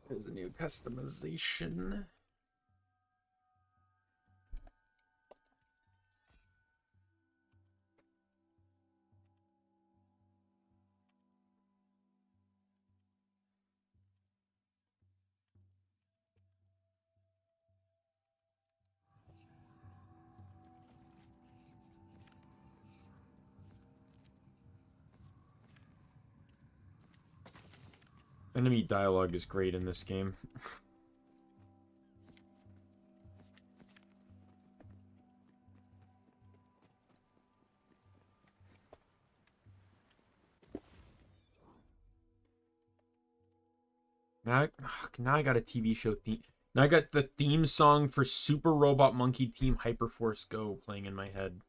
There's a new customization. Enemy dialogue is great in this game. Now I got a TV show theme. Now I got the theme song for Super Robot Monkey Team Hyperforce Go playing in my head.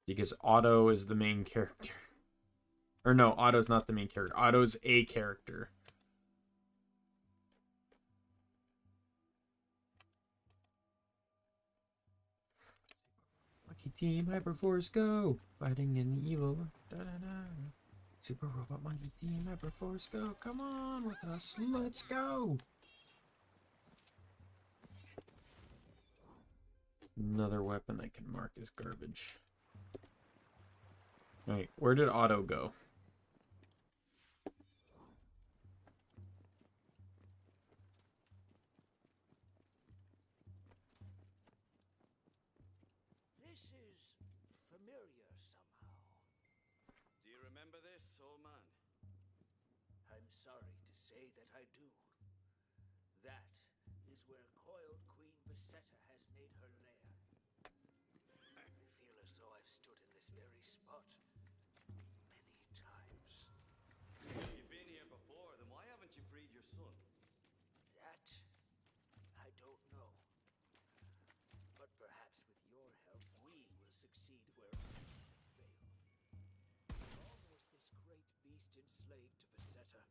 Because Otto is the main character. Or no, Otto's not the main character. Otto's a character. Monkey Team Hyperforce Go! Fighting an evil. Da, da, da. Super Robot Monkey Team Hyperforce Go! Come on with us! Let's go! Another weapon I can mark as garbage. Alright, where did Otto go? This is familiar somehow. Do you remember this, old man? I'm sorry to say that I do. That is where coiled Queen Vseta has made her lair. I feel as though I've stood in this very spot many times. If you've been here before, then why haven't you freed your son? That I don't know. But perhaps with your help, we will succeed where I have failed. Long was this great beast enslaved to Vseta,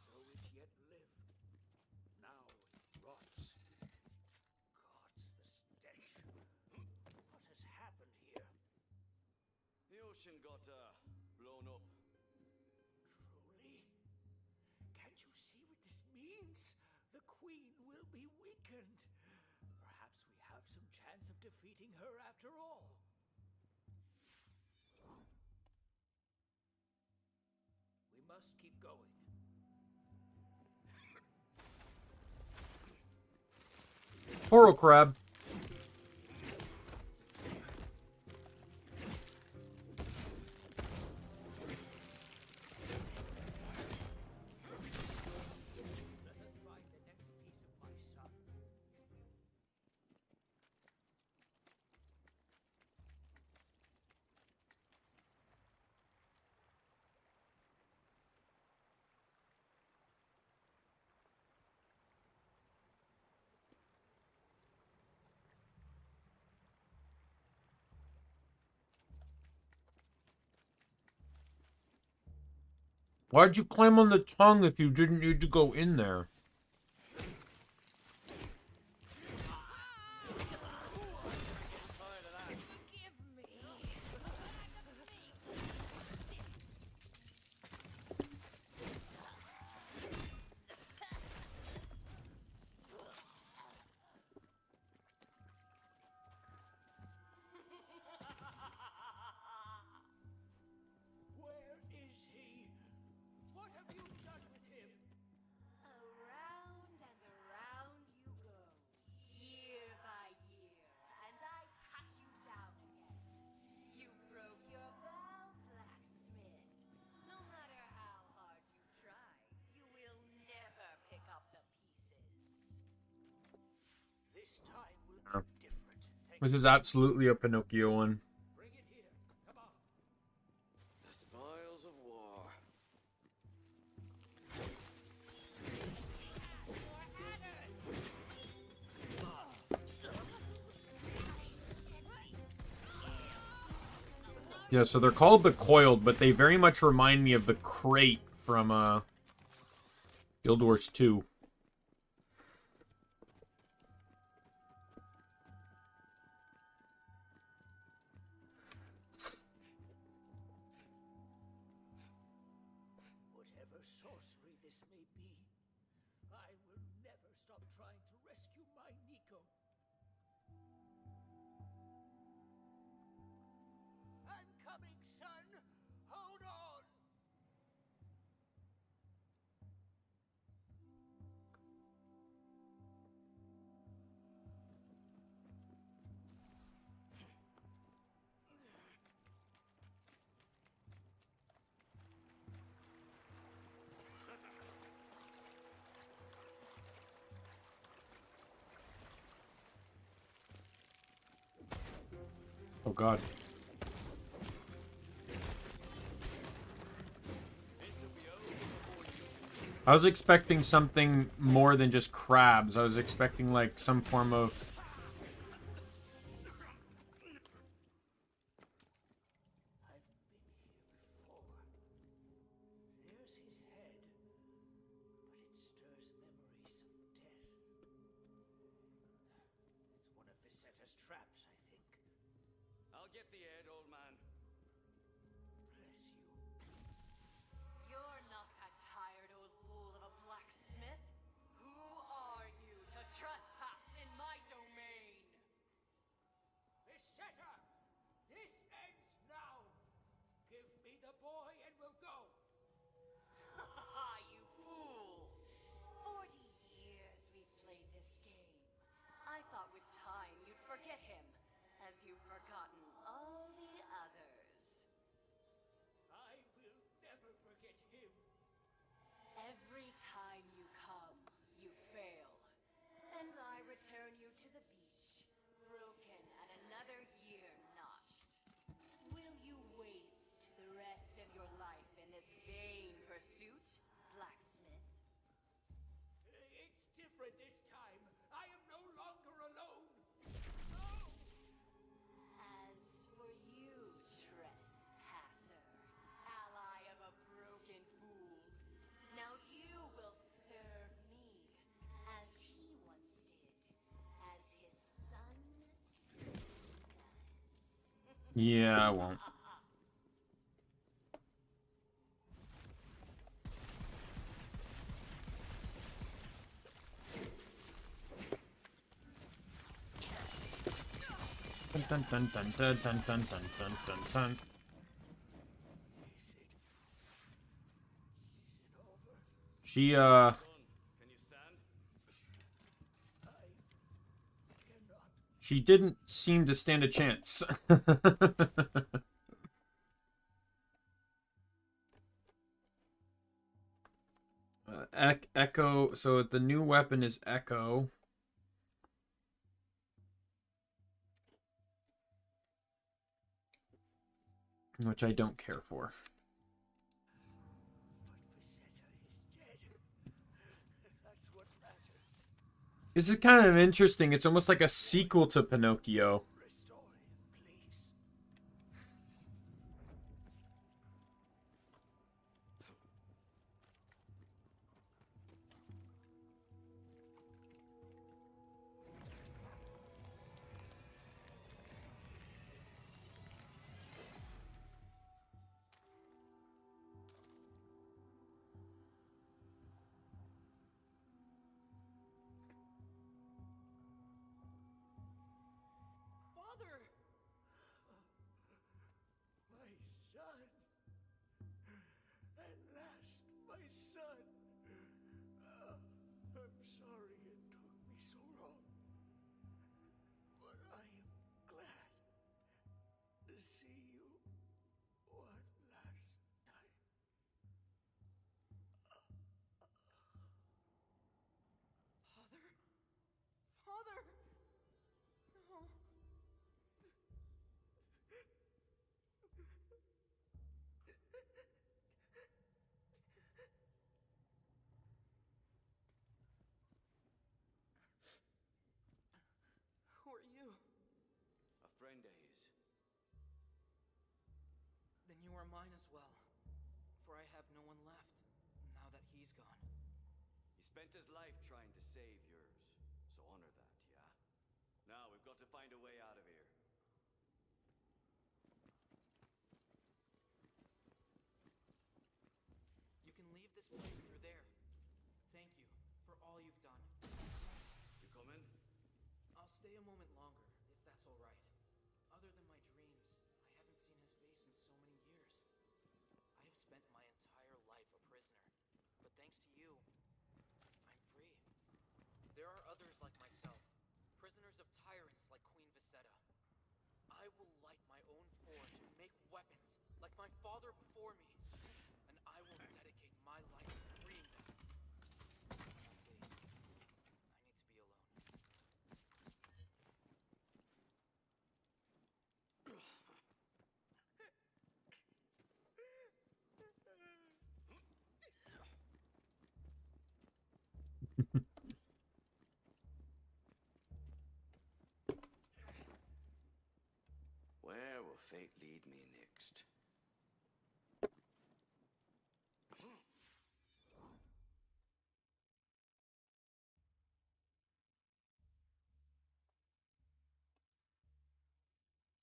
though it yet lived. Now it rots. Gods, the stench. What has happened here? The ocean got, blown up. Truly? Can't you see what this means? The Queen will be weakened. Perhaps we have some chance of defeating her after all. We must keep going. Coral Crab. Let us find the next piece of my son. Why'd you climb on the tongue if you didn't need to go in there? Forgive me. Where is he? What have you done with him? Around and around you go, year by year, and I cut you down again. You broke your vow, blacksmith. No matter how hard you try, you will never pick up the pieces. This time will be different. This is absolutely a Pinocchio one. Bring it here. Come on. The spoils of war. Yeah, so they're called the Coiled, but they very much remind me of the Crate from Guild Wars 2. Whatever sorcery this may be, I will never stop trying to rescue my Nico. I'm coming, son! Hold on! Oh god. I was expecting something more than just crabs. I was expecting like some form of... I've been here before. There's his head, but it stirs memories of death. It's one of Visetta's traps, I think. I'll get the head, old man. Bless you. You're not that tired old fool of a blacksmith. Who are you to trespass in my domain? Visetta! This ends now! Give me the boy and we'll go! Ha, you fool! 40 years we've played this game. I thought with time you'd forget him, as you've forgotten all the others. I will never forget him. Every time you come, you fail. And I return you to the beach, broken and another year notched. Will you waste the rest of your life in this vain pursuit, blacksmith? It's different this time. I am no longer alone. No! As for you, trespasser, ally of a broken fool, now you will serve me, as he once did, as his son still does. Yeah, I won't. Dun dun dun dun dun dun dun dun dun dun. She Son, can you stand? she didn't seem to stand a chance. Echo, so the new weapon is Echo. Which I don't care for. But Visetta is dead. That's what matters. This is kind of interesting. It's almost like a sequel to Pinocchio. Restore him, please. friend of his. Then you are mine as well. For I have no one left, now that he's gone. He spent his life trying to save yours, so honor that, yeah? Now we've got to find a way out of here. You can leave this place through there. Thank you for all you've done. You coming? I'll stay a moment longer, if that's all right. Other than my dreams, I haven't seen his face in so many years. I have spent my entire life a prisoner, but thanks to you, I'm free. There are others like myself, prisoners of tyrants like Queen Visetta. I will light my own forge and make weapons like my father before me, and I will dedicate my life to freeing them. Now, please, I need to be alone. Where will fate lead me next?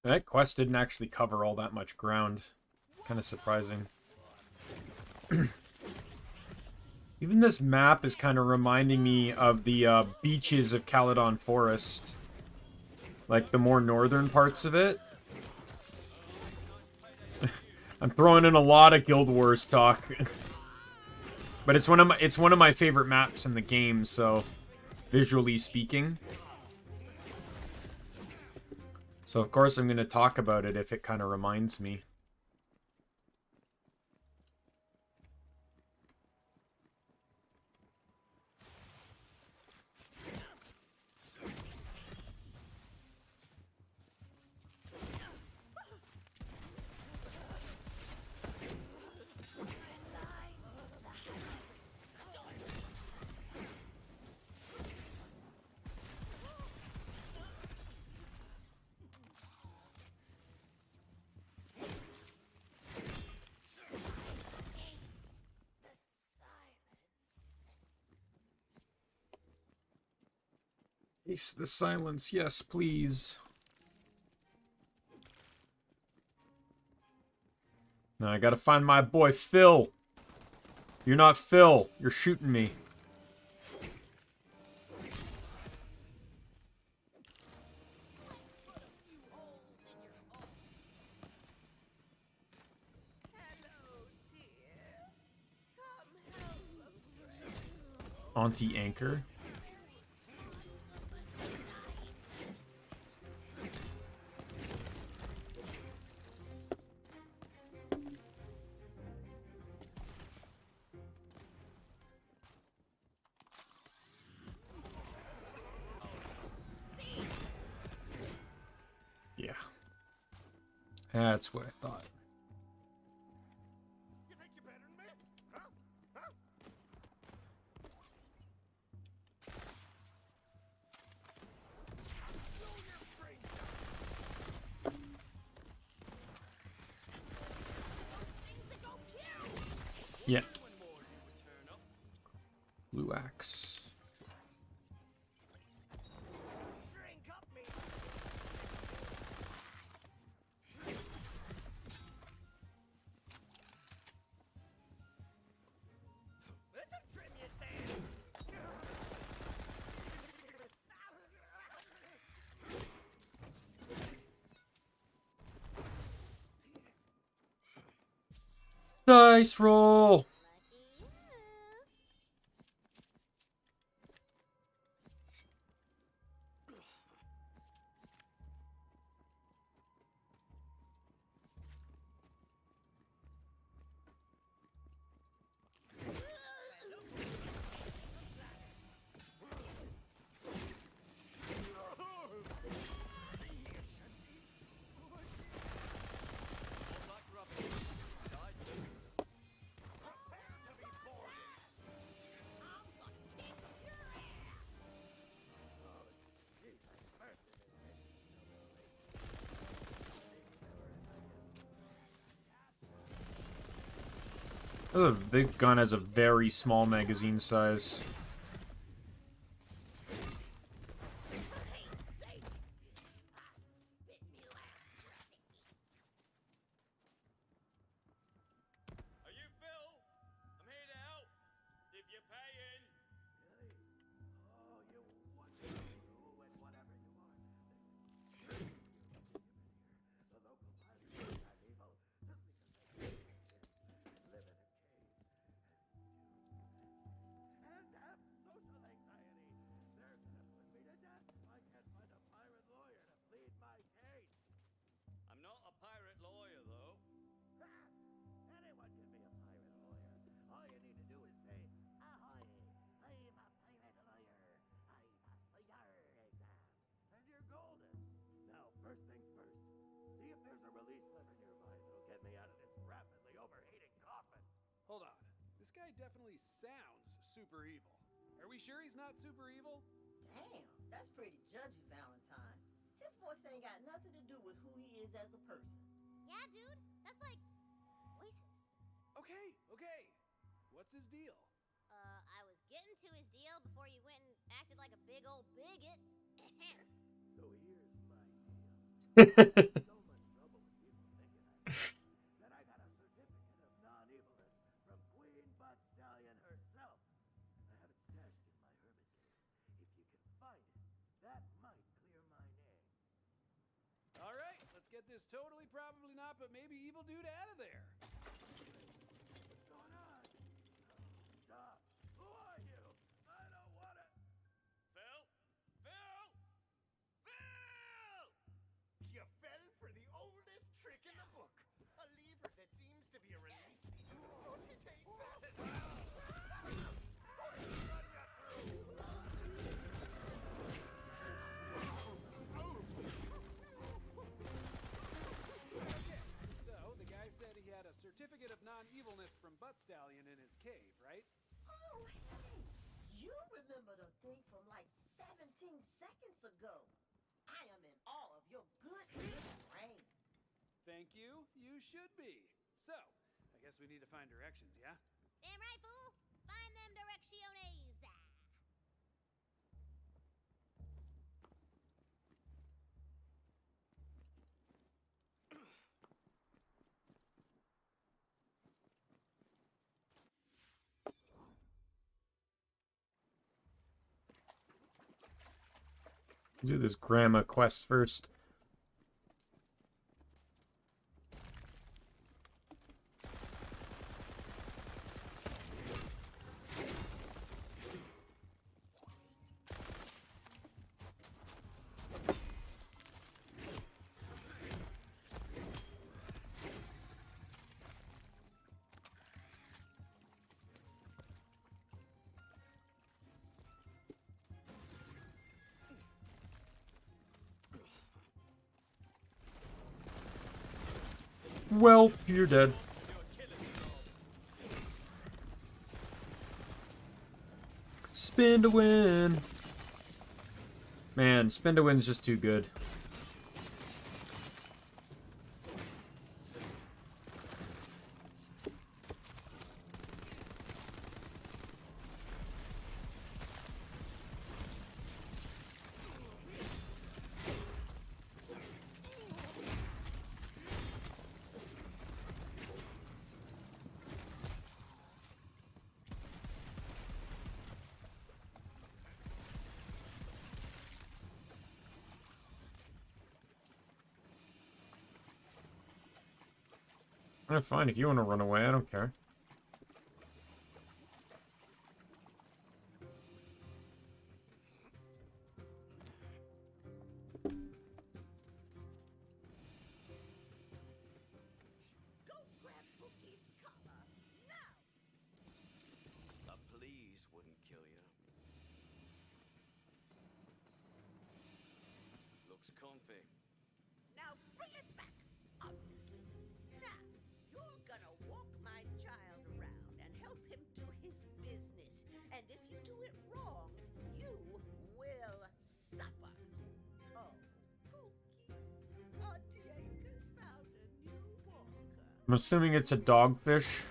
That quest didn't actually cover all that much ground. Kind of surprising. Even this map is kind of reminding me of the beaches of Caledon Forest. Like the more northern parts of it. I'm throwing in a lot of Guild Wars talk. But it's one of my favorite maps in the game, so visually speaking. So of course I'm going to talk about it if it kind of reminds me. Taste the silence, yes, please. Now I gotta find my boy Phil. You're not Phil. You're shooting me. Auntie Anchor. Yeah. That's what I thought. You think you're better than me? Huh? Huh? Blow your brains out. Things that go pew! Yeah. When more you would turn up. Blue axe. Drink up me. Listen, trim you saying. Dice roll. Oh, the gun has a very small magazine size. Are you Phil? I'm here to help. If you're paying. Oh, you wonderful and whatever you are. Listen, the local pirates are not evil just because they live in a cave and have social anxiety. They're gonna put me to death if I can't find a pirate lawyer to plead my case. I'm not a pirate lawyer, though. Ha! Anyone can be a pirate lawyer. All you need to do is say, "Ahoy! I'm a pirate lawyer. I passed the YAR exam." And you're golden. Now, first things first. See if there's a release lever nearby that'll get me out of this rapidly overheating coffin. Hold on. This guy definitely sounds super evil. Are we sure he's not super evil? Damn, that's pretty judgy, Valentine. His voice ain't got nothing to do with who he is as a person. Yeah, dude, that's like voices. Okay. What's his deal? I was getting to his deal before you went and acted like a big old bigot. So here's my deal. So much trouble with people thinking I'm evil that I got a certificate of non-evilness from Queen Butt Stallion herself. I have it stashed in my hermit cave. If you can find it, that might clear my name. All right, let's get this totally, probably not, but maybe evil dude out of there. What's going on? Stop. Who are you? I don't want it. Phil? Phil? Phil! You fell for the oldest trick in the book. A lever that seems to be a release. Only take that. So, the guy said he had a certificate of non-evilness from Butt Stallion in his cave, right? Oh, hey, you remember the thing from like 17 seconds ago. I am in awe of your good brain. Thank you. You should be. So, I guess we need to find directions, yeah? Damn right, fool. Find them direcciones. Do this grandma quest first. Well, you're dead. Spin to win. Man, spin to win's just too good. Fine, if you want to run away, I don't care. Go grab Bookie's collar now. A please wouldn't kill you. Looks comfy. Now bring it back, obviously. Now, you're gonna walk my child around and help him do his business. And if you do it wrong, you will suffer. Oh, Pookie. Auntie Angus found a new walker. I'm assuming it's a dogfish.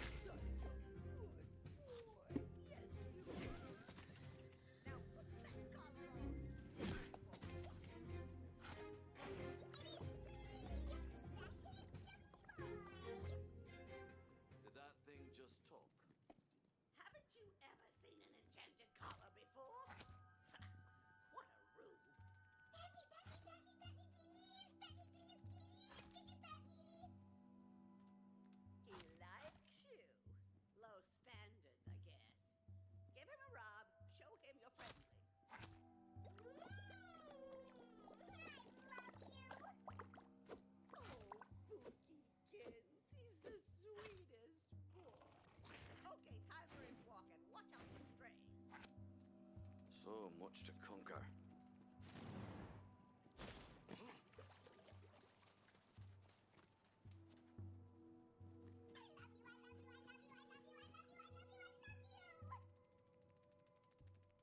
much to conquer.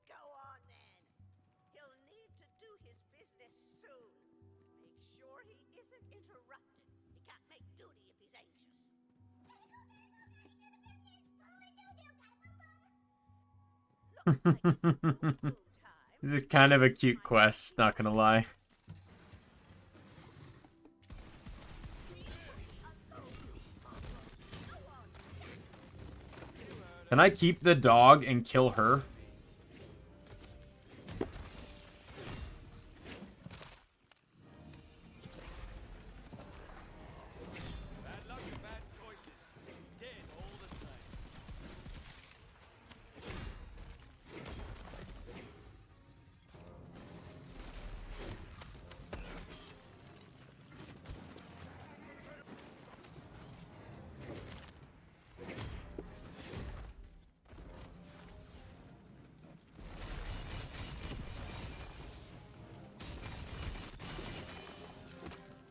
Go on then. He'll need to do his business soon. Make sure he isn't interrupted. He can't make duty if he's anxious. Looks like it's boom boom time. It's kind of a cute quest, not gonna lie. Can I keep the dog and kill her? Bad luck and bad choices. Dead all the same.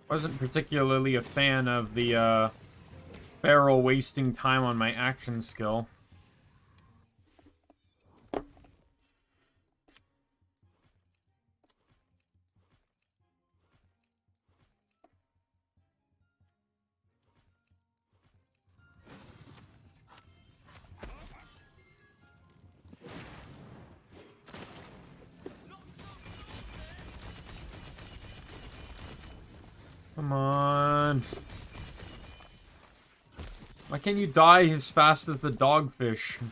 Wasn't particularly a fan of the barrel wasting time on my action skill. Come on. Why can't you die as fast as the dogfish? He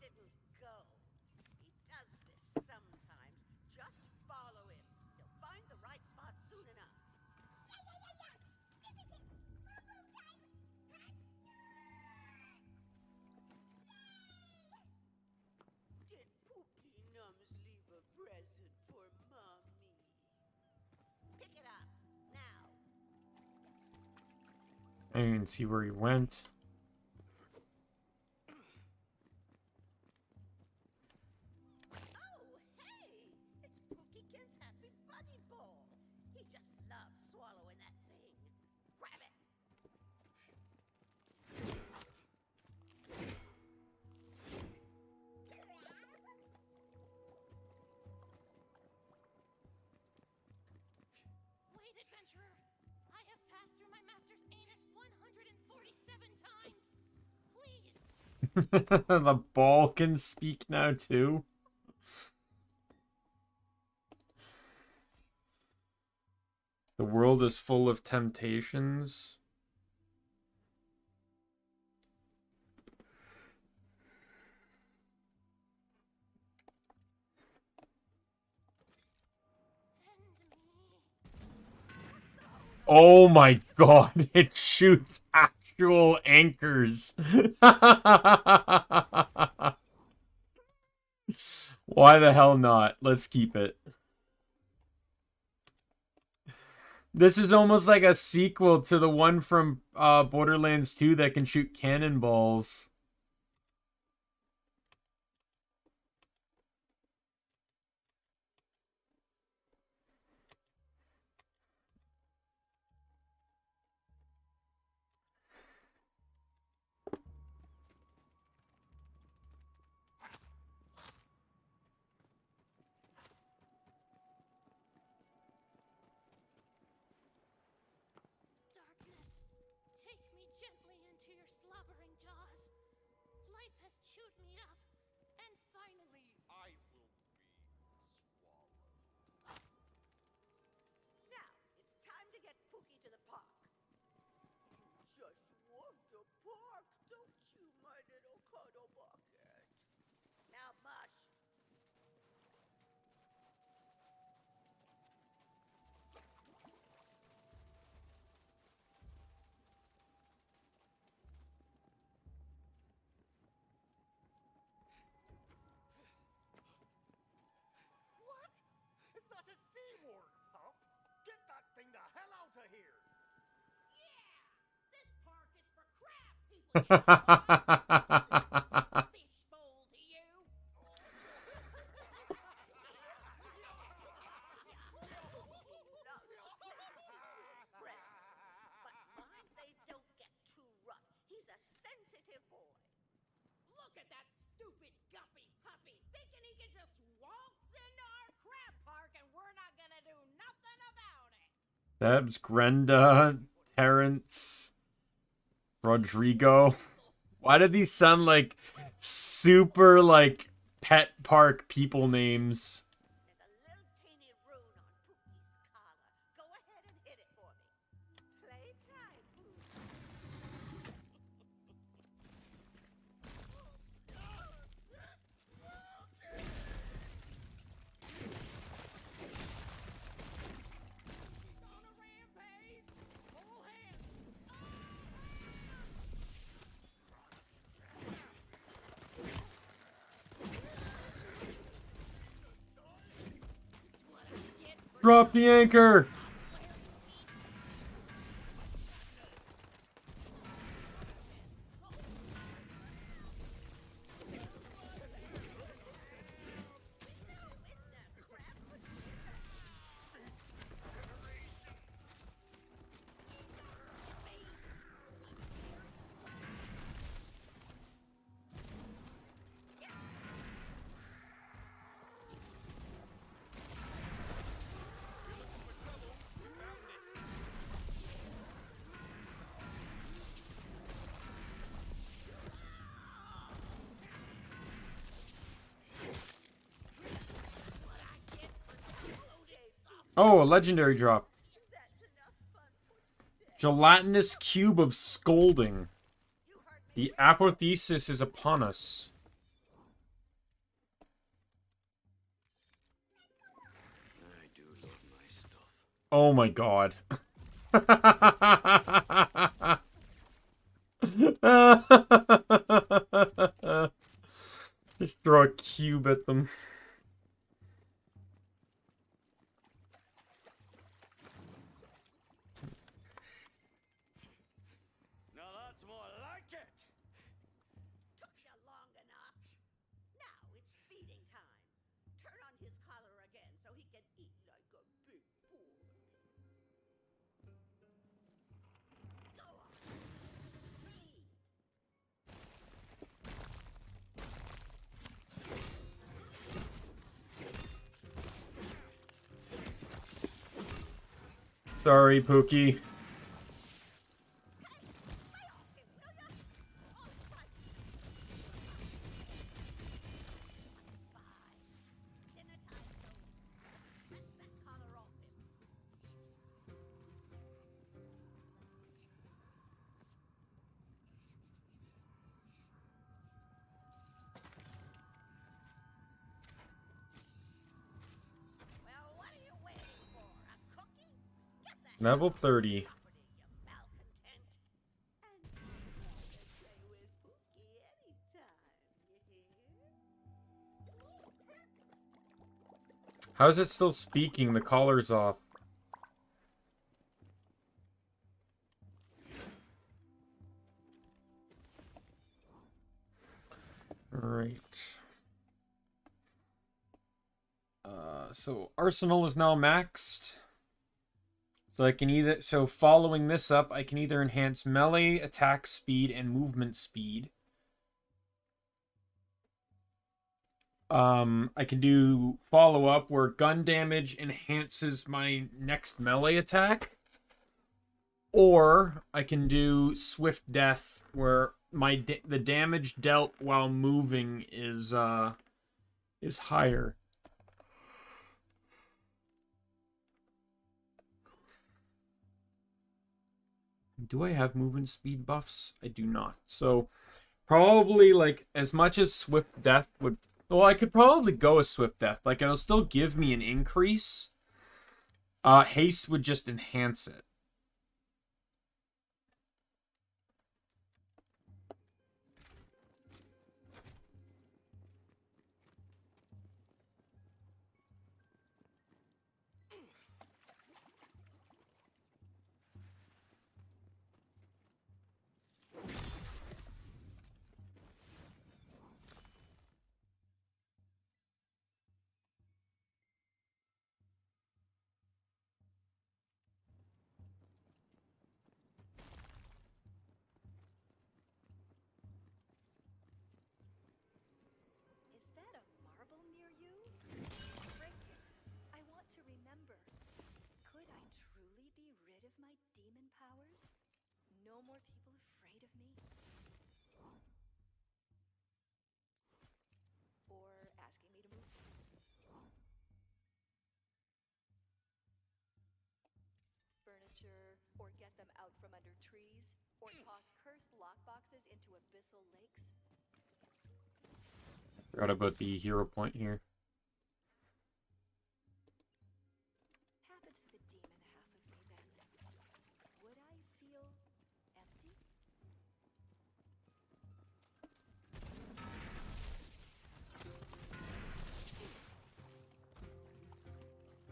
didn't go. He does this sometimes. Just follow him. He'll find the right spot soon enough. Did Pookie Nums leave a present for Mommy? Pick it up, now. I didn't even see where he went. Oh, hey! It's Pookiekin's Happy Bunny Ball. He just loves swallowing that thing. Grab it! Wait, adventurer! I have passed through my master's anus 147 times! Please! The ball can speak now too. The world is full of temptations. Oh my god, it shoots actual anchors. Why the hell not? Let's keep it. This is almost like a sequel to the one from Borderlands 2 that can shoot cannonballs. Darkness, take me gently into your slobbering jaws. Life has chewed me up, and finally I will be swallowed. Now, it's time to get Pookie to the park. You just want the park, don't you, my little cuddle bucket? Now, mush. Fishbowl to you. But mind they don't get too rough. He's a sensitive boy. Look at that stupid guppy puppy, thinking he can just waltz into our crab park and we're not gonna do nothing about it. Debs, Grenda, Terrence, Rodrigo. Why do these sound like super like pet park people names? There's a little teeny rune on Pookie's collar. Go ahead and hit it for me. Play tight, Pookie. On a rampage, full hands. Drop the anchor! Oh, a legendary drop. Gelatinous cube of scolding. The apotheosis is upon us. I do love my stuff. Oh my god. Just throw a cube at them. Now that's more like it. Took you long enough. Now it's feeding time. Turn on his collar again so he can eat like a big boy. Go on. Feed. Sorry, Pookie. Well, what are you waiting for? A cookie? Get that Level 30. property, you malcontent. And you can play with Pookie anytime, you hear? How is it still speaking? The collar's off. Right. So Arsenal is now maxed. So I can either, so following this up, I can either enhance melee, attack speed, and movement speed. I can do follow up where gun damage enhances my next melee attack. Or I can do swift death where the damage dealt while moving is higher. Do I have movement speed buffs? I do not. So probably like as much as swift death would, well, I could probably go a swift death. Like it'll still give me an increase. Haste would just enhance it. capture or get them out from under trees, or toss cursed lockboxes into abyssal lakes? Forgot about the hero point here. Happens to the demon half of me then. Would I feel empty?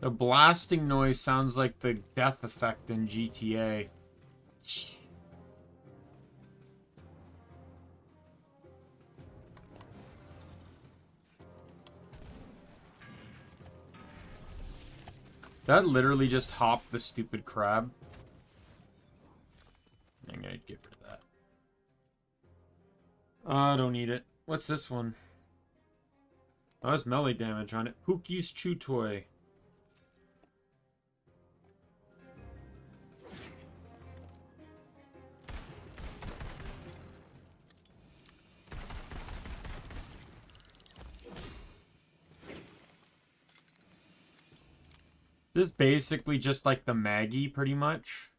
The blasting noise sounds like the death effect in GTA. That literally just hopped the stupid crab. I'm gonna get rid of that. I don't need it. What's this one? Oh, that's melee damage on it. Pookie's Chew Toy. This is basically just like the Maggie, pretty much.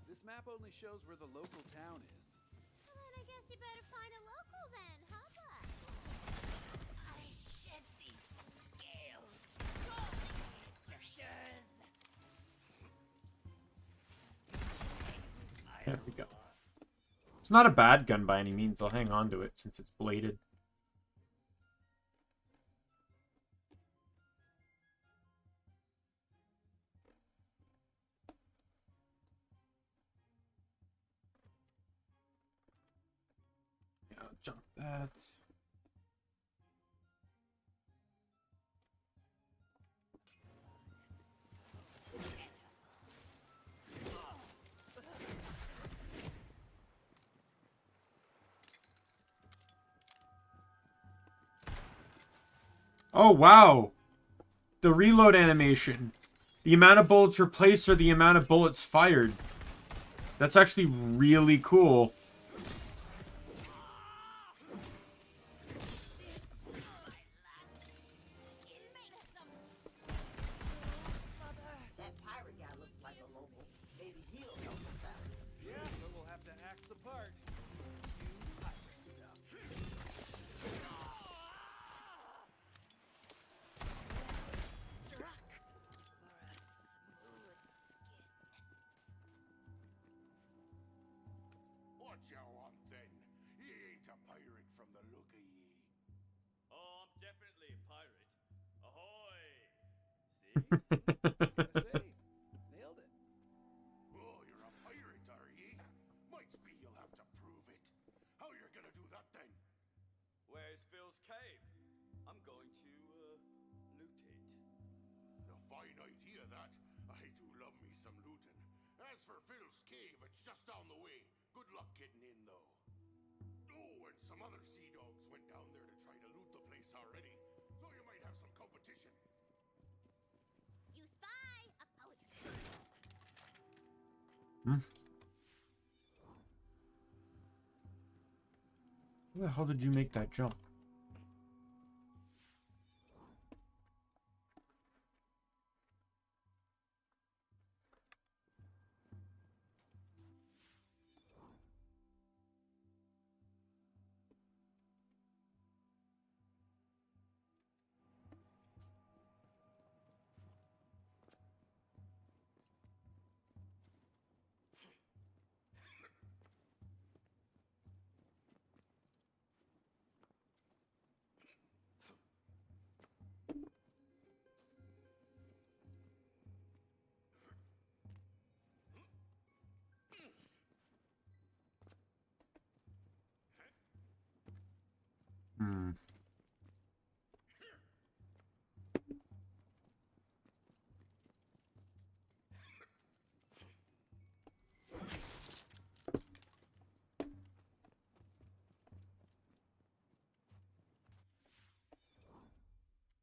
This map only shows where the local town is. Well, then I guess you better find a local then, huh, bud? I shed these scales. There we go. It's not a bad gun by any means. I'll hang on to it since it's bladed. Yeah, I'll jump that. Oh, wow. The reload animation. The amount of bullets replaced or the amount of bullets fired. That's actually really cool. That pirate guy looks like a local. Maybe he'll help us out. Yeah, but we'll have to act the part. You pirate stuff. Struck for a smooth skin. What you want then? He ain't a pirate from the look of ye. Oh, I'm definitely a pirate. Ahoy! See? Gonna say, nailed it. Oh, you're a pirate, are ye? Might be you'll have to prove it. How you're gonna do that then? Where's Phil's cave? I'm going to, loot it. A fine idea, that. I do love me some looting. As for Phil's cave, it's just down the way. Good luck getting in, though. Oh, and some other sea dogs went down there to try to loot the place already. So you might have some competition. You spy! Oh, it's Where the hell did you make that jump?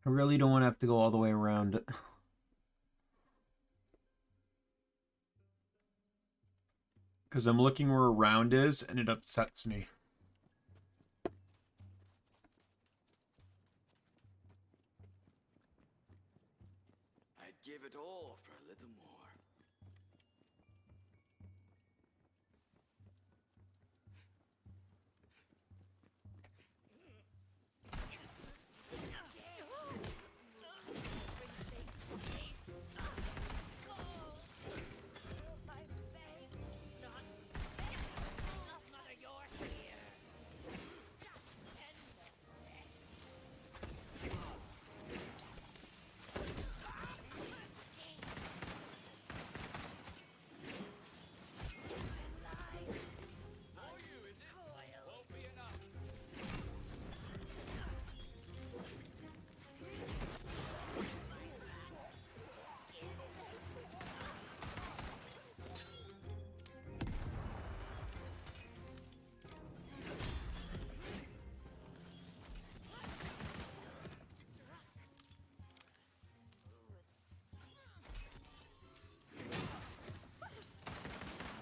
I really don't want to have to go all the way around. Because I'm looking where around is, and it upsets me. I'd give it all for a little more.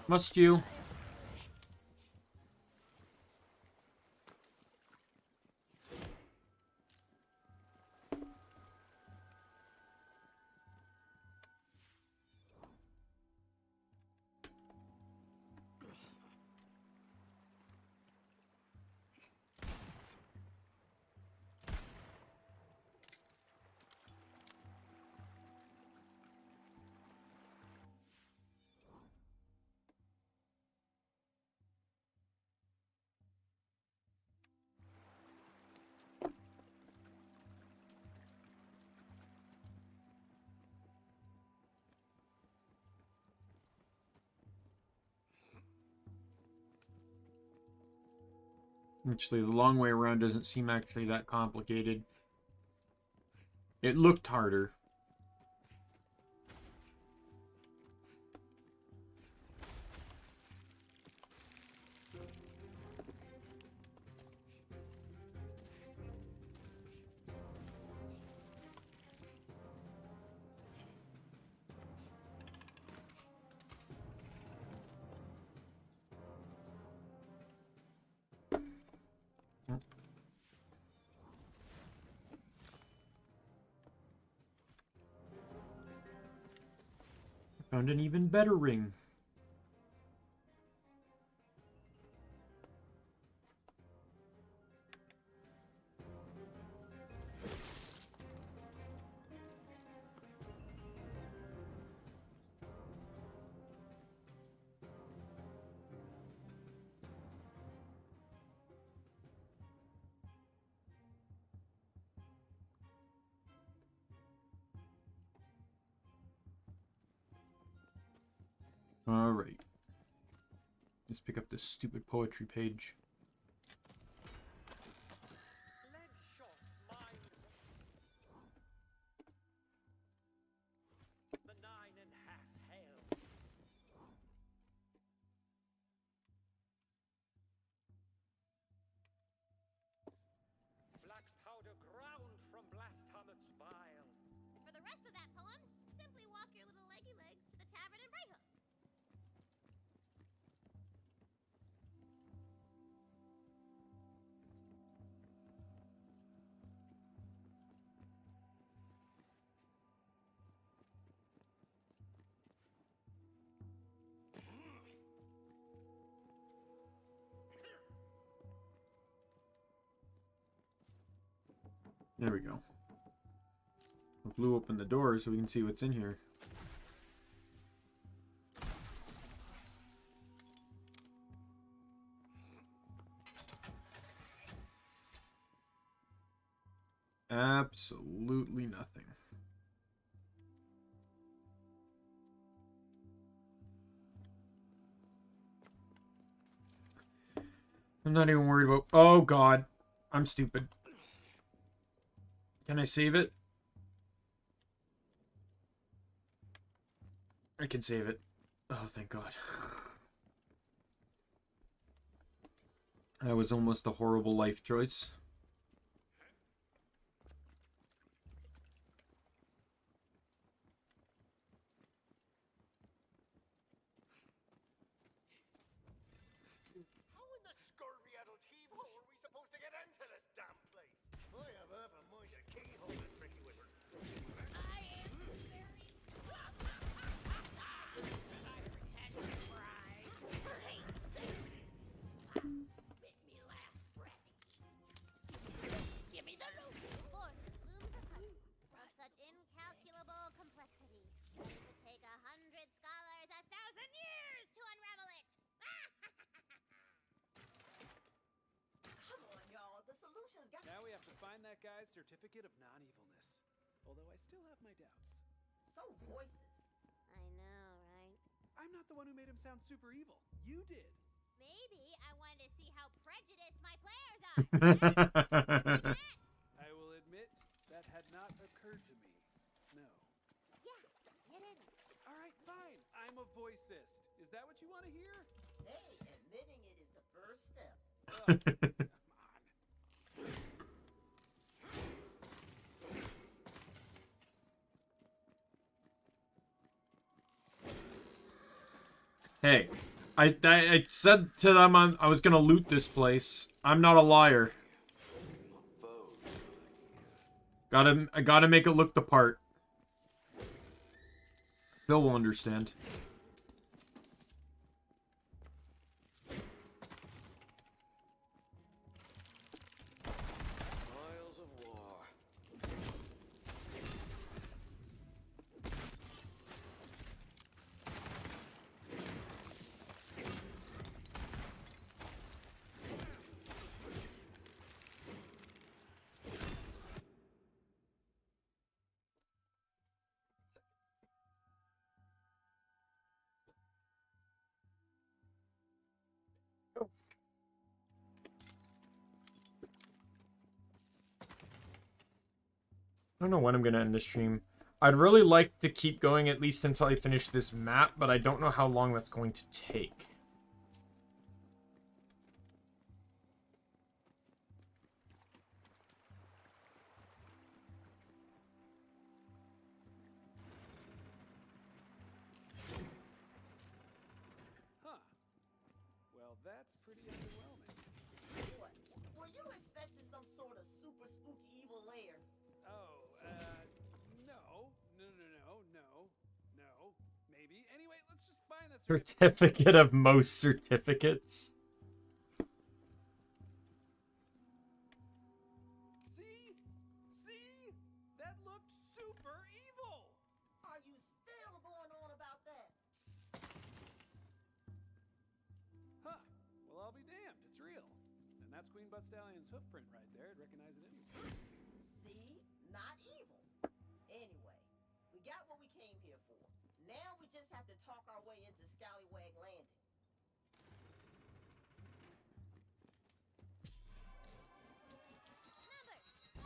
Must you? Actually, the long way around doesn't seem actually that complicated. It looked harder. Found an even better ring. Alright. Let's pick up this stupid poetry page. The 9.5 hail. Black powder ground from Blast Helmet's bile. For the rest of that poem, simply walk your little leggy legs to the tavern in Brighthoof. There we go. I blew open the door so we can see what's in here. Absolutely nothing. I'm not even worried about... Oh, God. I'm stupid. Can I save it? I can save it. Oh, thank God. That was almost a horrible life choice. to find that guy's certificate of non-evilness. Although I still have my doubts. So voices. I know, right? I'm not the one who made him sound super evil. You did. Maybe I wanted to see how prejudiced my players are. I will admit that had not occurred to me. No. Yeah, it didn't. All right, fine. I'm a voicist. Is that what you want to hear? Hey, admitting it is the first step. Come on. Hey, I said to them I was gonna loot this place. I'm not a liar. I gotta make it look the part. Phil will understand. Spoils of war. I don't know when I'm gonna end the stream. I'd really like to keep going at least until I finish this map, but I don't know how long that's going to take. Huh. Well, that's pretty underwhelming. What? Were you expecting some sort of super spooky evil lair? Oh, no. Maybe. Anyway, let's just find that Certificate of most certificates. See? That looked super evil! Are you still going on about that? Huh. Well, I'll be damned. It's real. And that's Queen Butt Stallion's hoof print right there. I'd recognize it anyway. See? Not evil. Anyway, we got what we came here for. Now we just have to talk our way into Scallywag Landing. Numbers, go!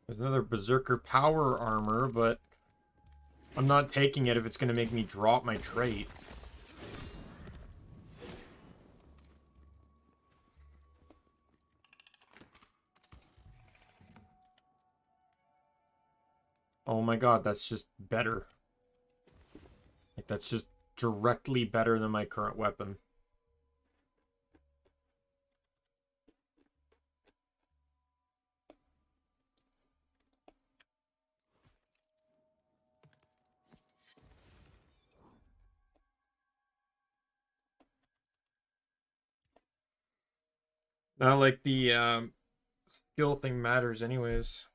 There's another Berserker power armor, but I'm not taking it if it's going to make me drop my trait. Oh my god, that's just better. Like, that's just directly better than my current weapon. Not like the skill thing matters anyways.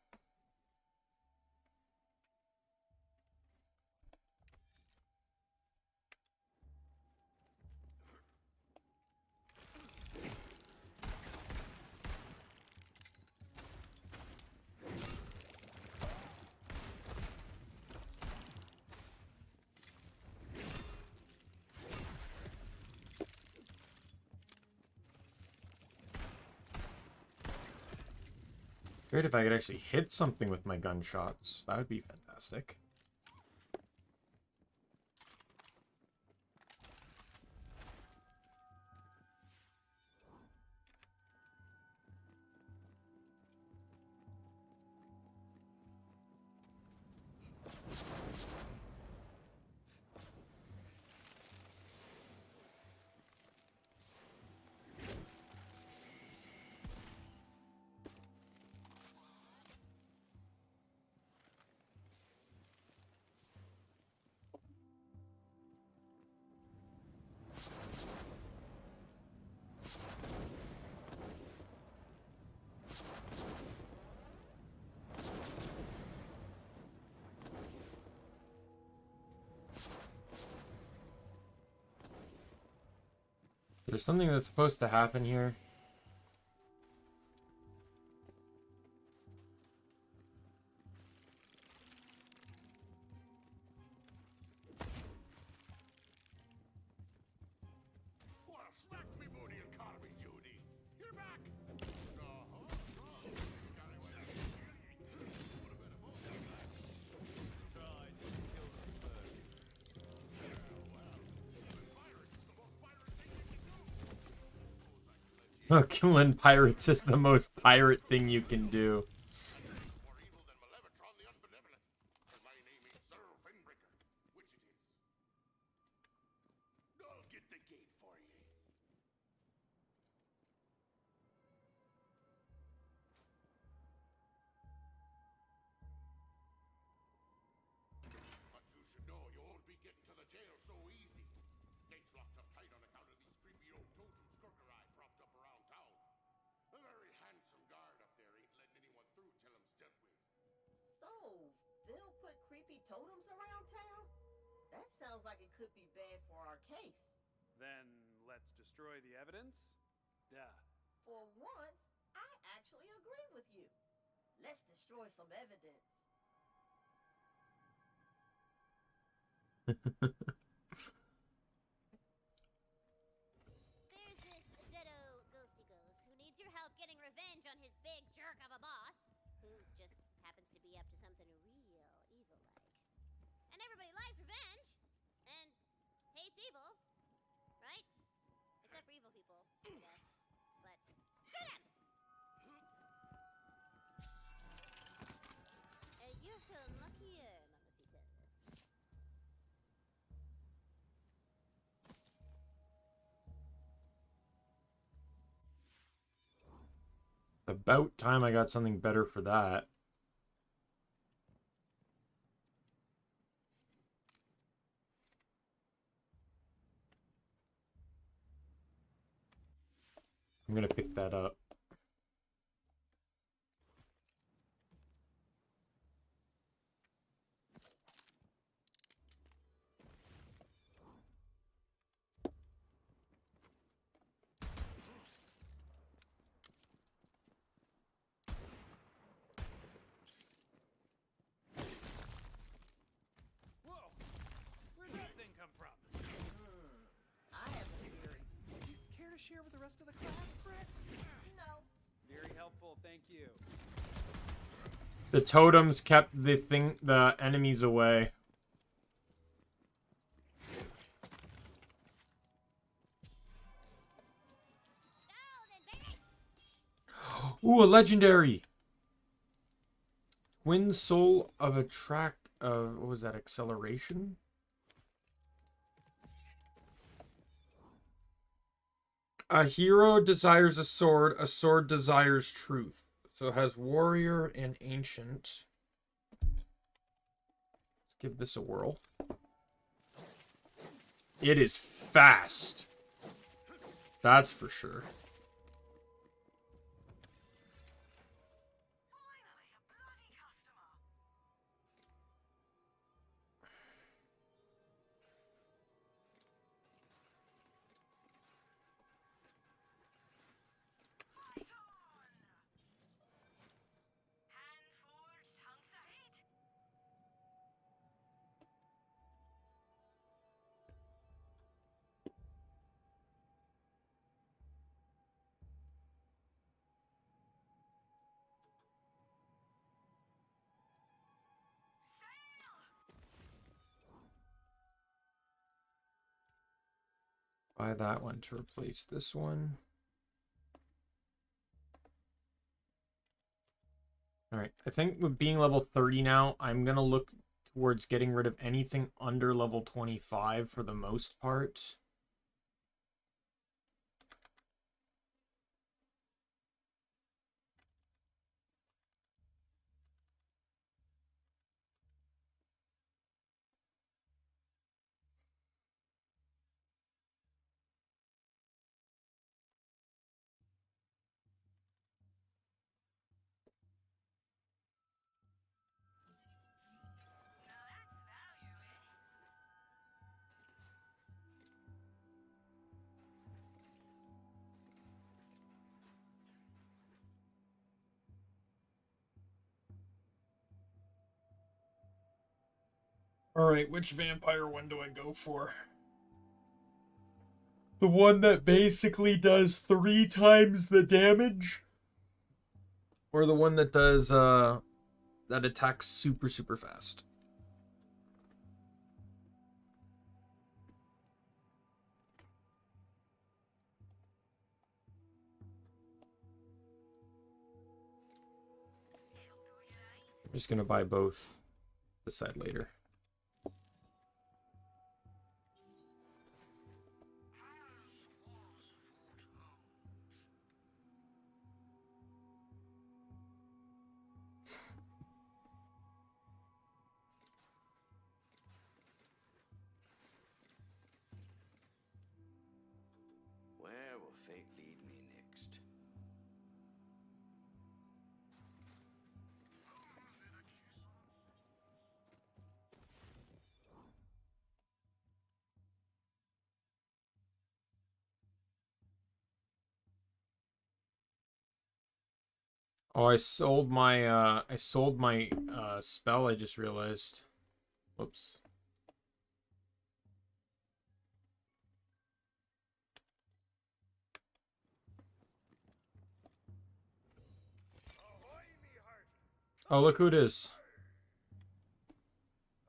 Great if I could actually hit something with my gunshots. That would be fantastic. there's something that's supposed to happen here. Well, smack me booty and call me Judy. You're back. Killing pirates is the most pirate thing you can do. More evil than Malevatron the Unbenevolent. And my name is Sir Finbreaker, which it is. I'll get the gate for ye. But you should know you won't be getting to the jail so easy. Gate's locked up tight on account of these creepy old totems Crooked-Eye propped up around town. A very handsome guard up there ain't letting anyone through till him's dealt with. So, Phil put creepy totems around town? That sounds like it could be bad for our case. Then let's destroy the evidence? Duh. For once, I actually agree with you. Let's destroy some evidence. There's this Ditto Ghosty Ghost who needs your help getting revenge on his big jerk of a boss, who just happens to be up to something real evil-like. And everybody likes revenge, and hates evil, right? Except for evil people, I guess. But screw them! You're so luckier, Mamacita. About time I got something better for that. I'm gonna pick that up. Whoa! Where'd that thing come from? I have a theory. Care to share with the rest of the class, Brett? No. Very helpful, thank you. The totems kept the enemies away. Ooh, a legendary. Twin soul of attract. What was that? Acceleration. A hero desires a sword desires truth. So it has warrior and ancient. Let's give this a whirl. It is fast. That's for sure. Buy that one to replace this one. Alright, I think with being level 30 now, I'm going to look towards getting rid of anything under level 25 for the most part. Alright, which vampire one do I go for? The one that basically does 3 times the damage? Or the one that does, that attacks super, super fast? I'm just gonna buy both. Decide later. Where will fate lead me next? Oh, I sold my spell, I just realized. Whoops. Oh, look who it is.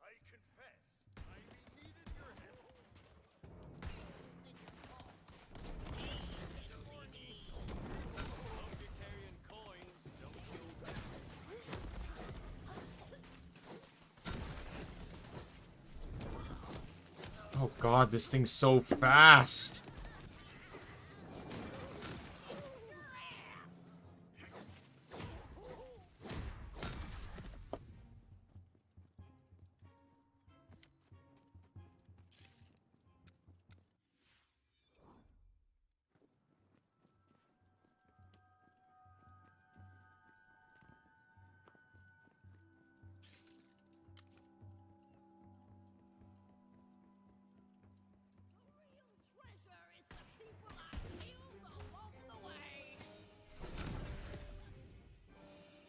I confess, I needed your help. Carrying coins, don't feel bad. Oh god, this thing's so fast. Treasure is the people I killed along the way.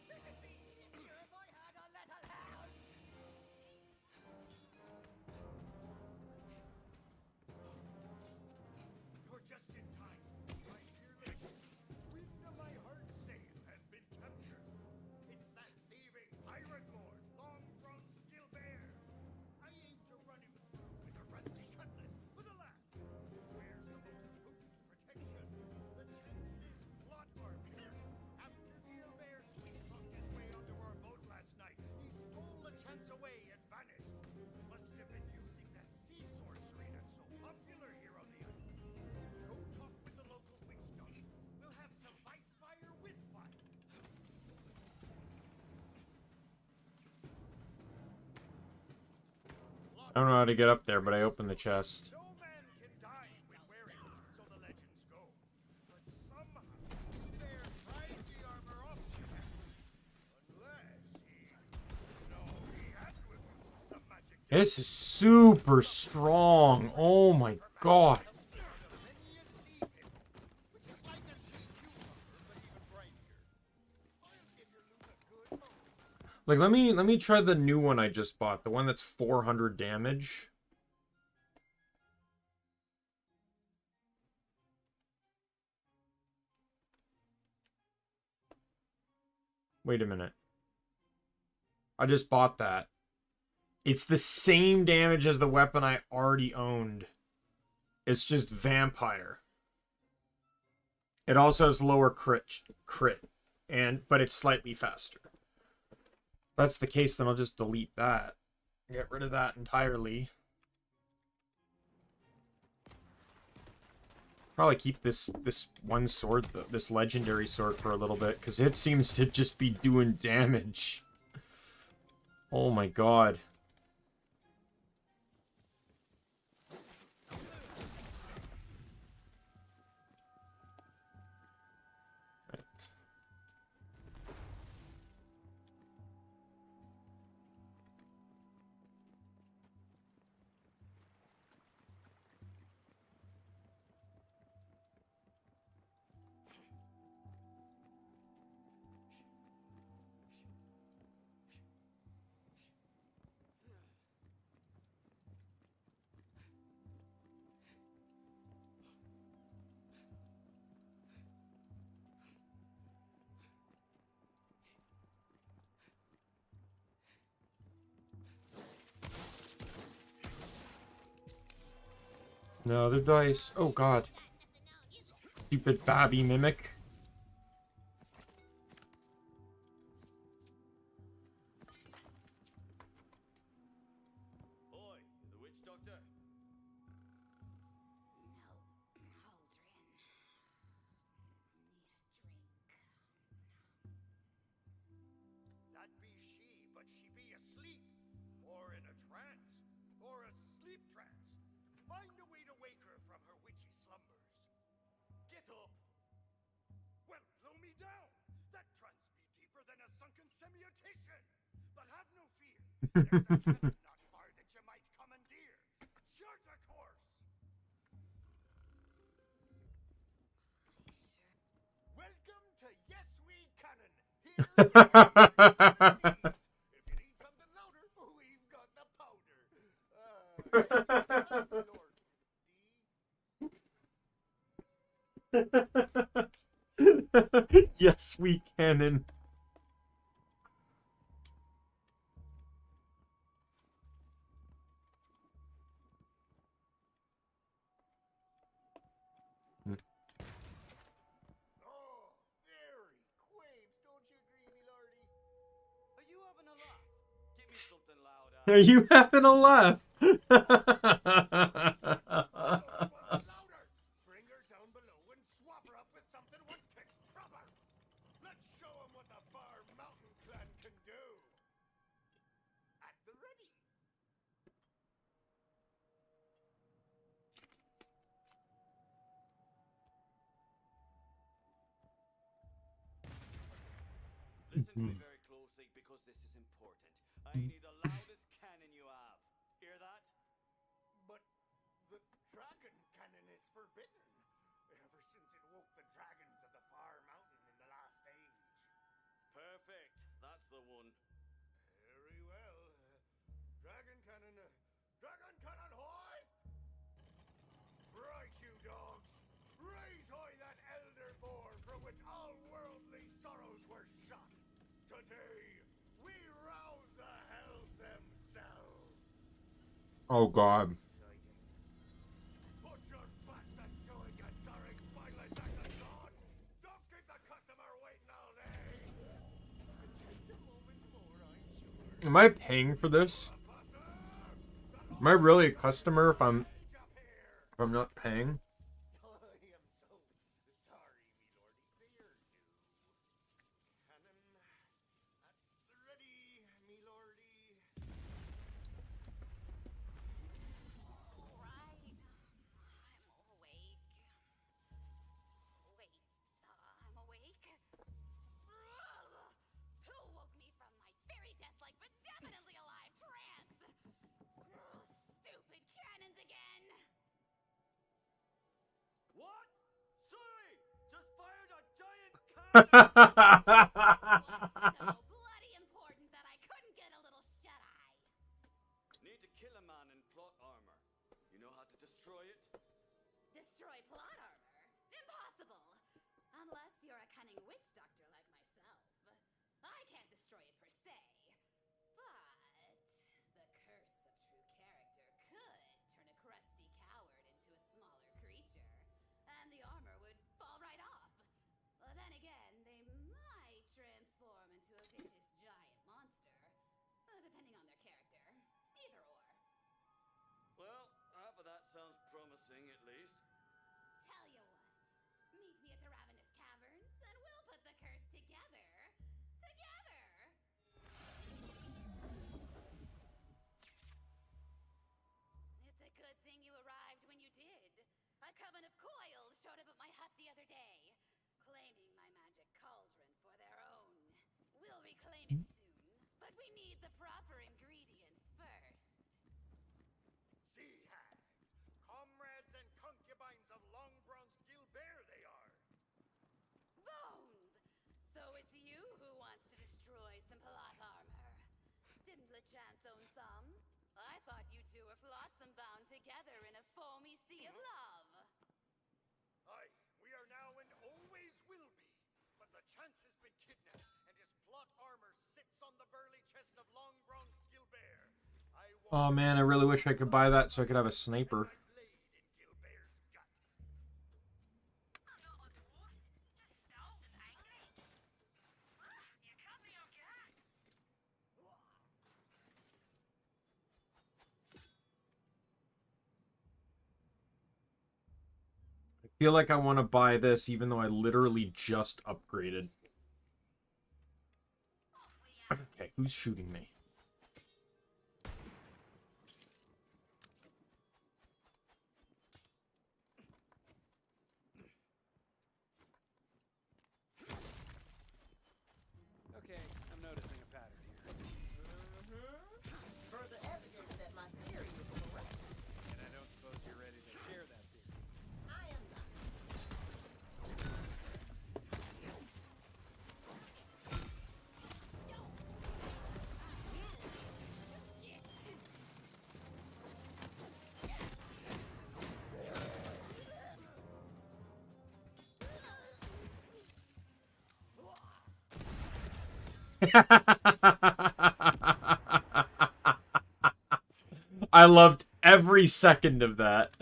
This would be easier if I had a little help. You're just in time. My dear legends, wind of my heart saith has been captured. It's that thieving pirate lord, Long Bronze Gilbert. I aim to run him through with a rusty cutlass, but alas, where's the most potent protection? The chances plot army. After Gilbert sweet-talked his way onto our boat last night, he stole the chance away and vanished. Must have been using that sea sorcery that's so popular here on the island. Go talk with the local witch doctor. We'll have to fight fire with fire. I don't know how to get up there, but I opened the chest. No man can die when wearing it, so the legends go. But somehow, there tried the armor off his chest. Unless he... No, he had to have used some magic. This is super strong. Oh my god. Many a sea pickle, which is like a sea cucumber, but even brighter. I'll give your loot a good moment. Like, let me try the new one I just bought. The one that's 400 damage. Wait a minute. I just bought that. It's the same damage as the weapon I already owned. It's just vampire. It also has lower crit, but it's slightly faster. If that's the case, then I'll just delete that. Get rid of that entirely. Probably keep this one sword, this legendary sword, for a little bit, because it seems to just be doing damage. Oh my god. Right. No, they're dice. Oh god. Stupid Babby mimic. Oi, you the witch doctor? No, Cauldron. Need a drink. That be she, but she be asleep, or in a trance, or a sleep trance. Find a way to wake her from her witchy slumbers. Get up! Well, blow me down. That trance be deeper than a sunken semiotician. But have no fear. There's a cannon not far that you might commandeer. Short a course. Welcome to Yes We Cannon. Here is if you need something louder, we've got the powder. Lord. Yes, we can. Oh, very quaint, don't you agree, me lordy? Are you having a laugh? Give me something louder. Are you having a laugh? Louder! Bring her down below and swap her up with something what kicks proper. Let's show 'em what the far mountain clan can do. At the ready. Listen to me very closely because this is important. I need the loudest cannon you have. Hear that? But the dragon cannon is forbidden. Ever since it woke the dragons of the far mountain in the last age. Perfect. That's the one. Very well. Dragon cannon hoist! Right, you dogs. Raise high that elder boar from which all worldly sorrows were shot. Today, we rouse the hells themselves. Oh god. Put your butts into it, you sorry, spineless acting god. Don't keep the customer waiting all day. Just a moment more, I'm sure. Am I paying for this? Am I really a customer if I'm not paying? I am so sorry, me lordy. Fear do. Cannon at the ready, me lordy. Right. I'm awake. Wait, I'm awake? Ugh. Who woke me from my very death-like but definitely alive trance? Ugh, stupid cannons again! What? Sorry! Just fired a giant cannon! What's so bloody important that I couldn't get a little shut-eye? Need to kill a man in plot armor. You know how to destroy it? Destroy plot armor? Impossible! Unless you're a cunning witch doctor like myself. I can't destroy it per se. But the curse of true character could turn a crusty coward into a smaller creature, and the armor would fall right off. Then again, they might transform into a vicious giant monster, depending on their character. Either or. Well, half of that sounds promising at least. Tell you what, meet me at the Ravenous Caverns, and we'll put the curse together. Together! It's a good thing you arrived when you did. A coven of coils showed up at my hut the other day, claiming my magic cauldron for their own. We'll reclaim it soon, but we need the proper ingredients first. Sea hags, comrades and concubines of Long Bronze Gilbert they are. Bones! So it's you who wants to destroy some plot armor. Didn't LeChance own some? I thought you two were flotsam bound together in a foamy sea of love. Aye, we are now and always will be. But the chance has been kidnapped, and his plot armor sits on the burly chest of Long Bronze Gilbert. Oh man, I really wish I could buy that so I could have a sniper. My blade in Feel like I want to buy this even though I literally just upgraded. Okay, who's shooting me? Okay, I'm noticing a pattern here. Further evidence that my theory is correct. And I don't suppose you're ready to share that theory. I am not. I loved every second of that.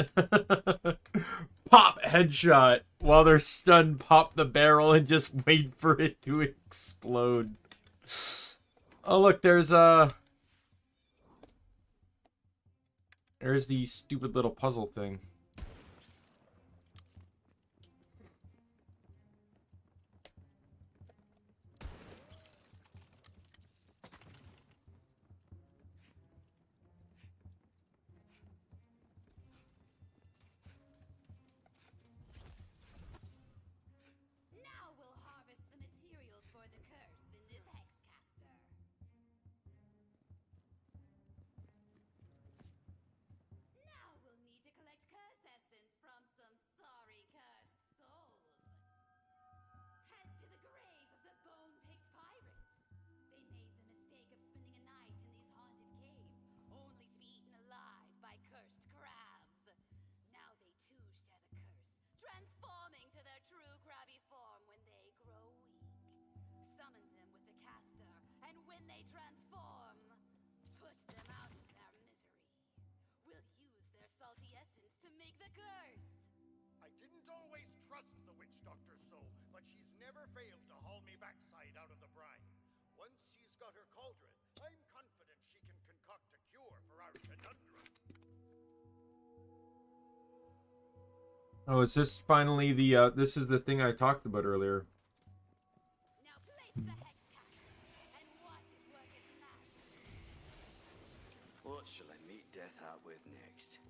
Pop headshot while they're stunned, pop the barrel and just wait for it to explode. Oh look, there's the stupid little puzzle thing. Now we'll harvest the materials for the curse in this hexcaster. Now we'll need to collect curse essence from some sorry cursed souls. Head to the grave of the bone-picked pirates. They made the mistake of spending a night in these haunted caves, only to be eaten alive by cursed crabs. Now they too share the curse, transforming to their true crabby form when they grow weak. Summon them with the caster, and when they transform, put them out of their misery. We'll use their salty essence to make the curse. I didn't always trust the witch doctor so, but she's never failed to haul me backside out of the brine. Once she's got her cauldron, I'm confident she can concoct a cure for our conundrum. Oh, is this finally the this is the thing I talked about earlier. Now place the hexcaster and watch it work its magic. What shall I meet death out with next?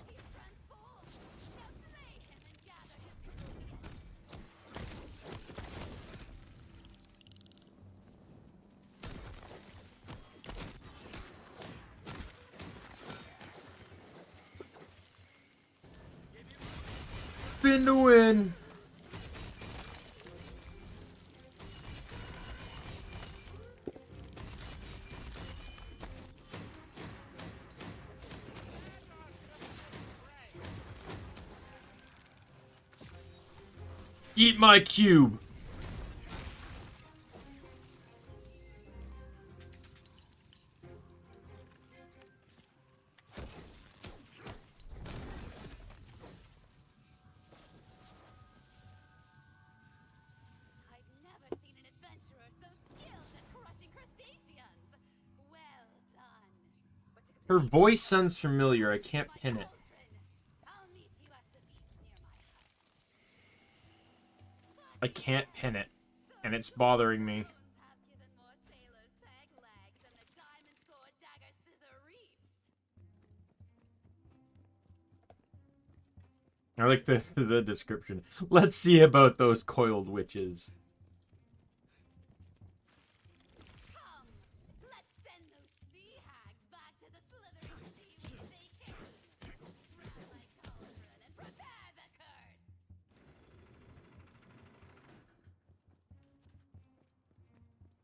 He's transformed. Now slay him and gather his crew again. Spin to win. Eat my cube. I've never seen an adventurer so skilled at crushing crustaceans. Well done. But to Her complete voice sounds familiar. I can't my pin it. cauldron, I'll meet you at the beach near my hut. I can't pin it, and it's bothering me. Bones have given more sailors peg legs than the diamond sword dagger scissor reefs. I like the description. Let's see about those coiled witches. Come, let's send those sea hags back to the slithering seaweed they came. Grab my cauldron and prepare the curse.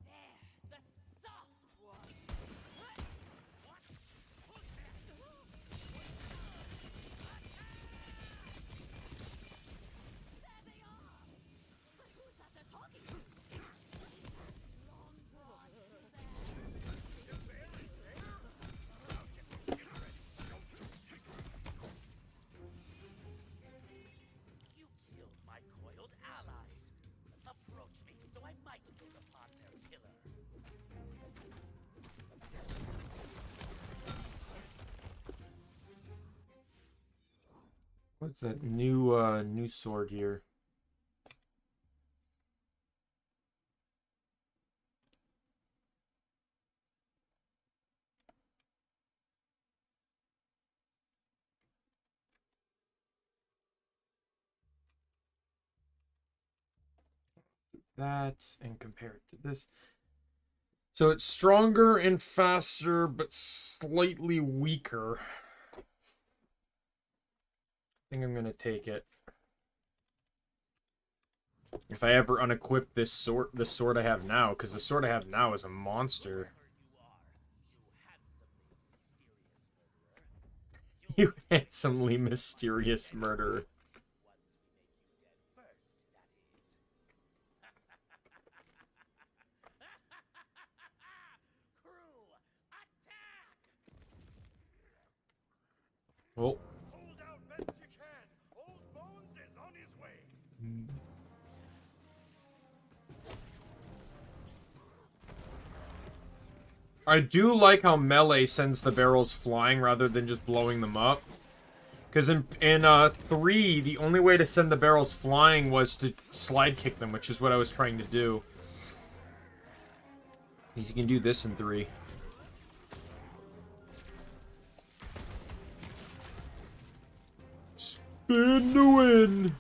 There, the soft one. There they are. But who's at the What's that new sword here? That and compare it to this. So it's stronger and faster, but slightly weaker. I think I'm gonna take it. If I ever unequip this sword I have now, because the sword I have now is a monster. You handsomely mysterious murderer. Well. Hold out best you can. Old Bones is on his way. I do like how melee sends the barrels flying rather than just blowing them up. Because in 3, the only way to send the barrels flying was to slide kick them, which is what I was trying to do. You can do this in 3. Spin to win!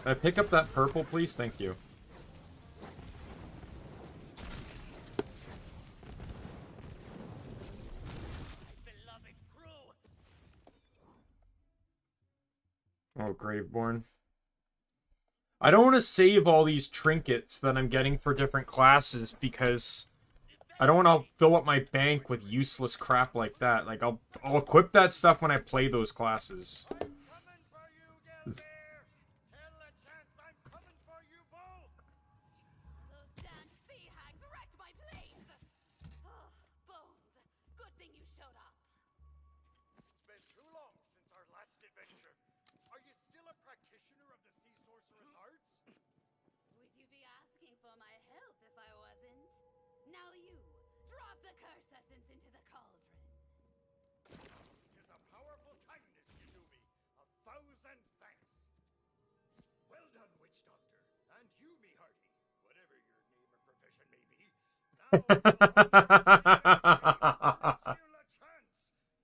Can I pick up that purple, please? Thank you. Oh, Graveborn. I don't want to save all these trinkets that I'm getting for different classes because I don't want to fill up my bank with useless crap like that. Like, I'll equip that stuff when I play those classes.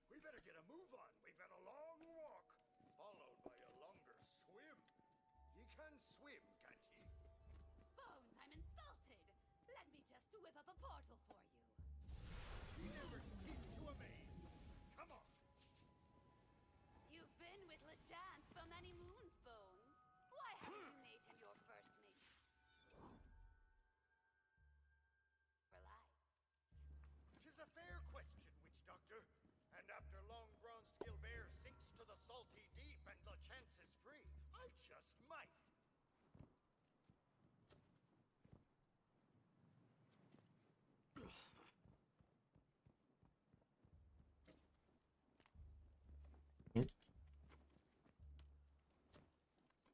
We better get a move on. We've got a long walk, followed by a longer swim. He can swim, can't he? Bones, I'm insulted. Let me just whip up a portal for you. He never ceased to amaze. Come on. You've been with LeChance for many moons, Bones. Why haven't you made him your first mate? Tis a fair question, Witch Doctor. And after long bronzed Gilbert sinks to the salty deep and the chance is free, I just might.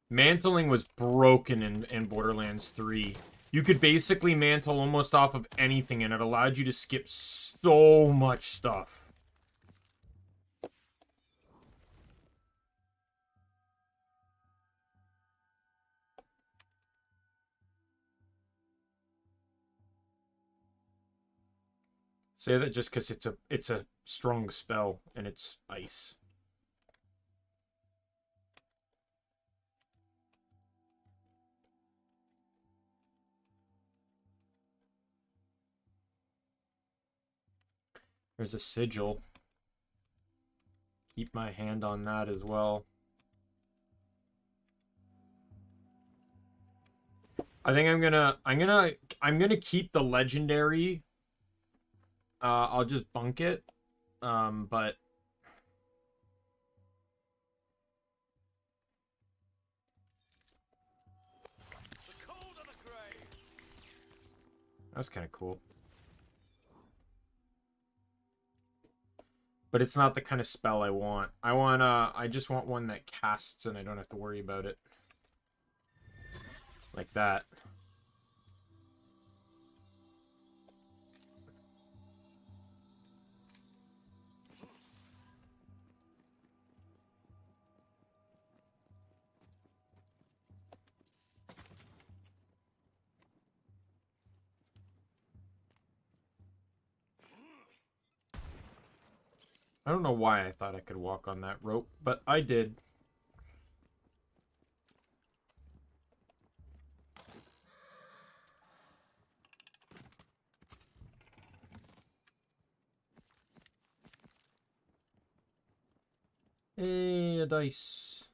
Mantling was broken in Borderlands 3. You could basically mantle almost off of anything, and it allowed you to skip so much stuff. Say that just because it's a strong spell and it's ice. There's a sigil. Keep my hand on that as well. I think I'm gonna keep the legendary. I'll just bunk it. But That's kind of cool. But it's not the kind of spell I want. I just want one that casts and I don't have to worry about it. Like that. I don't know why I thought I could walk on that rope, but I did. Hey, a dice.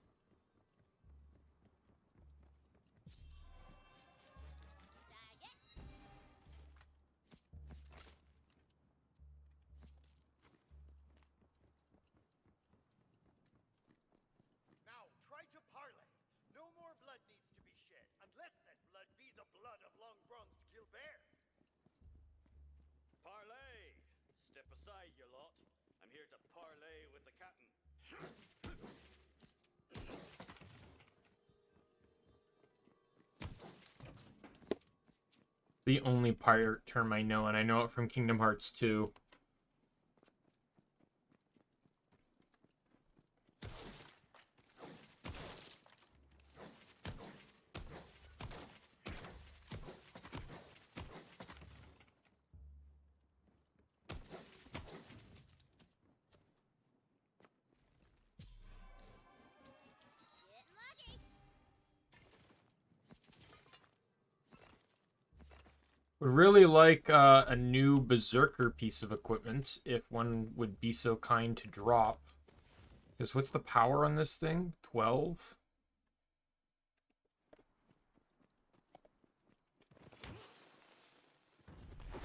Now, try to parley. No more blood needs to be shed, unless that blood be the blood of long-bronzed Gilbert. Parley! Step aside, you lot. I'm here to parley with the captain. The only pirate term I know, and I know it from Kingdom Hearts 2. Would really like a new Berserker piece of equipment, if one would be so kind to drop. Because what's the power on this thing? 12?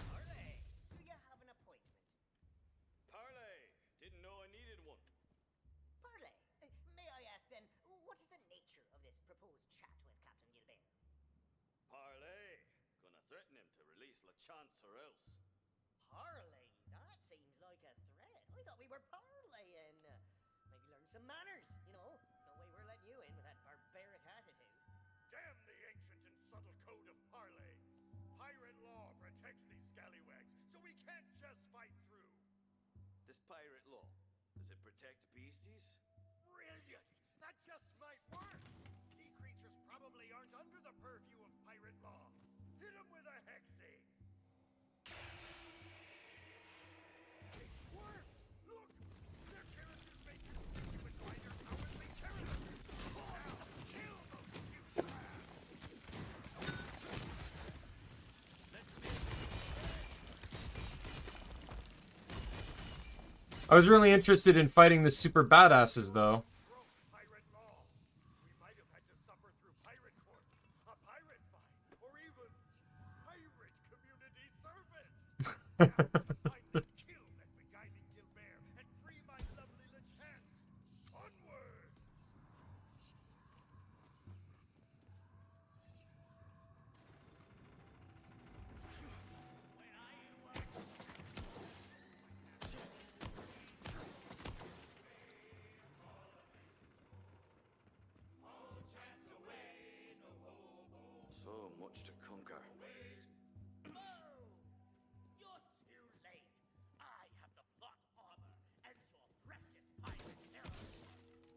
Parley, do you have an appointment? Parley! Didn't know I needed one. Parley, may I ask then, what is the nature of this proposed chat with Captain Gilbert? Parley! Gonna threaten him to release LeChance or else. Parley? That seems like a threat. I thought we were parleying. Maybe learn some manners, you know? No way we're letting you in with that barbaric attitude. Damn the ancient and subtle code of parley. Pirate law protects these scallywags, so we can't just fight through. This pirate law, does it protect beasties? Brilliant! That just might work! Sea creatures probably aren't under the purview of pirate law. Hit them with a hexing! It worked! Look! Their characters make conspicuous by their cowardly characters! Now, kill those cute crabs! I was really interested in fighting the super badasses, though. Pirate law. We might have had to suffer through pirate court, a pirate fine, or even pirate community service. Find and kill that beguiling Gilbert and free my lovely LeChance. Onward! So much to conquer. You're too late. I have the plot armor and your precious pirate element.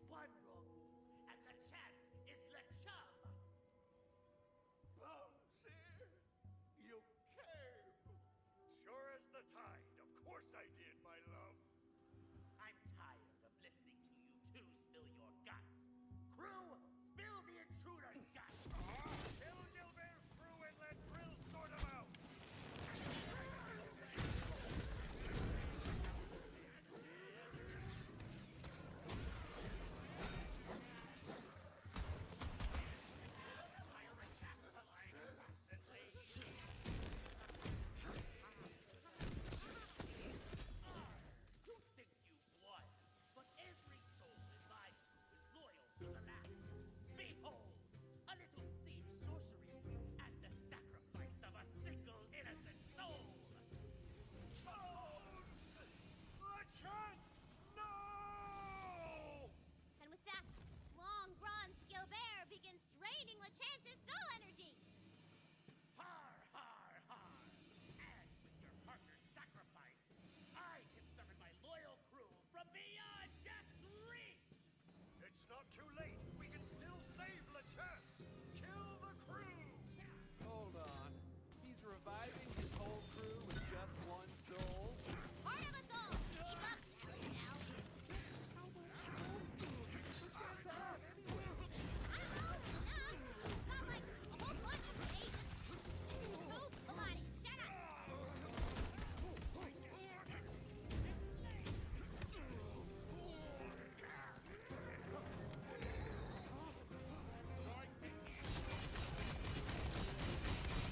One wrong move, and LeChance is LeChum. Bouncer, you came. Sure as the tide. Of course I did, my love. I'm tired of listening to you two spill your guts. Crew, spill the intruder's guts. Kill Gilbert's crew and let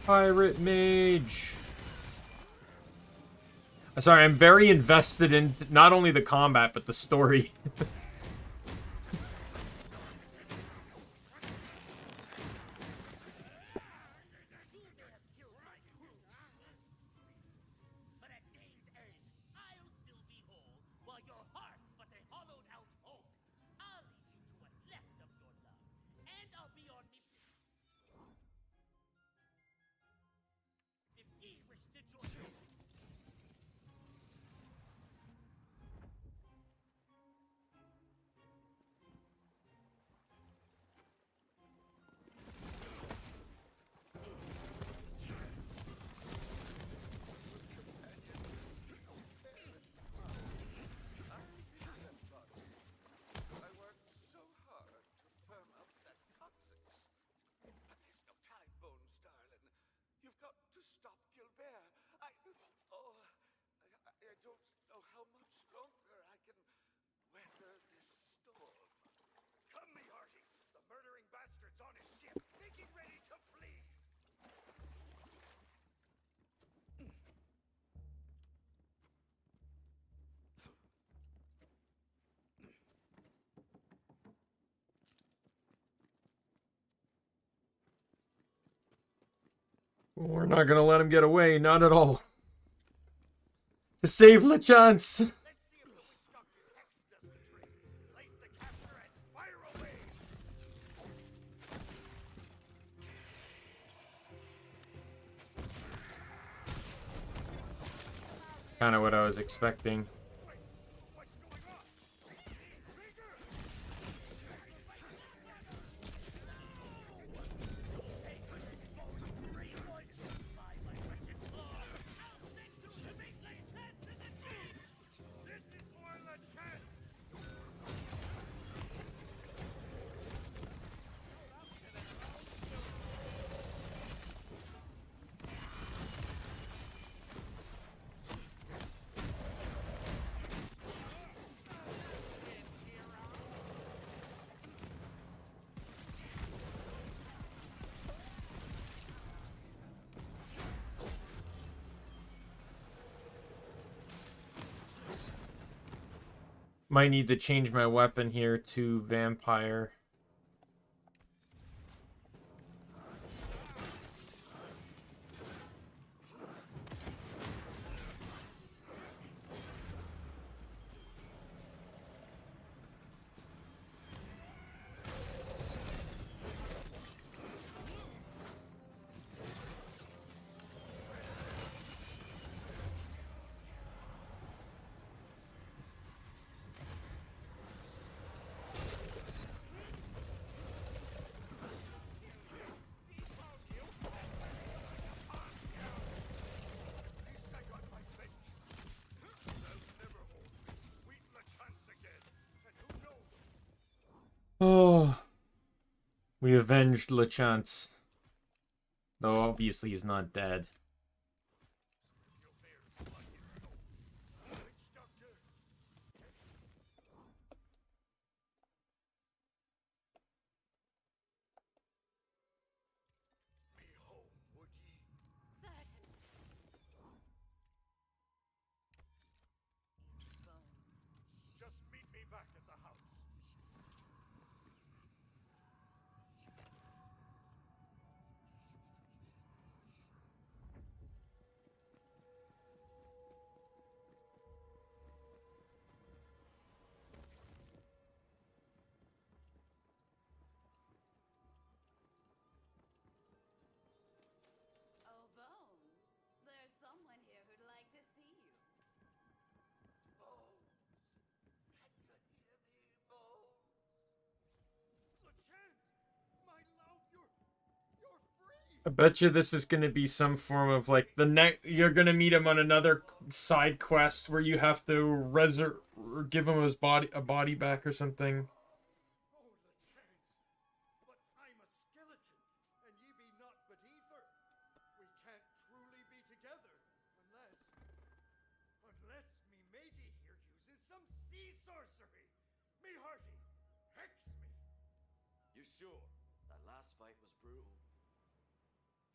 Pirate mage. Sorry, I'm very invested in not only the combat, but the story. We're not gonna let him get away, not at all. To save LeChance! Kinda what I was expecting. Might need to change my weapon here to vampire. Oh, we avenged LeChance. Though obviously he's not dead. Just meet me back at the house. Oh, Bones. There's someone here who'd like to see you. I bet you this is going to be some form of like you're going to meet him on another side quest where you have to give him his body back or something. But I'm a skeleton, and ye be not but ether. We can't truly be together unless me matey here uses some sea sorcery. Me hearty, hex me. You sure? That last fight was brutal.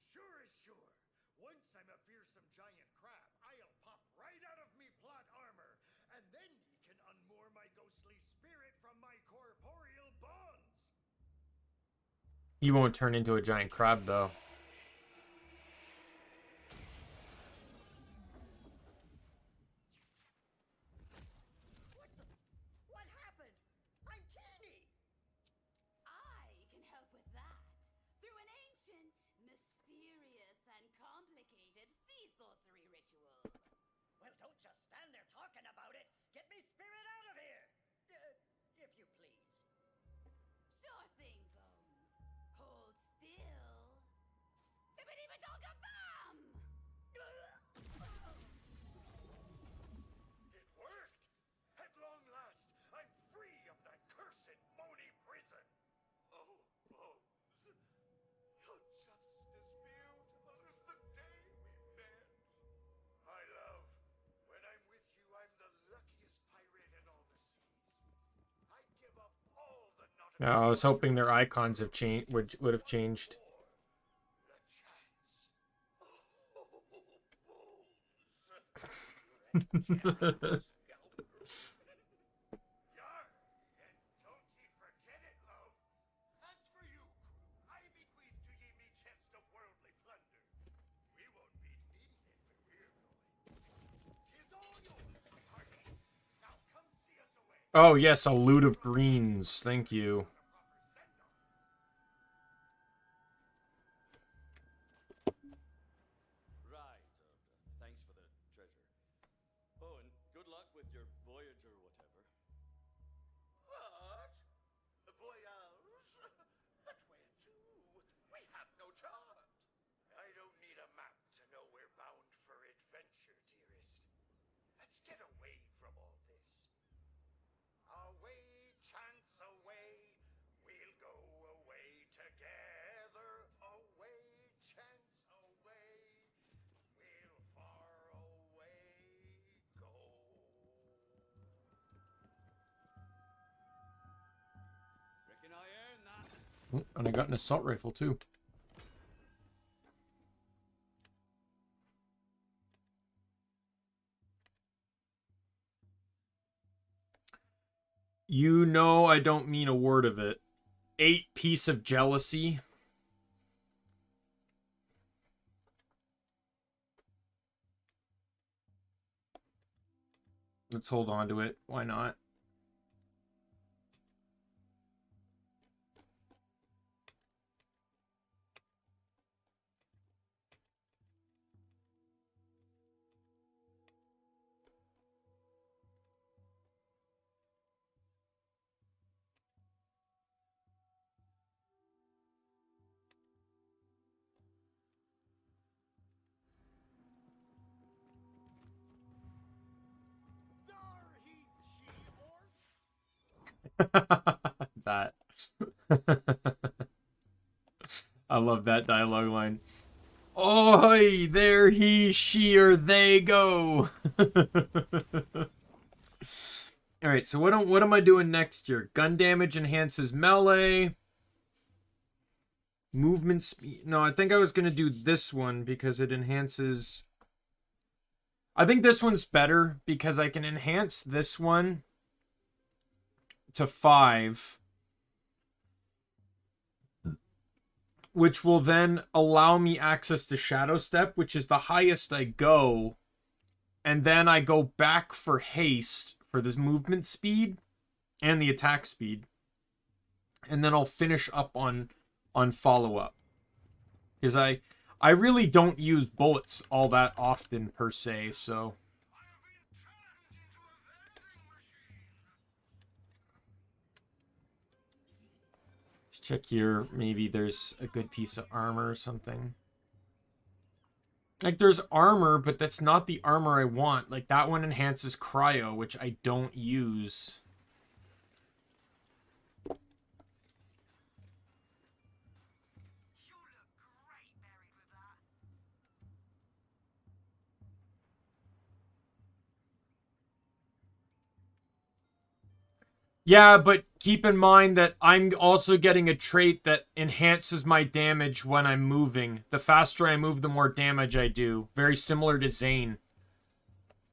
Sure as sure. Once I'm a fearsome giant crab, I'll pop right out of me plot armor, and then ye can unmoor my ghostly spirit from my corporeal bonds. He won't turn into a giant crab, though. What happened? I'm teeny! I can help with that through an ancient, mysterious, and complicated sea sorcery ritual. Well, don't just stand there talking about it. Get me spirit out of here! If you please. Sure thing, Bones. Hold still. Bibbidi-ba-donka-bam! It worked! At long last, I'm free of that cursed bony prison! Oh, Bones, you're just as beautiful as the day we met. My love, when I'm with you, I'm the luckiest pirate in all the seas. I'd give up all the nautical... Yeah, I was hoping their icons have changed. Would have changed. The chance. Oh, Bones. Yar, and don't ye forget it, love. As for you, crew, I bequeath to ye me chest of worldly plunder. We won't be needing it where we're going. 'Tis all yours, party. Now come see us away. Oh, yes, a loot of greens. Thank you. Right. Thanks for the treasure. Oh, and good luck with your voyage or whatever. What? Voyage? But where to? We have no chart. I don't need a map to know we're bound for adventure, dearest. Let's get away from all this. Away, chance, away. We'll go away together. Away, chance, away. We'll far away go. Reckon I earned that. Oh, and I got an assault rifle, too. You know I don't mean a word of it. 8 piece of jealousy. Let's hold on to it. Why not? That. I love that dialogue line. Oi, there he, she, or they go. Alright, so what am I doing next here? Gun damage enhances melee. Movement speed. No, I think I was going to do this one because it enhances... I think this one's better because I can enhance this one to 5. Which will then allow me access to Shadow Step, which is the highest I go. And then I go back for haste for this movement speed and the attack speed. And then I'll finish up on follow-up. Because I really don't use bullets all that often per se, so... Let's check here. Maybe there's a good piece of armor or something. Like, there's armor, but that's not the armor I want. Like, that one enhances cryo, which I don't use. Yeah, but keep in mind that I'm also getting a trait that enhances my damage when I'm moving. The faster I move, the more damage I do. Very similar to Zane.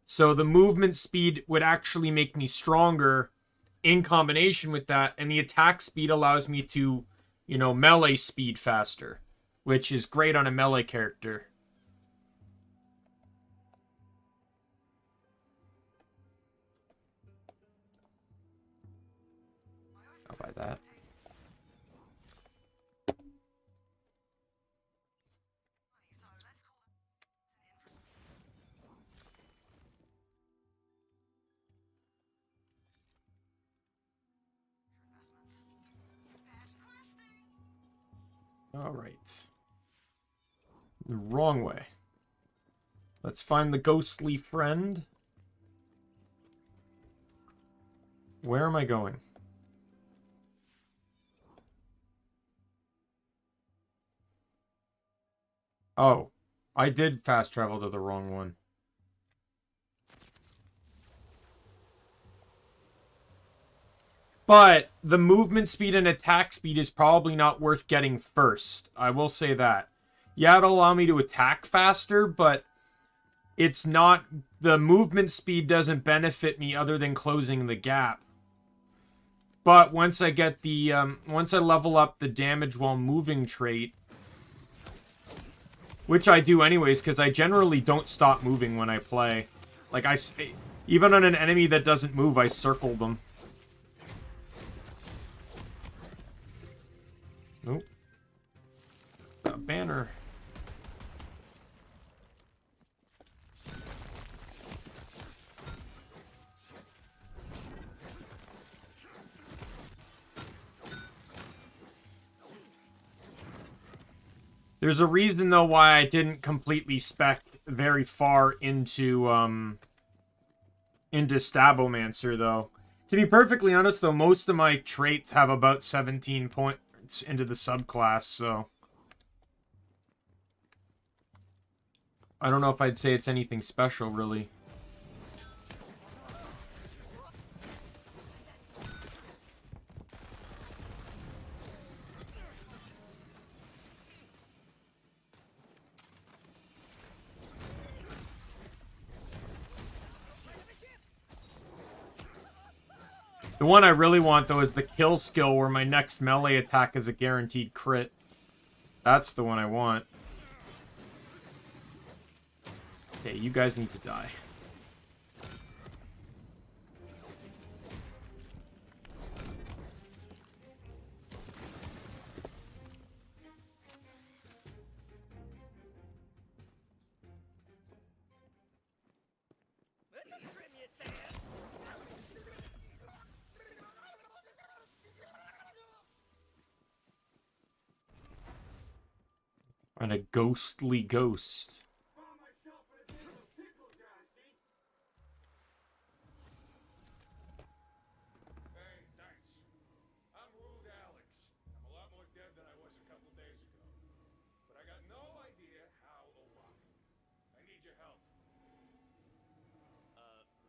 So the movement speed would actually make me stronger in combination with that. And the attack speed allows me to, you know, melee speed faster, which is great on a melee character. I'll buy that. All right. The wrong way. Let's find the ghostly friend. Where am I going? Oh, I did fast travel to the wrong one. But the movement speed and attack speed is probably not worth getting first. I will say that. Yeah, it'll allow me to attack faster, but it's not... The movement speed doesn't benefit me other than closing the gap. But once I get the... once I level up the damage while moving trait, which I do anyways, because I generally don't stop moving when I play. Like, even on an enemy that doesn't move, I circle them. Nope. A banner. There's a reason, though, why I didn't completely spec very far into Stabomancer, though. To be perfectly honest, though, most of my traits have about 17 points into the subclass, so... I don't know if I'd say it's anything special, really. The one I really want, though, is the kill skill, where my next melee attack is a guaranteed crit. That's the one I want. Okay, you guys need to die. And a ghostly ghost.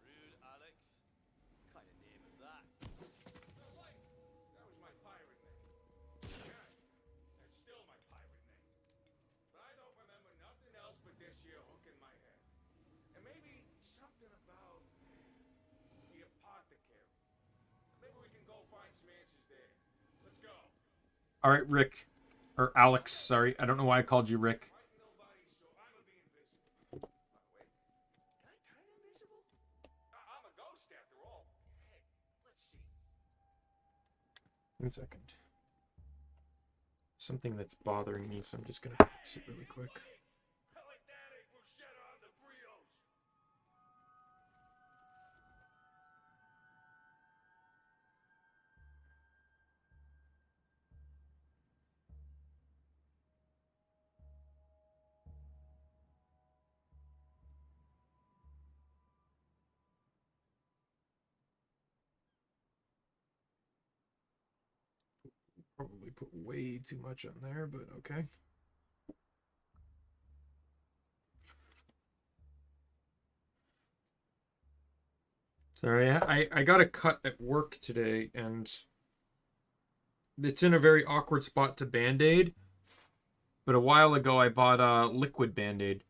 Rude Alex? What kind of name is that? That was my pirate name. Yeah, that's still my pirate name. But I don't remember nothing else but this here hook in my head. And maybe something about the apothecary. Maybe we can go find some answers there. Let's go. Alright, Rick. Or Alex, sorry. I don't know why I called you Rick. I'm a ghost after all. Hey, let's see. 1 second. Something that's bothering me, so I'm just gonna fix it really quick. Probably put way too much on there, but okay. Sorry, I got a cut at work today, and it's in a very awkward spot to Band-Aid. But a while ago, I bought a liquid Band-Aid.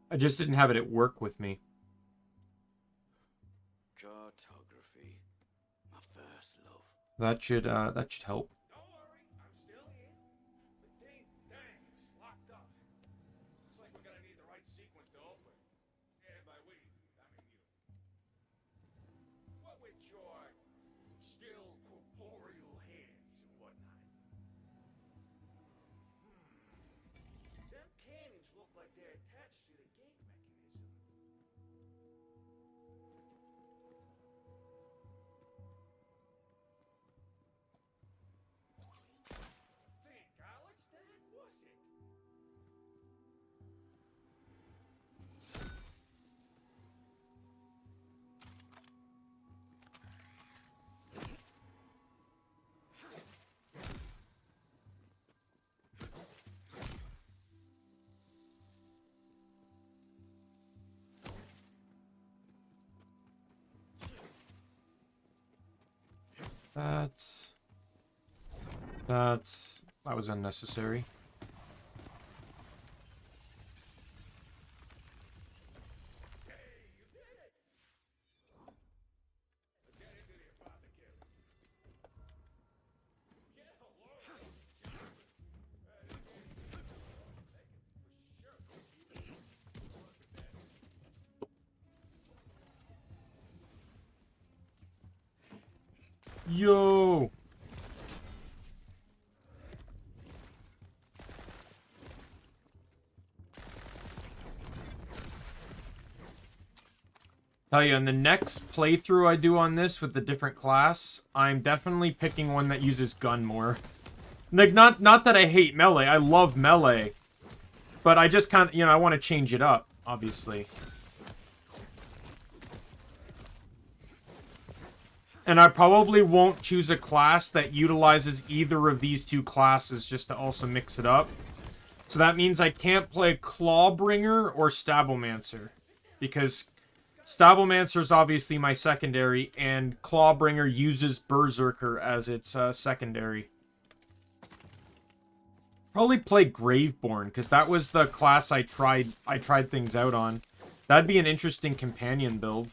I just didn't have it at work with me. Cartography. My first love. That should help. Don't worry, I'm still here. The thing, dang, is locked up. Looks like we're gonna need the right sequence to open. And by we, I mean you. What with your still corporeal hands and whatnot. Them cannons look like they're attached to the gate mechanism. Think, Alex, that was it. That was unnecessary. Yo! Tell you, in the next playthrough I do on this with the different class, I'm definitely picking one that uses gun more. Like, not that I hate melee, I love melee. But I just kind of, I want to change it up, obviously. And I probably won't choose a class that utilizes either of these two classes just to also mix it up. So that means I can't play Clawbringer or Stabbomancer. Because Stabbomancer is obviously my secondary, and Clawbringer uses Brr-Zerker as its secondary. Probably play Graveborn, because that was the class I tried things out on. That'd be an interesting companion build.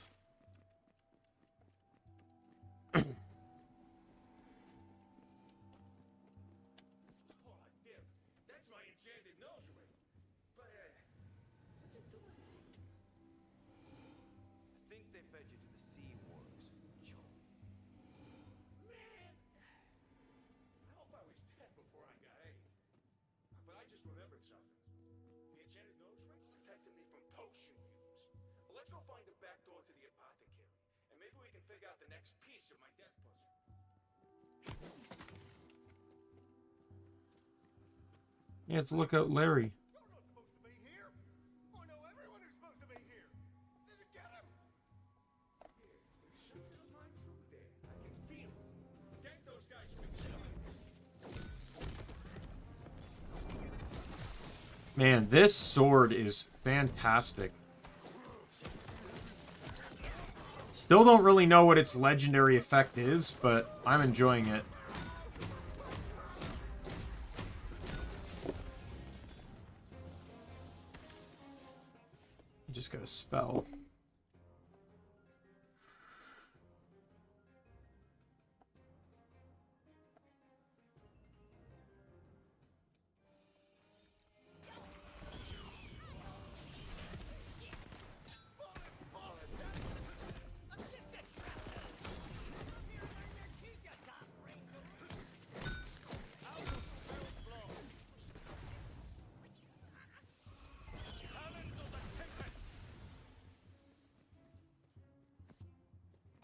Yeah, let's look out Larry. You're not supposed to be here. I know everyone who's supposed to be here. Did you get him? There's something of mine true there. I can feel it. Get those guys from each other. Man, this sword is fantastic. Still don't really know what its legendary effect is, but I'm enjoying it. Just got a spell.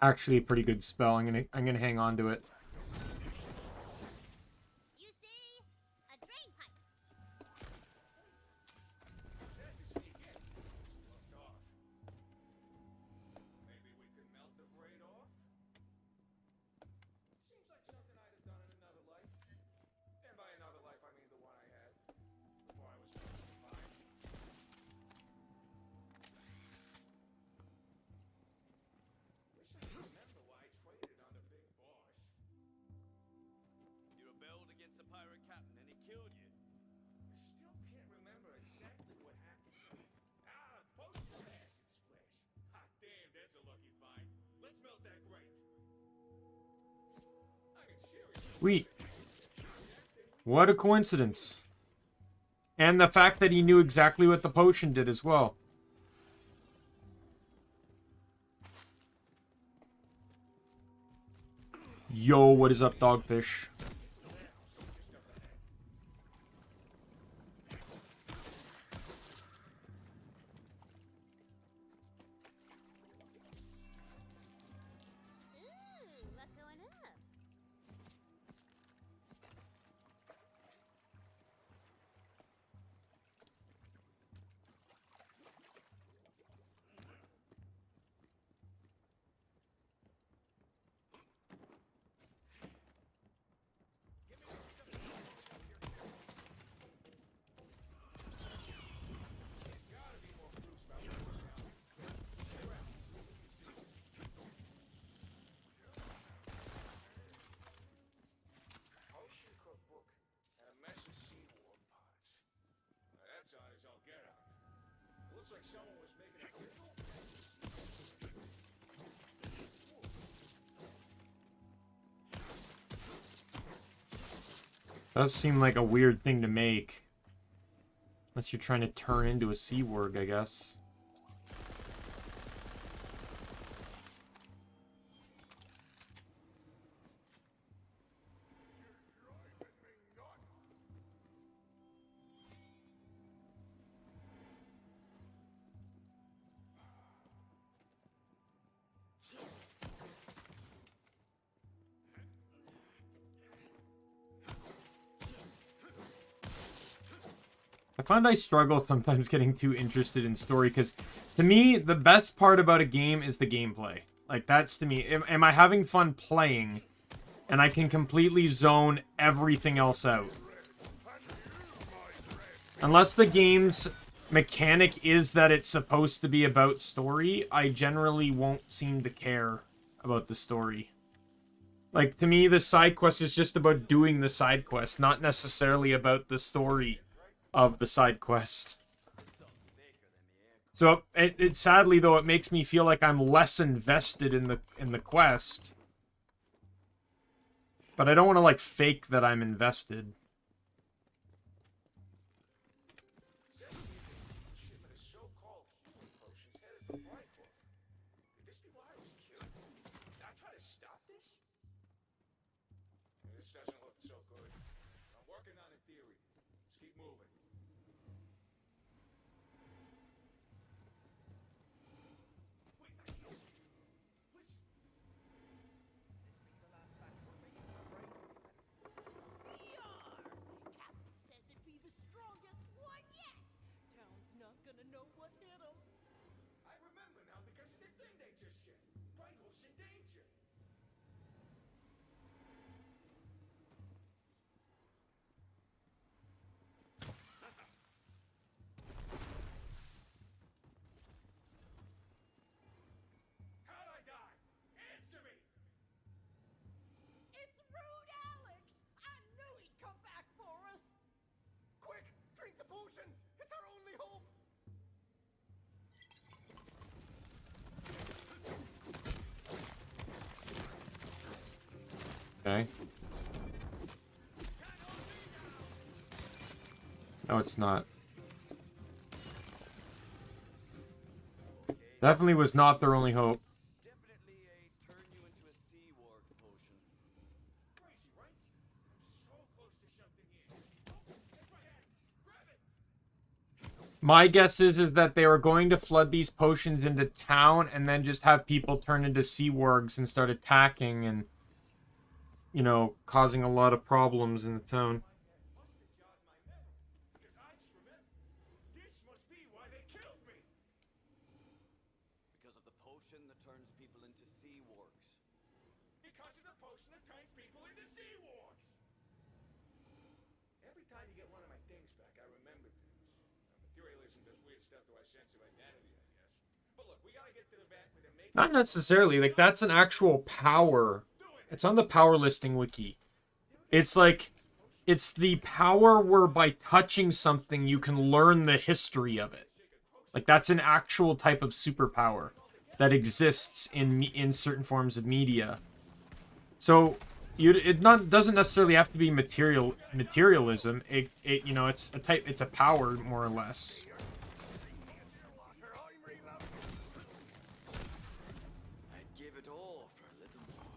Actually a pretty good spell. I'm gonna hang on to it. You see? A drain pipe. Maybe we could melt the braid off? Seems like something I'd have done in another life. And by another life, I mean the Sweet. What a coincidence. And the fact that he knew exactly what the potion did as well. Yo, what is up, Dogfish? Does seem like a weird thing to make. Unless you're trying to turn into a sea warg, I guess. I find I struggle sometimes getting too interested in story, because to me, the best part about a game is the gameplay. Like, that's to me, am I having fun playing, and I can completely zone everything else out. Unless the game's mechanic is that it's supposed to be about story, I generally won't seem to care about the story. Like, to me, the side quest is just about doing the side quest, not necessarily about the story of the side quest. So it sadly though, it makes me feel like I'm less invested in the quest. But I don't want to like fake that I'm invested. Okay. No, it's not. Definitely was not their only hope. Definitely a turn you into a sea warg potion. Crazy, right? I'm so close to something here. Oh, take my hand. Grab it. My guess is that they were going to flood these potions into town and then just have people turn into sea wargs and start attacking and, you know, causing a lot of problems in the town. Because of the potion that turns people into sea wargs. Because of the potion that turns people into sea wargs. Every time you get one of my things back, I remember things. Materialism does weird stuff to our sense of identity, I guess. But look, we gotta get to the vat with a make. Not necessarily. Like, that's an actual power. It's on the power listing wiki. It's like, it's the power where by touching something you can learn the history of it. Like, that's an actual type of superpower that exists in certain forms of media. So, it not doesn't necessarily have to be materialism. It you know, it's a power more or less. I'd give it all for a little more.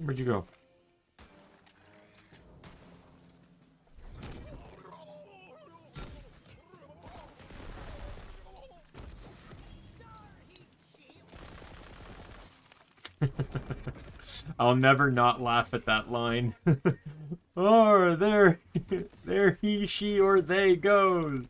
Where'd you go? I'll never not laugh at that line. Oh, there he, she, or they goes.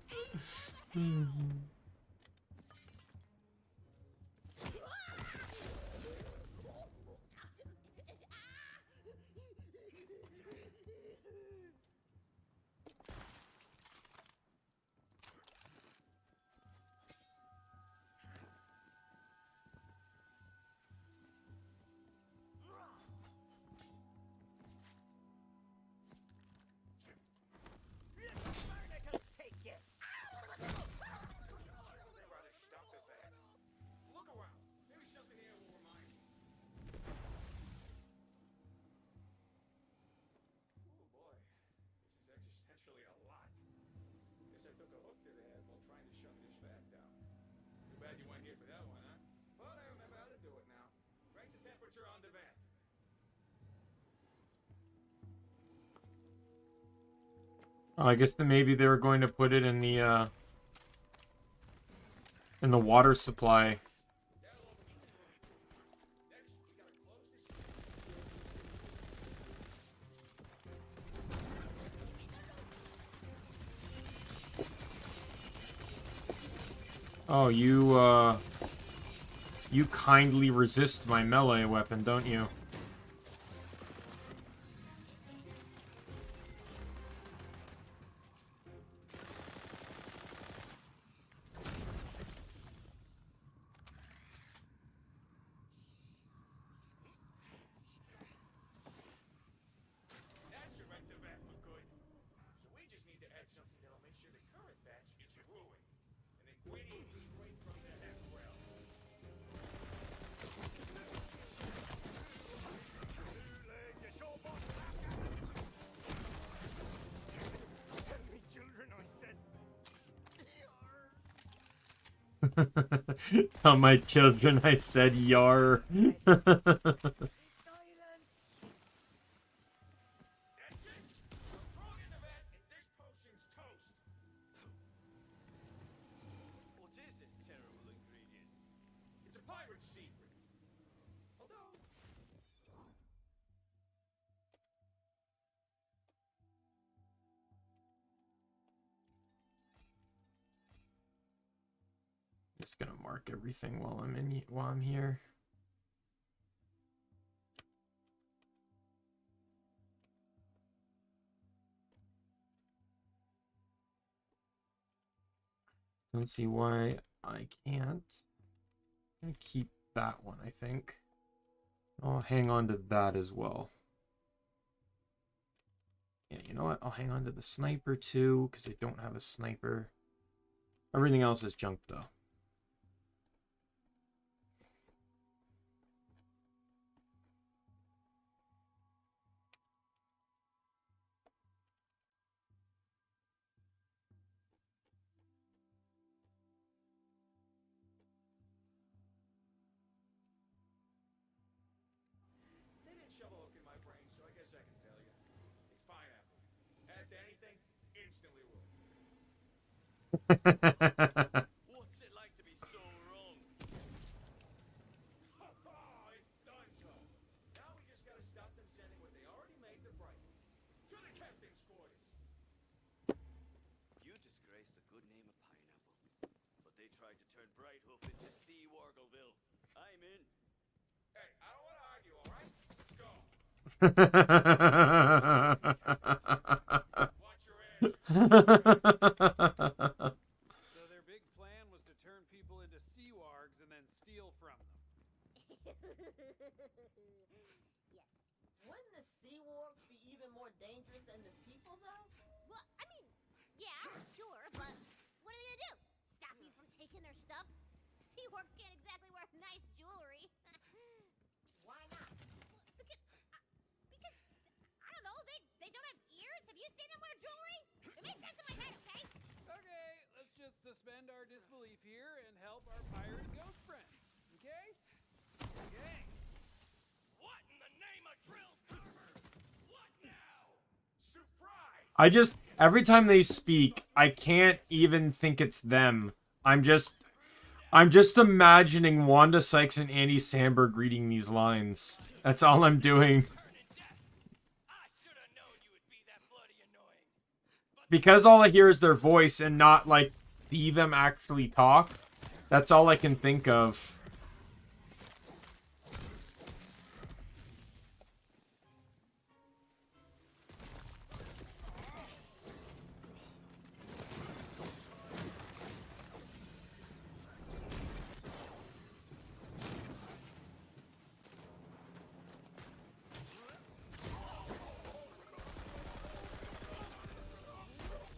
I guess that maybe they were going to put it in the water supply. Oh, you kindly resist my melee weapon, don't you? Tell my children I said yar. Just gonna mark everything while I'm here. Don't see why I can't. I'm gonna keep that one, I think. I'll hang on to that as well. Yeah, you know what? I'll hang on to the sniper too, because I don't have a sniper. Everything else is junk though. What's it like to be so wrong? decide to turn Brighthoof into Sea Wargleville, I'm in. Hey, I don't want to argue, all right? Let's go. Watch your ass. So their big plan was to turn people into sea wargs and then steal from them. Yes. Wouldn't the sea wargs be even more dangerous than the people, though? Well, I mean, yeah, sure, but what are they gonna do? Stop you from taking their stuff? Seahawks can't exactly wear nice jewelry. Why not? Because I don't know, they don't have ears? Have you seen them wear jewelry? It makes sense in my head, okay? Okay, let's just suspend our disbelief here and help our pirate ghost friend. Okay? Okay. What in the name of Drill's armor? What now? Surprise! I just, every time they speak, I can't even think it's them. I'm just imagining Wanda Sykes and Andy Samberg reading these lines. That's all I'm doing. Because all I hear is their voice and not, like, see them actually talk. That's all I can think of.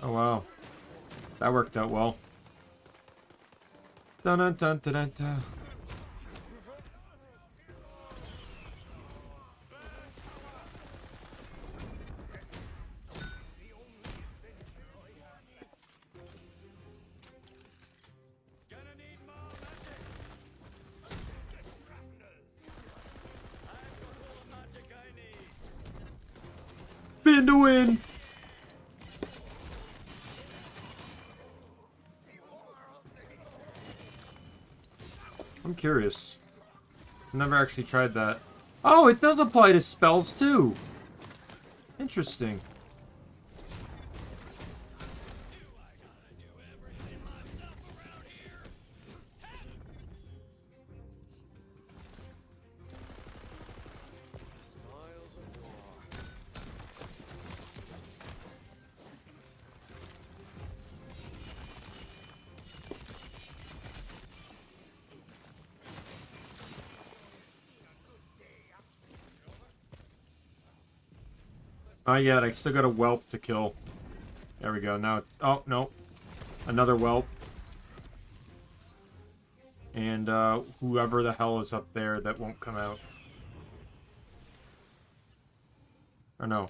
Oh wow, that worked out well. Dun dun dun dun dun. Dun. Spin to win. I'm curious. Never actually tried that. Oh, it does apply to spells too. Interesting. Not yet. I still got a whelp to kill. There we go. Now, oh no, another whelp. And whoever the hell is up there that won't come out. Or no.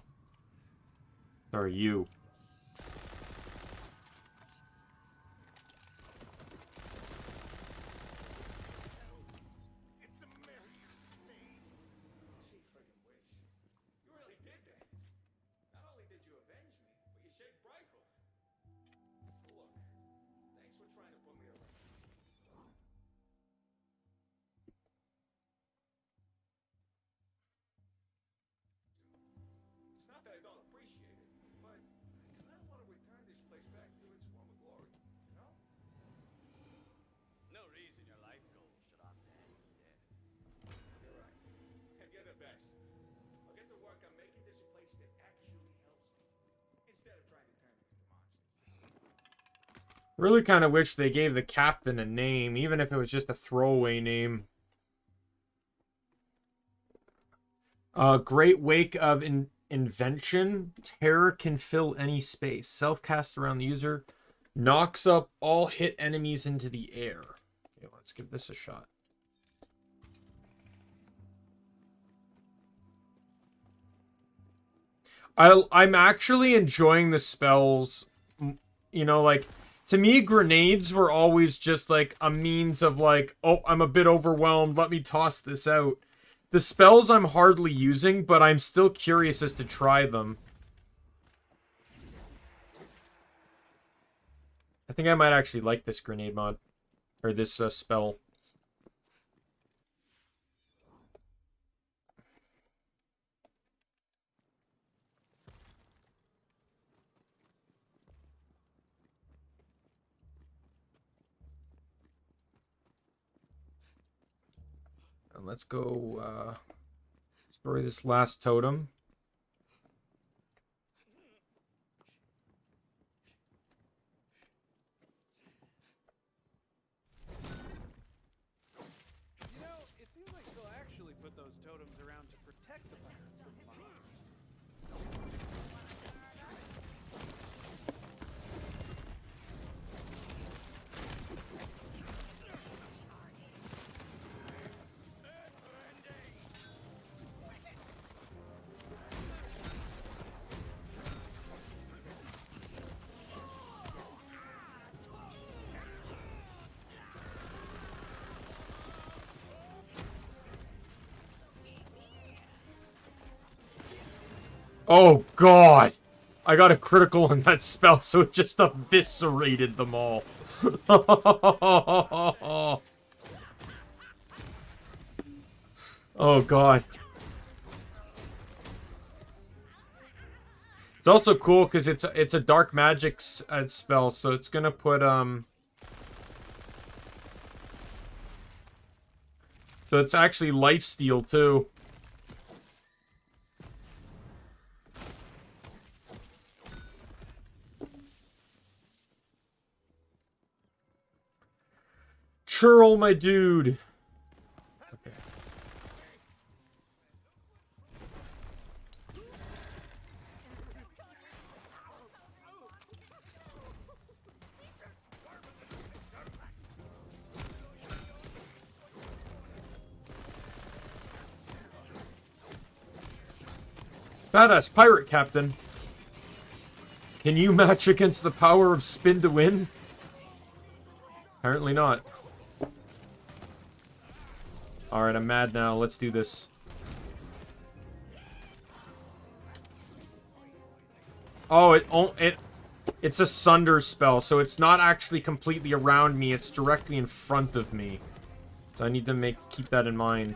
Sorry, you. Really kind of wish they gave the captain a name, even if it was just a throwaway name. Great Wake of Invention. Terror can fill any space. Self-cast around the user. Knocks up all hit enemies into the air. Okay, let's give this a shot. I'm actually enjoying the spells. You know, like, to me, grenades were always just, like, a means of, like, oh, I'm a bit overwhelmed, let me toss this out. The spells I'm hardly using, but I'm still curious as to try them. I think I might actually like this grenade mod. Or this spell. let's go destroy this last totem. You know, it seems like they'll actually put those totems around to protect the pirates from the monsters. Oh god! I got a critical on that spell, so it just eviscerated them all. Oh god. It's also cool because it's a dark magic spell, so it's gonna put so it's actually lifesteal too. Churl, my dude. Okay. Badass pirate captain. Can you match against the power of spin to win? Apparently not. Alright, I'm mad now. Let's do this. Oh, it's a sunder spell, so it's not actually completely around me. It's directly in front of me. So I need to keep that in mind.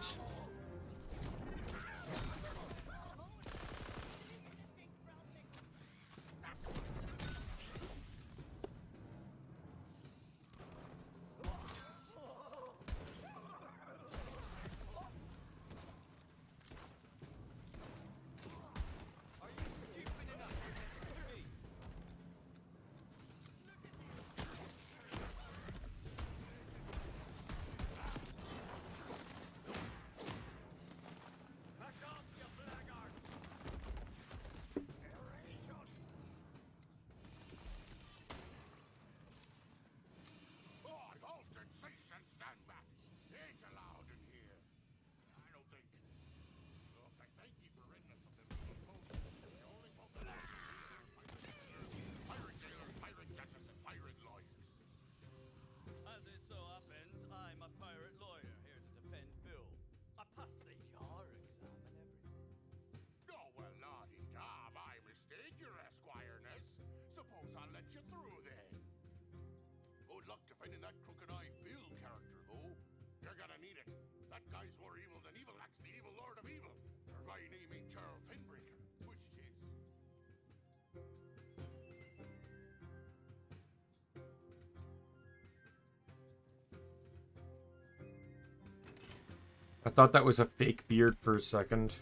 I thought that was a fake beard for a second.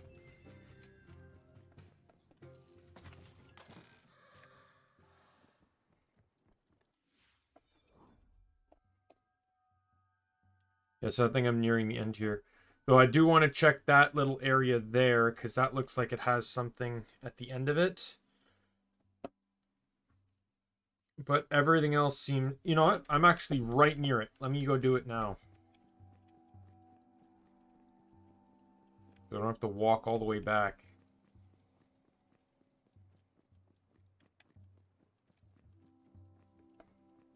Yes, I think I'm nearing the end here. Though I do want to check that little area there, because that looks like it has something at the end of it. But everything else seems... You know what? I'm actually right near it. Let me go do it now. So I don't have to walk all the way back.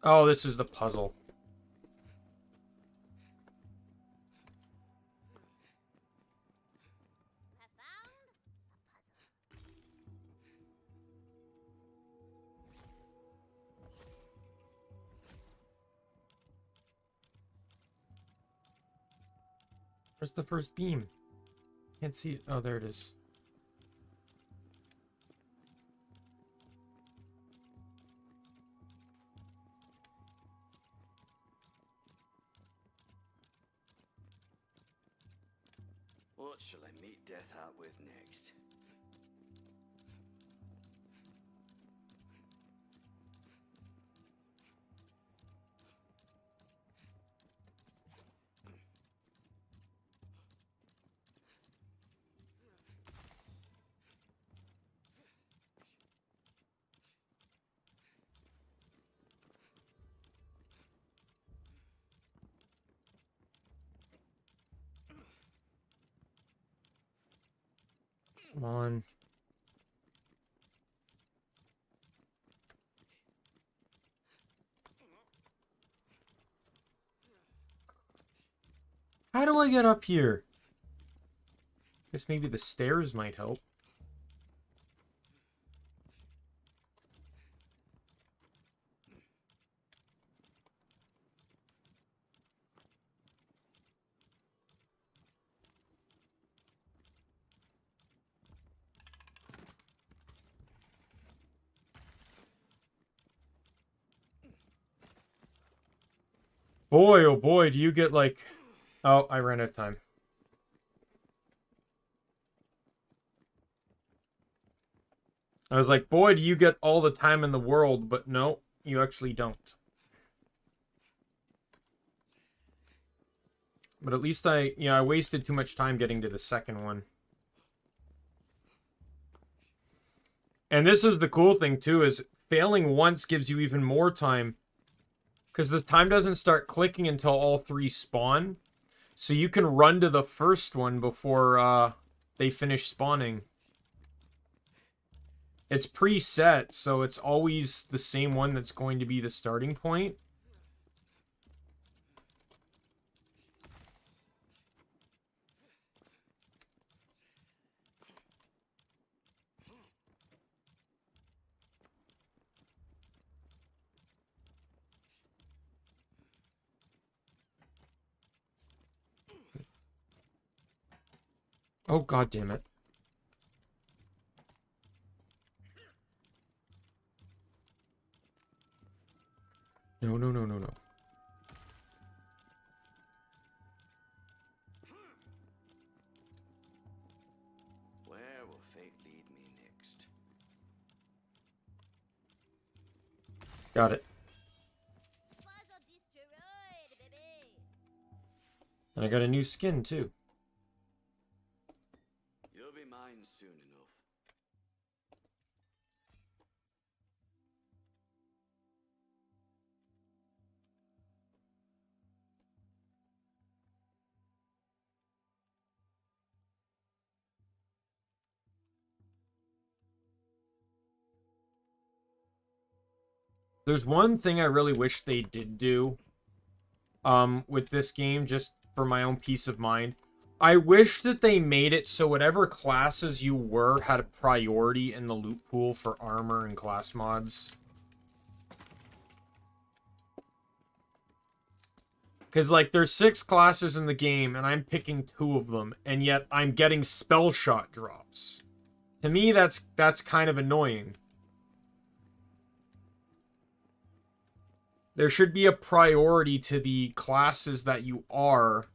Oh, this is the puzzle. Where's the first beam? Can't see it. Oh, there it is. What shall I meet death out with next? Come on. How do I get up here? Guess maybe the stairs might help. Boy, oh boy, do you get like... Oh, I ran out of time. I was like, boy, do you get all the time in the world, but no, you actually don't. But at least I wasted too much time getting to the second one. And this is the cool thing, too, is failing once gives you even more time. Because the time doesn't start clicking until all three spawn. So you can run to the first one before they finish spawning. It's preset, so it's always the same one that's going to be the starting point. Oh, god damn it. No, no, no, no, no. Where will fate lead me next? Got it. Puzzle destroyed, baby. And I got a new skin, too. You'll be mine soon enough. There's one thing I really wish they did do with this game, just for my own peace of mind. I wish that they made it so whatever classes you were had a priority in the loot pool for armor and class mods. Because, like, there's 6 classes in the game, and I'm picking 2 of them, and yet I'm getting spell shot drops. To me, that's kind of annoying. There should be a priority to the classes that you are,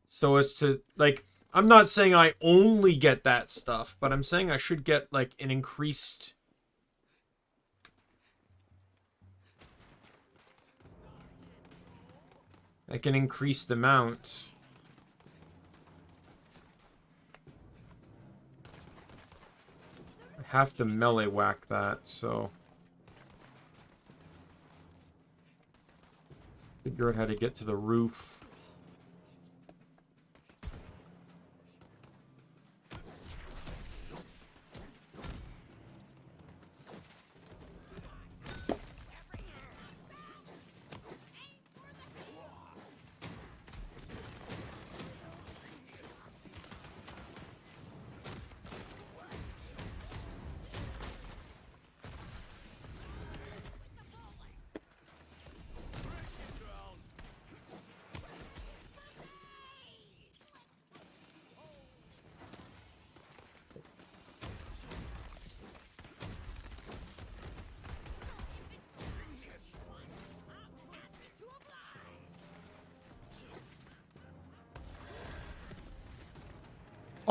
so as to, like, I'm not saying I only get that stuff, but I'm saying I should get, like, an increased... like an increased amount. I have to melee whack that, so... figure out how to get to the roof.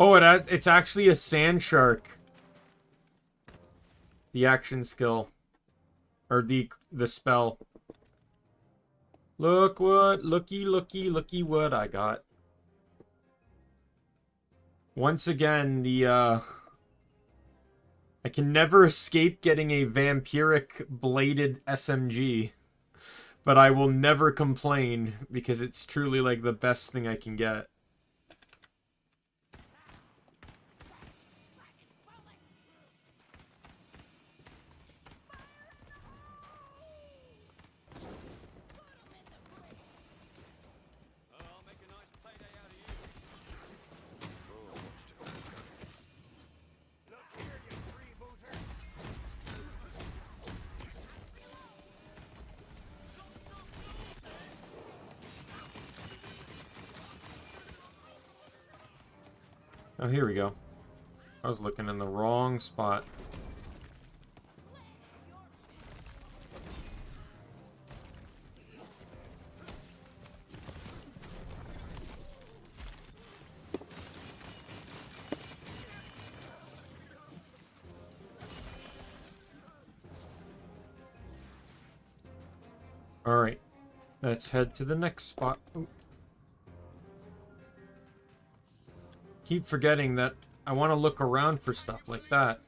Oh, it's actually a sand shark. The action skill. Or the spell. Looky what I got. Once again, I can never escape getting a vampiric bladed SMG. But I will never complain because it's truly like the best thing I can get. I'll make a nice payday out of you. Look here, you freebooter! Oh, here we go. I was looking in the wrong spot. Alright, let's head to the next spot. Ooh. Keep forgetting that I want to look around for stuff like that.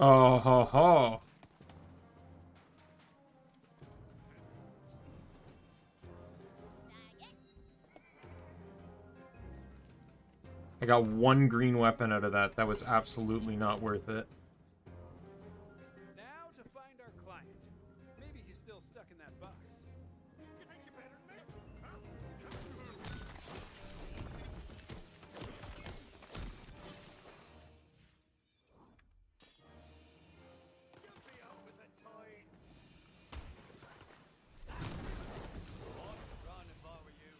Oh ho ho. I got one green weapon out of that. That was absolutely not worth it. Now to find our client. Maybe he's still stuck in that box. You think you're better than me? Huh? You'll be out with the tide. I'd run if I were you.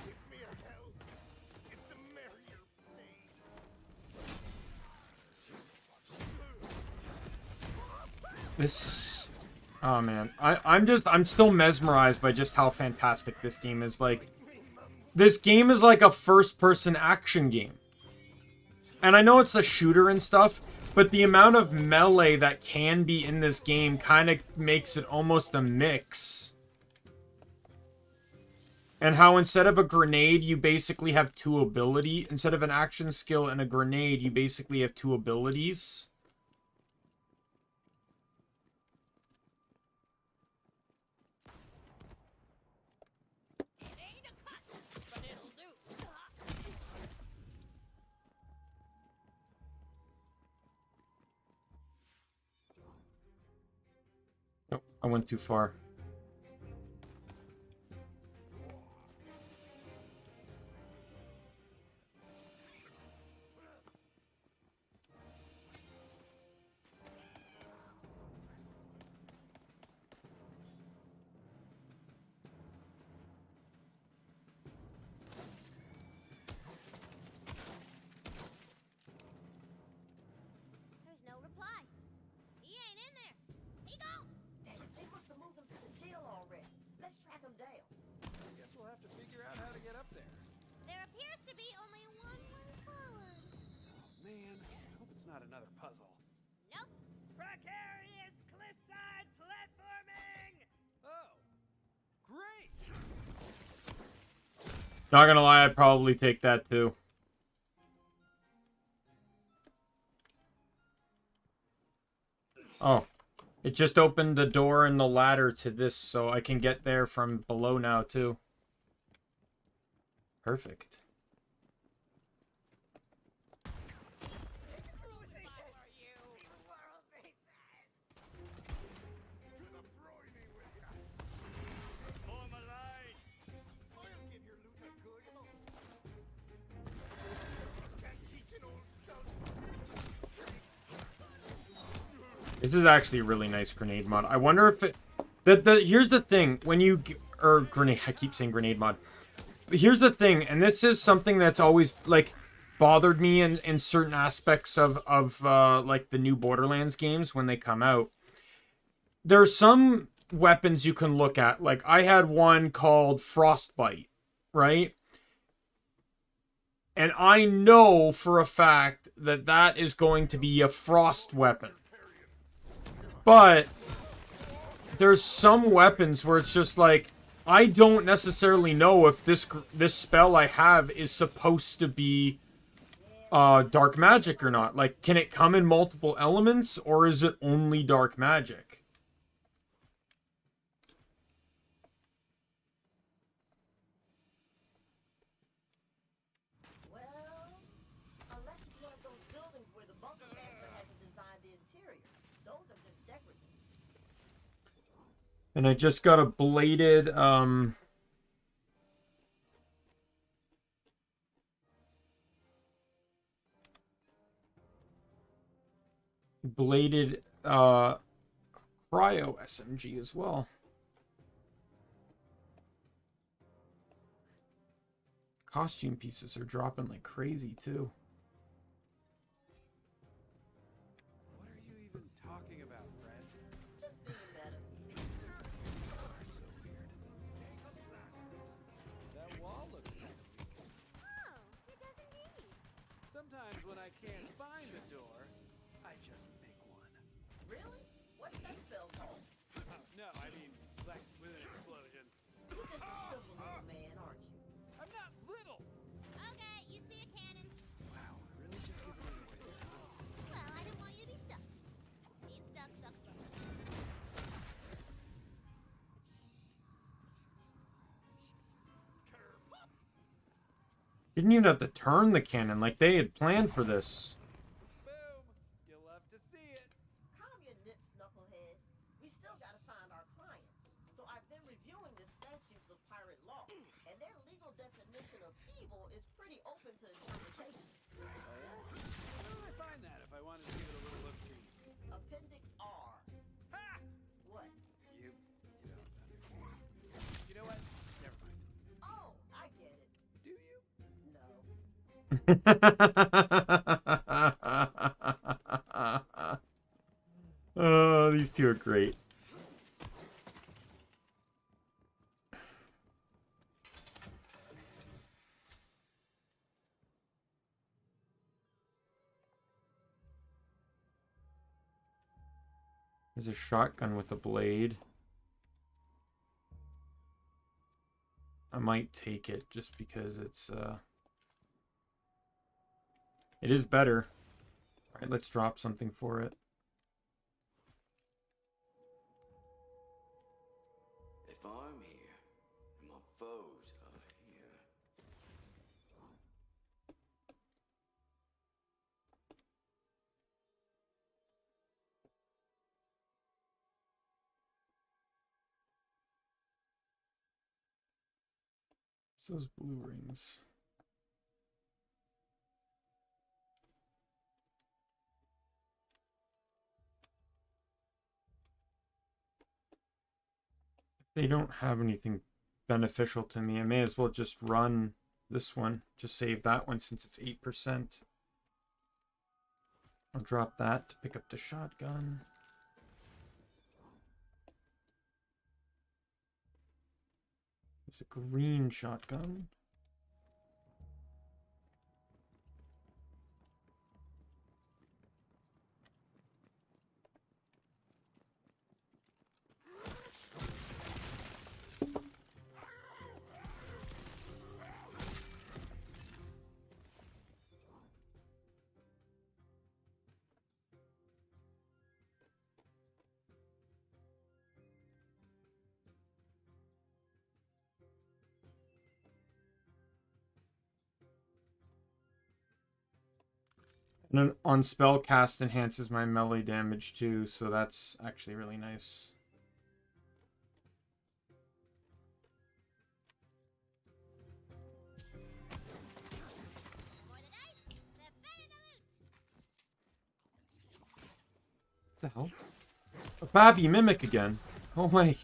Give me your hell. It's a merrier place. This is... Oh man. I'm still mesmerized by just how fantastic this game is. Like, this game is like a first-person action game. And I know it's a shooter and stuff, but the amount of melee that can be in this game kind of makes it almost a mix. And how instead of a grenade, you basically have two abilities. Instead of an action skill and a grenade, you basically have two abilities. Nope, I went too far. There's no reply. He ain't in there. He gone. Damn, they must have moved him to the Not gonna lie, I'd probably take that too. Oh. It just opened the door and the ladder to this, so I can get there from below now too. Perfect. This is actually a really nice grenade mod. I wonder if it... Here's the thing. When you... Or grenade... I keep saying grenade mod. But here's the thing. And this is something that's always, like, bothered me in certain aspects of like, the new Borderlands games when they come out. There's some weapons you can look at. Like, I had one called Frostbite, right? And I know for a fact that that is going to be a frost weapon. But there's some weapons where it's just like, I don't necessarily know if this spell I have is supposed to be dark magic or not. Like, can it come in multiple elements, or is it only dark magic? Well, unless it's one of those buildings where the bunker master hasn't designed the interior. Those are just decorative. And I just got a bladed, cryo SMG as well. Costume pieces are dropping like crazy too. What are you even talking about, friend? Just being meta. You're so weird. That wall looks kind of weak. Oh, it doesn't need. Sometimes when I can't find a door, I just make one. Really? What's that spell called? Oh, no, I mean, like, with an explosion. You're just a simple little man, aren't you? I'm not little! Okay, you see a cannon. Wow, really just giving it away. Well, I didn't want you to be stuck. Being stuck sucks for me. Didn't even have to turn the cannon, like they had planned for this. Boom! You'll love to see it. Calm your nips, knucklehead. We still gotta find our client. So I've been reviewing the statutes of pirate law, and their legal definition of evil is pretty open to interpretation. Oh, yeah? Where would I find that if I wanted to give it a little look-see? Appendix R. Ha! What? You don't understand. You know what? Never mind. Oh, I get it. Do you? No. Oh, these two are great. There's a shotgun with a blade. I might take it just because it's it is better. All right, let's drop something for it. If I'm here, and my foes are here. What's those blue rings? They don't have anything beneficial to me. I may as well just run this one. Just save that one since it's 8%. I'll drop that to pick up the shotgun. There's a green shotgun. And then on spell cast enhances my melee damage too, so that's actually really nice. What the hell? A Babby Mimic again. Oh my.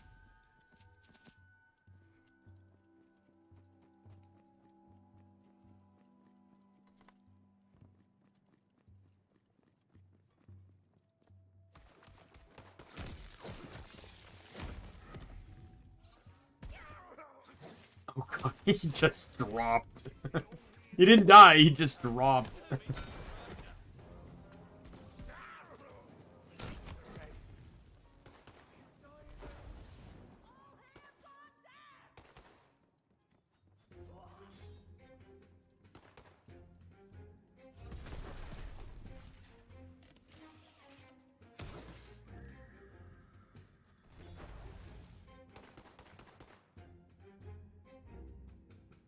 Oh god, he just dropped. He didn't die, he just dropped.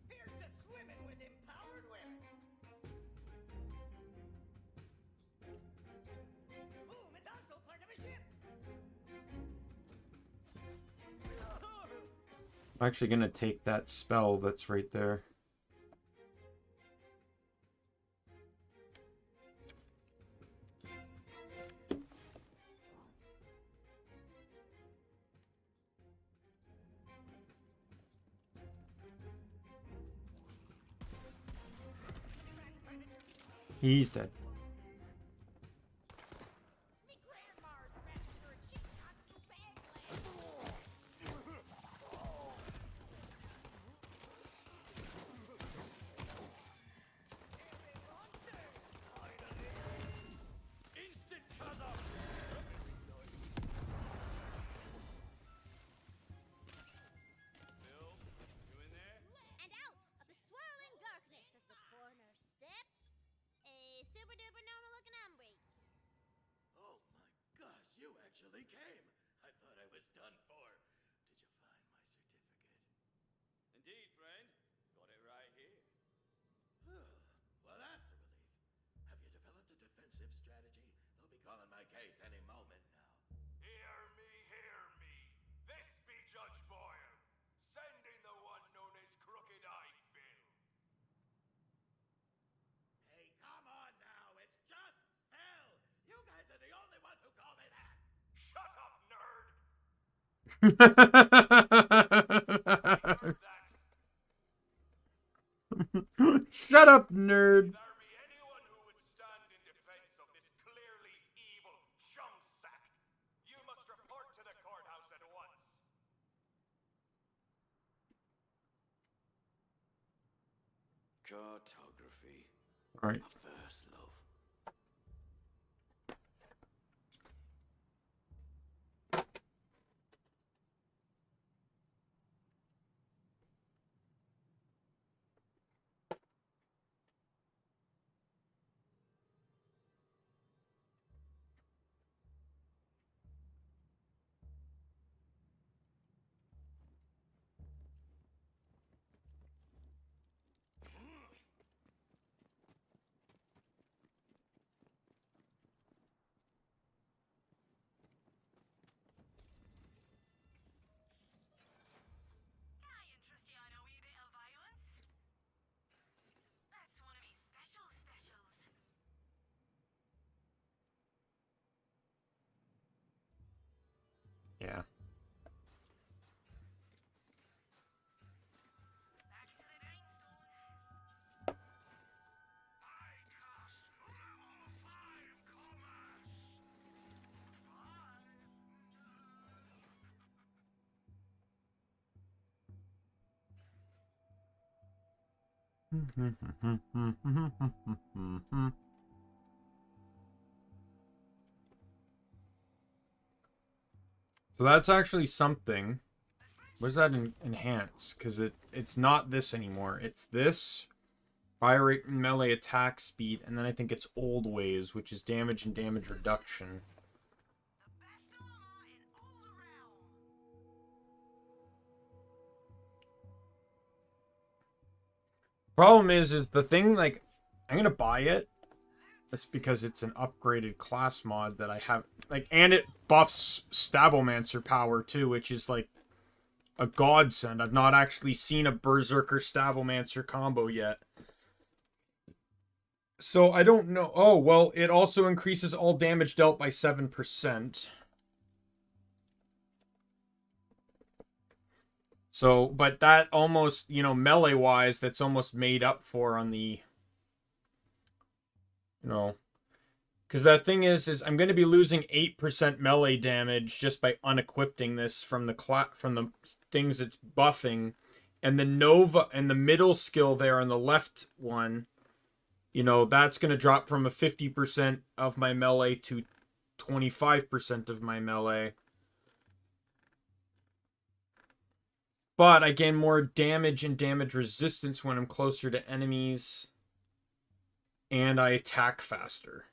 Here's to swimming with empowered women. Boom is also part of a ship. I'm actually gonna take that spell that's right there. He's dead. Instant cover. Bill, you in there? And out of the swirling darkness of the corner steps, a super duper normal looking hombre. Oh my gosh, you actually came. I thought I was done for. Did you find my certificate? Indeed, friend. Got it right here. Well, that's a relief. Have you developed a defensive strategy? They'll be calling my case any moment now. Hear me, hear me. This be Judge Boyle, sending the one known as Crooked Eye Phil. Hey, come on now. It's just Phil. You guys are the only ones who call me that. Shut up, nerd. Shut up, nerd. There be anyone who would stand in defense of this clearly evil chum sack, you must report to the courthouse at once. Cartography. All right. A first love. Can I interest you in a wee bit of violence? That's one of me specials. Yeah. Back to the grindstone. I cast level 5 commerce. 5. So that's actually something. What does that enhance? Because it's not this anymore. It's this, fire rate and melee attack speed, and then I think it's old ways, which is damage and damage reduction. Problem is the thing, like, I'm gonna buy it, That's because it's an upgraded class mod that I have, like, and it buffs Stabomancer power too, which is like a godsend. I've not actually seen a Brr-Zerker Stabomancer combo yet. So I don't know. Oh, well, it also increases all damage dealt by 7%. So, but that almost, you know, melee-wise, that's almost made up for on the, you know, because that thing is I'm going to be losing 8% melee damage just by unequipping this from the things it's buffing, and the Nova and the middle skill there on the left one, you know, that's going to drop from a 50% of my melee to 25% of my melee. But I gain more damage and damage resistance when I'm closer to enemies. And I attack faster.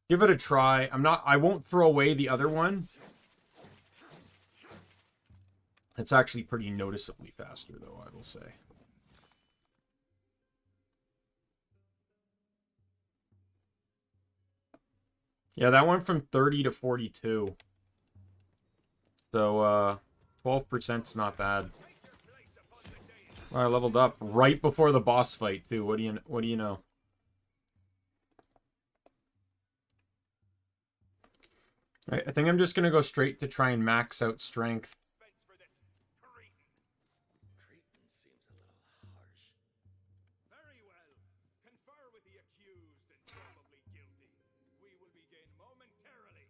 Give it a try. I won't throw away the other one. It's actually pretty noticeably faster, though, I will say. Yeah, that went from 30 to 42. So, 12%'s not bad. Well, I leveled up right before the boss fight, too. What do you know? Right, I think I'm just going to go straight to try and max out strength. Very well. Confer with the accused and probably guilty. We will begin momentarily.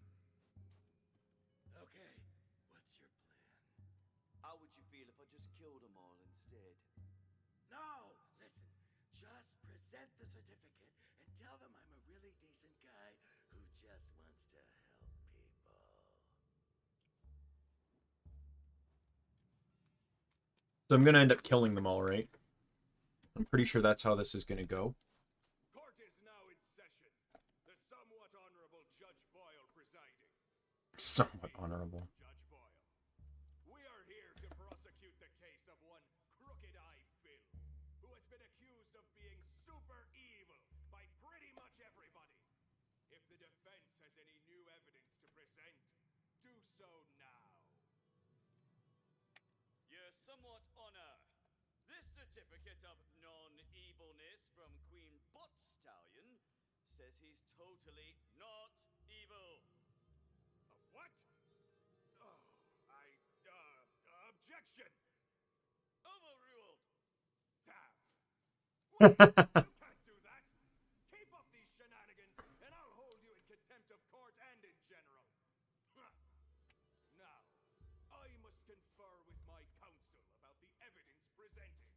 Okay, what's your plan? How would you feel if I just killed them all instead? No! Listen, just present the certificate and tell them I'm a really decent guy who just wants to help people. So I'm going to end up killing them all, right? I'm pretty sure that's how this is going to go. Court is now in session. The somewhat honorable Judge Boyle presiding. Somewhat honorable. Judge Boyle, we are here to prosecute the case of one Crooked Eye Phil, who has been accused of being super evil by pretty much everybody. If the defense has any new evidence to present, do so now. Your somewhat honor. This certificate of non-evilness from Queen Buttstallion says he's totally not evil. Of what? Oh, objection! Overruled. Damn! You can't do that! Keep up these shenanigans, and I'll hold you in contempt of court and in general. Now, I must confer with my counsel about the evidence presented.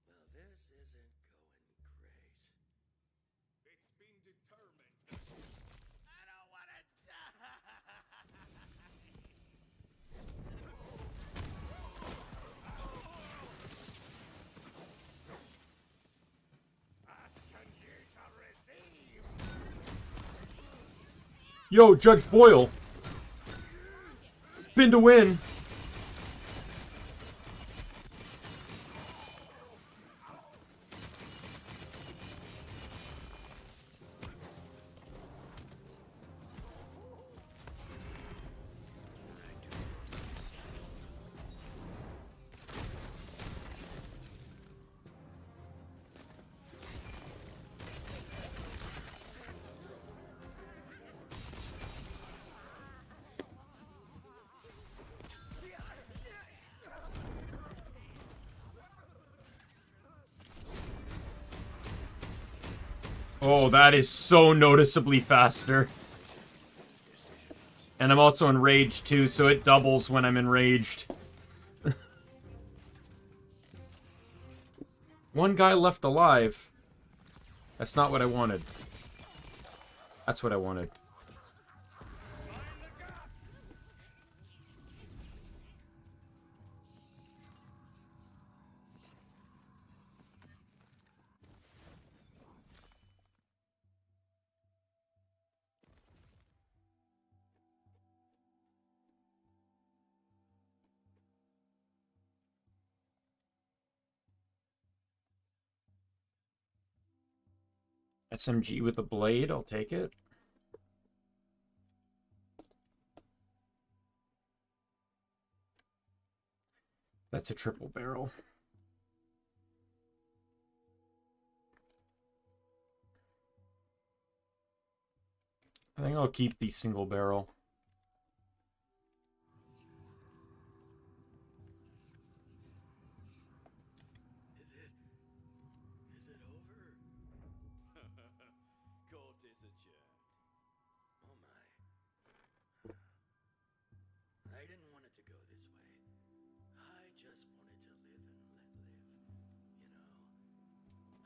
Well, this isn't going great. It's been determined. I don't want to die! Ask and ye shall receive! Yo, Judge Boyle. Spin to win. Oh, that is so noticeably faster. And I'm also enraged too, so it doubles when I'm enraged. One guy left alive. That's not what I wanted. That's what I wanted. SMG with a blade, I'll take it. That's a triple barrel. I think I'll keep the single barrel. Is it over? Court is adjourned. Oh my. I didn't want it to go this way. I just wanted to live and let live. You know,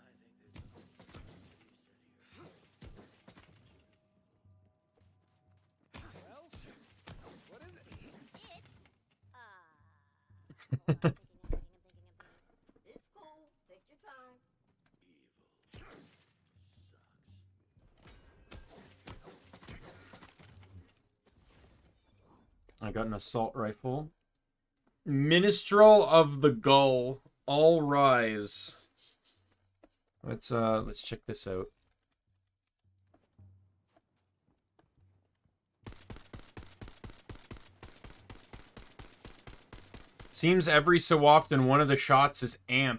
I think there's something to be said here. Well, what is it? It's cool. Take your time. Evil sucks. I got an assault rifle. Minstrel of the Gull. All rise. Let's check this out. Seems every so often one of the shots is amped.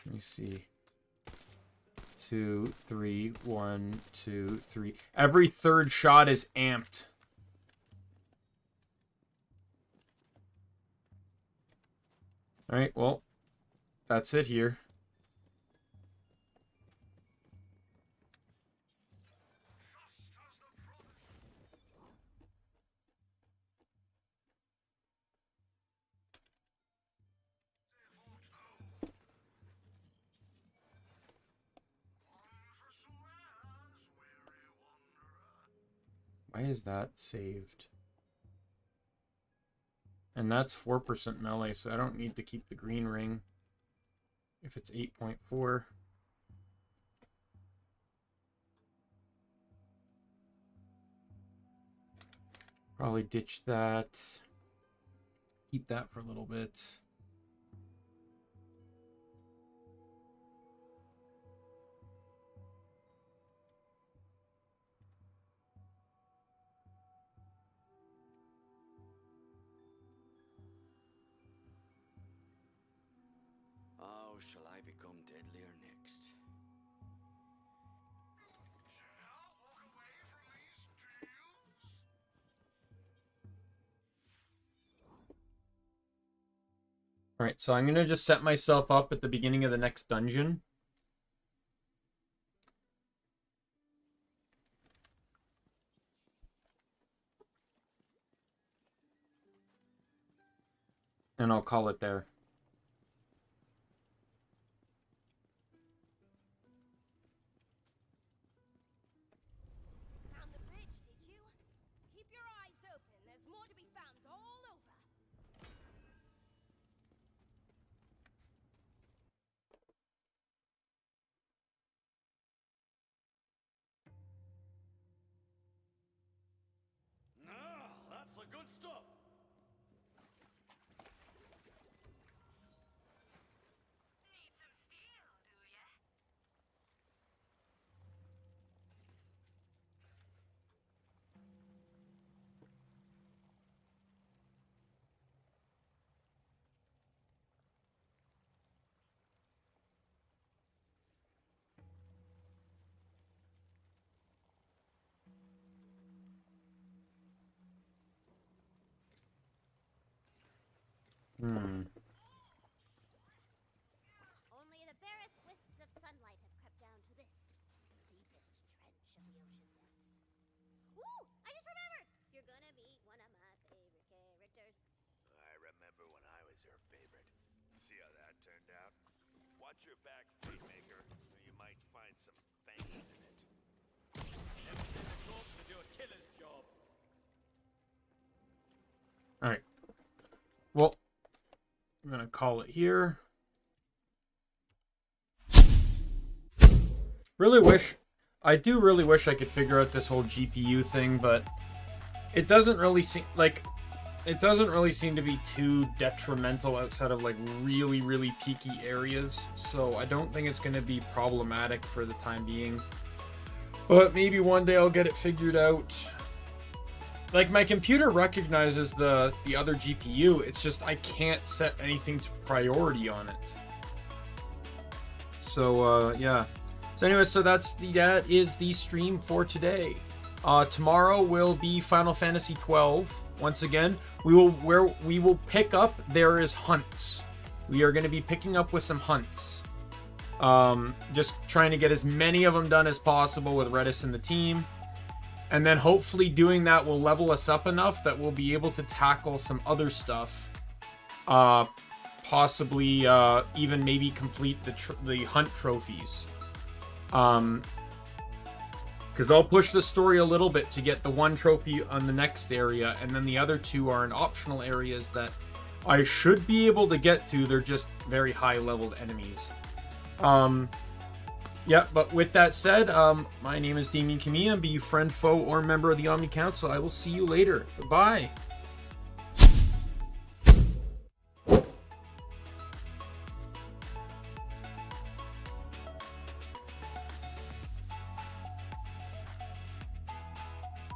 Let me see. 2, 3, 1, 2, 3. Every third shot is amped. Alright, well, that's it here. Why is that saved? And that's 4% melee, so I don't need to keep the green ring if it's 8.4. Probably ditch that. Keep that for a little bit. How shall I become deadlier next? Alright, so I'm going to just set myself up at the beginning of the next dungeon. And I'll call it there. Found the bridge, did you? Keep your eyes open. There's more to be found all over. Ah, that's the good stuff. Need some steel, do ya? Only the barest wisps of sunlight have crept down to this, the deepest trench of the ocean depths. Ooh! I just remembered! You're gonna meet one of my favorite characters. I remember when I was your favorite. See how that turned out? Watch your back, Freemaker, or you might find some fangs in it. Never send a corpse to do a killer's job. Alright. Well, I'm going to call it here. I do really wish I could figure out this whole GPU thing, but it doesn't really seem like it doesn't really seem to be too detrimental outside of like really, really peaky areas. So I don't think it's going to be problematic for the time being. But maybe one day I'll get it figured out. Like, my computer recognizes the other GPU. It's just I can't set anything to priority on it. So, yeah. So anyway, so that is the stream for today. Tomorrow will be Final Fantasy 12. Once again, we will pick up. There is hunts. We are going to be picking up with some hunts. Just trying to get as many of them done as possible with Redis and the team. And then hopefully doing that will level us up enough that we'll be able to tackle some other stuff. Possibly even maybe complete the hunt trophies. Because I'll push the story a little bit to get the one trophy on the next area, and then the other two are in optional areas that I should be able to get to. They're just very high leveled enemies. Yeah, but with that said, my name is Daimien Kamiya, and be you friend, foe, or member of the Omni Council. I will see you later. Goodbye.